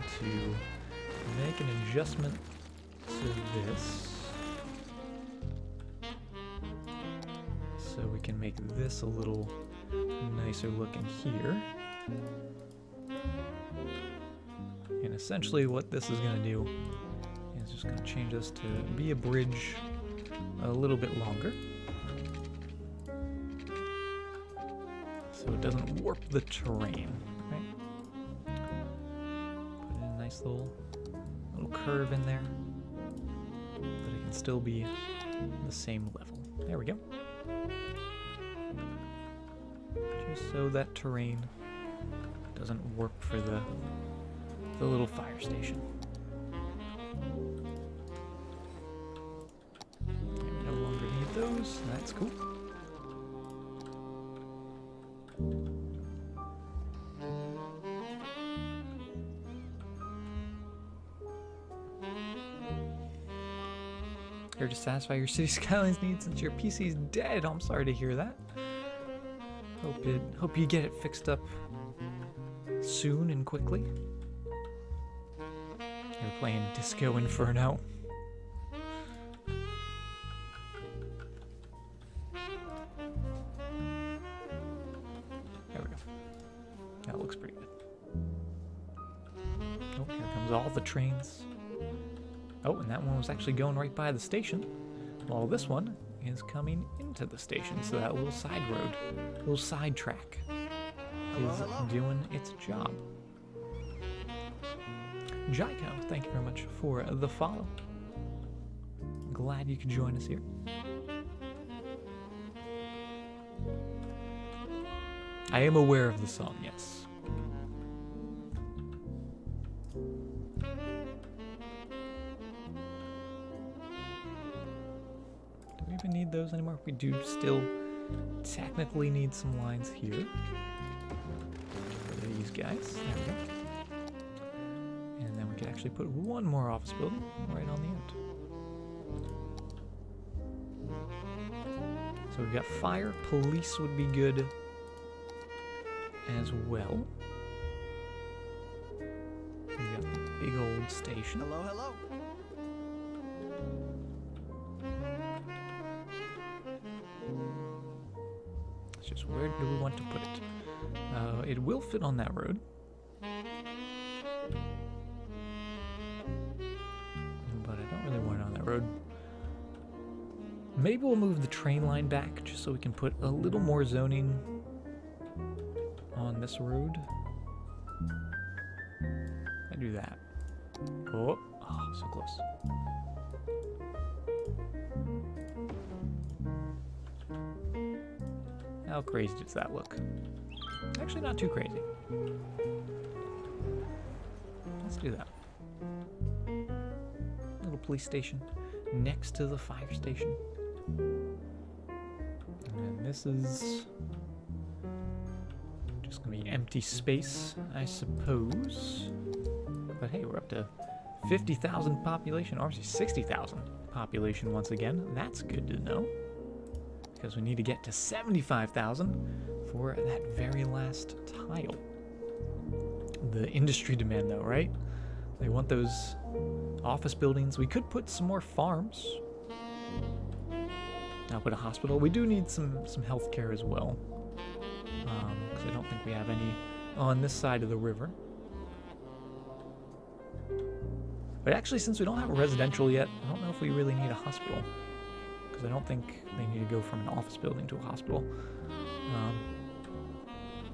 A: just going to make an adjustment to this. So we can make this a little nicer looking here. And essentially what this is going to do is just going to change this to be a bridge a little bit longer. So it doesn't warp the terrain, right? Put in a nice little curve in there, but it can still be the same level. There we go. Just so that terrain doesn't work for the little fire station. We no longer need those. That's cool. Here to satisfy your City Skylines needs since your PC's dead. I'm sorry to hear that. Hope you get it fixed up soon and quickly. You're playing Disco Inferno. There we go. That looks pretty good. Oh, here comes all the trains. Oh, and that one was actually going right by the station, while this one is coming into the station. So that little side road, little side track is doing its job. Jaiko, thank you very much for the follow. Glad you could join us here. I am aware of the song, yes. Do we even need those anymore? We do still technically need some lines here. For these guys. There we go. And then we could actually put one more office building right on the end. So we've got fire, police would be good as well. We've got the big old station.
B: Hello, hello.
A: It's just where do we want to put it? It will fit on that road. But I don't really want it on that road. Maybe we'll move the train line back just so we can put a little more zoning on this road. I do that. Oh, so close. How crazy does that look? Actually, not too crazy. Let's do that. Little police station next to the fire station. And then this is just gonna be empty space, I suppose. But hey, we're up to 50,000 population, or actually 60,000 population once again. That's good to know. Because we need to get to 75,000 for that very last tile. The industry demand though, right? They want those office buildings. We could put some more farms. I'll put a hospital. We do need some healthcare as well. Because I don't think we have any on this side of the river. But actually, since we don't have a residential yet, I don't know if we really need a hospital. Because I don't think they need to go from an office building to a hospital.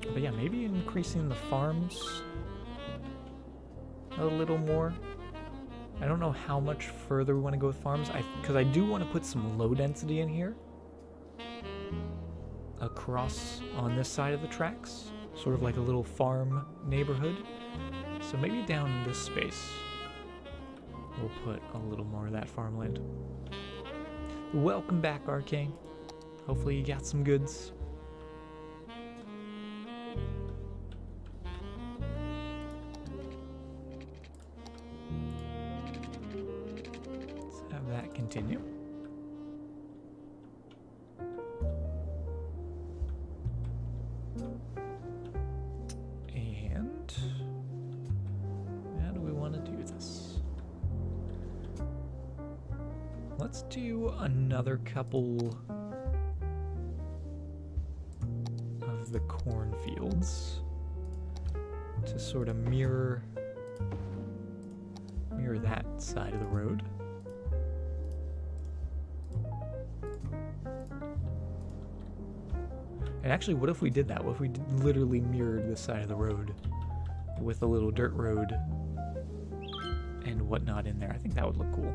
A: But yeah, maybe increasing the farms a little more. I don't know how much further we want to go with farms, because I do want to put some low density in here. Across on this side of the tracks. Sort of like a little farm neighborhood. So maybe down in this space, we'll put a little more of that farmland. Welcome back, Arcane. Hopefully you got some goods. Let's have that continue. And how do we want to do this? Let's do another couple of the cornfields to sort of mirror that side of the road. And actually, what if we did that? What if we literally mirrored this side of the road with a little dirt road and whatnot in there? I think that would look cool.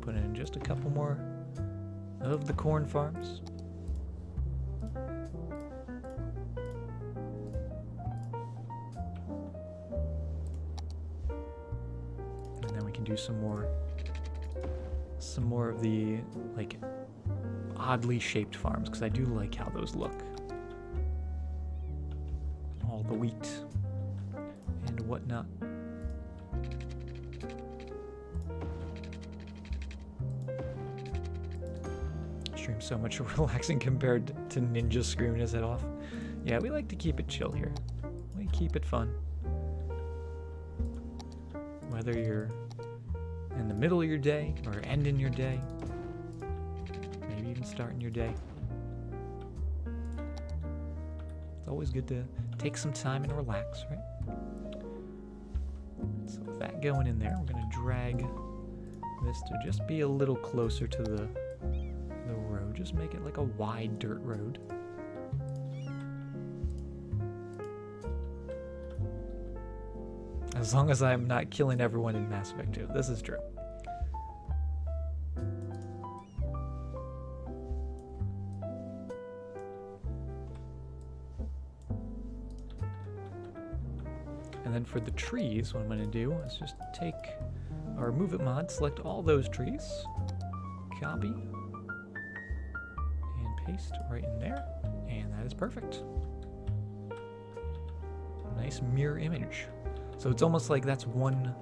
A: Put in just a couple more of the corn farms. And then we can do some more of the like oddly shaped farms, because I do like how those look. All the wheat and whatnot. Stream's so much relaxing compared to Ninja screaming his head off. Yeah, we like to keep it chill here. We keep it fun. Whether you're in the middle of your day or ending your day, maybe even starting your day. It's always good to take some time and relax, right? So with that going in there, we're going to drag this to just be a little closer to the road. Just make it like a wide dirt road. As long as I'm not killing everyone in Mass Effect 2. This is true. And then for the trees, what I'm going to do is just take our Move It mod, select all those trees, copy, and paste right in there, and that is perfect. Nice mirror image. So it's almost like that's one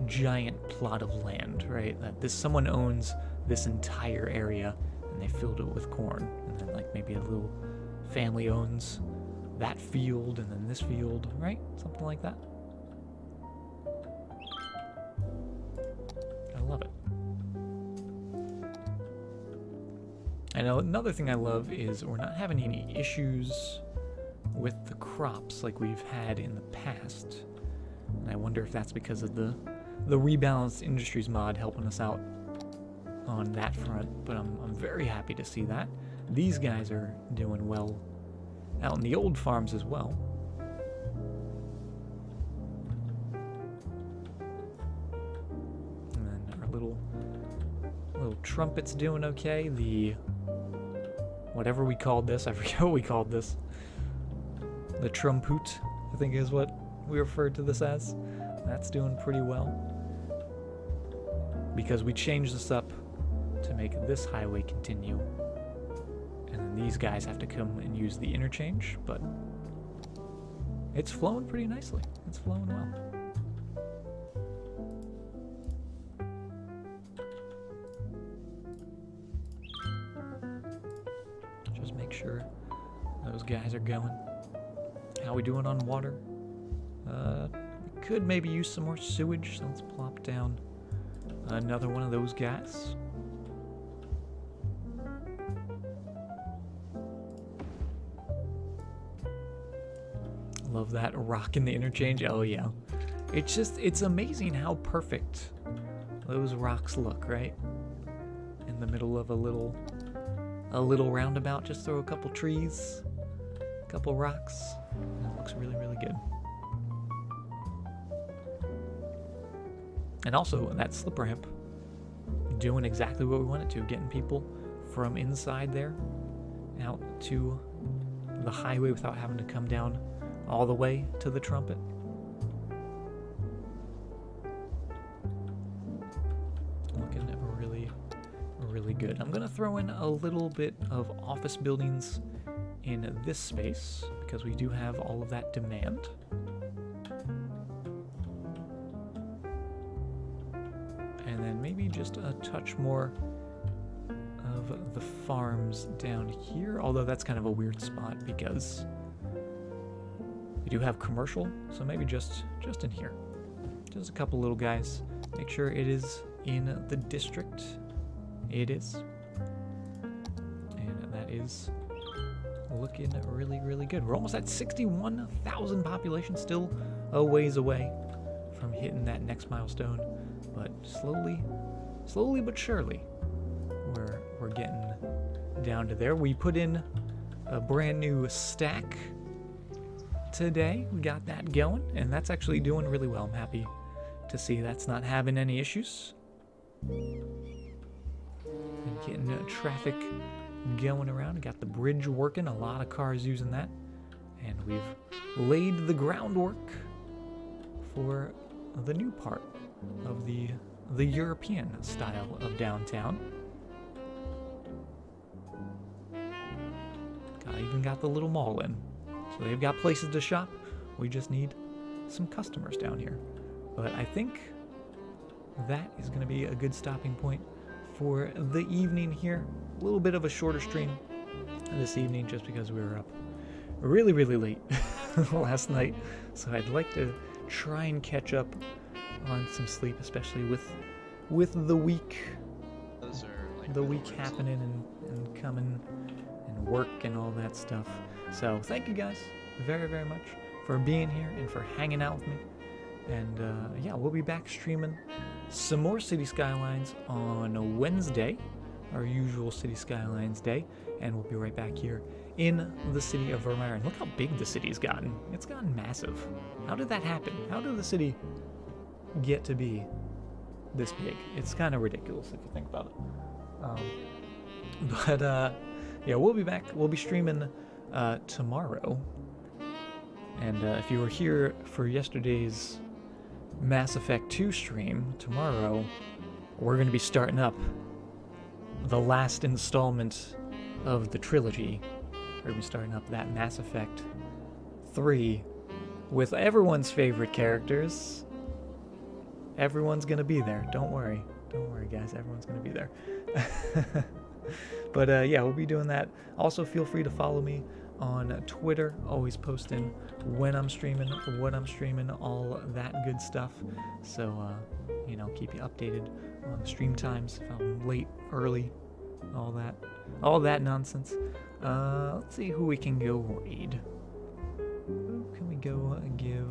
A: giant plot of land, right? That someone owns this entire area, and they filled it with corn, and then like maybe a little family owns that field, and then this field, right? Something like that. I love it. And another thing I love is we're not having any issues with the crops like we've had in the past. And I wonder if that's because of the Rebalanced Industries mod helping us out on that front. But I'm very happy to see that. These guys are doing well out in the old farms as well. And then our little trumpet's doing okay. The whatever we called this, I forget what we called this. The trumpet, I think is what we referred to this as. That's doing pretty well. Because we changed this up to make this highway continue. And then these guys have to come and use the interchange, but it's flowing pretty nicely. It's flowing well. Just make sure those guys are going. How we doing on water? We could maybe use some more sewage, so let's plop down another one of those guys. Love that rock in the interchange. Oh yeah. It's amazing how perfect those rocks look, right? In the middle of a little roundabout, just throw a couple trees, a couple rocks, and it looks really, really good. And also, that slip ramp, doing exactly what we want it to, getting people from inside there out to the highway without having to come down all the way to the trumpet. Looking really, really good. I'm going to throw in a little bit of office buildings in this space because we do have all of that demand. And then maybe just a touch more of the farms down here, although that's kind of a weird spot because we do have commercial, so maybe just in here. Just a couple little guys. Make sure it is in the district. It is. And that is looking really, really good. We're almost at 61,000 population, still a ways away from hitting that next milestone. But slowly but surely, we're getting down to there. We put in a brand new stack today. We got that going, and that's actually doing really well. I'm happy to see that's not having any issues. And getting traffic going around. I got the bridge working, a lot of cars using that. And we've laid the groundwork for the new part of the European style of downtown. Even got the little mall in. So they've got places to shop. We just need some customers down here. But I think that is going to be a good stopping point for the evening here. A little bit of a shorter stream this evening just because we were up really, really late last night. So I'd like to try and catch up on some sleep, especially with the week happening and coming and work and all that stuff. So thank you guys very, very much for being here and for hanging out with me. And yeah, we'll be back streaming some more City Skylines on Wednesday, our usual City Skylines day, and we'll be right back here in the city of Virmire. And look how big the city's gotten. It's gotten massive. How did that happen? How did the city get to be this big? It's kind of ridiculous if you think about it. But yeah, we'll be back. We'll be streaming tomorrow. And if you were here for yesterday's Mass Effect 2 stream, tomorrow we're going to be starting up the last installment of the trilogy. We're going to be starting up that Mass Effect 3 with everyone's favorite characters. Everyone's going to be there. Don't worry. Don't worry, guys. Everyone's going to be there. But yeah, we'll be doing that. Also, feel free to follow me on Twitter, always posting when I'm streaming, what I'm streaming, all that good stuff. So, you know, keep you updated on the stream times, if I'm late, early, all that nonsense. Let's see who we can go raid. Who can we go give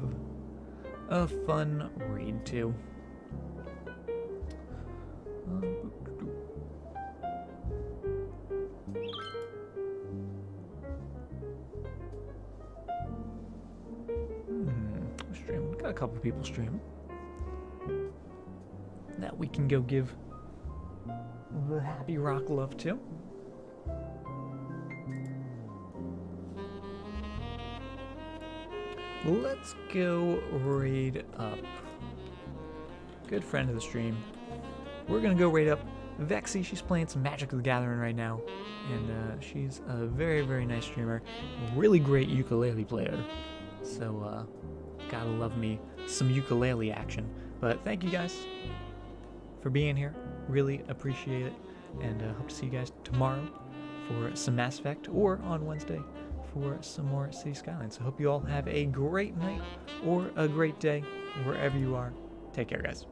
A: a fun raid to? Got a couple people streaming that we can go give the happy rock love to. Let's go raid up. Good friend of the stream. We're gonna go raid up Vexy. She's playing some Magic the Gathering right now, and she's a very, very nice streamer. Really great ukulele player. So gotta love me some ukulele action. But thank you guys for being here. Really appreciate it. And hope to see you guys tomorrow for some Mass Effect, or on Wednesday for some more City Skylines. So hope you all have a great night or a great day wherever you are. Take care, guys.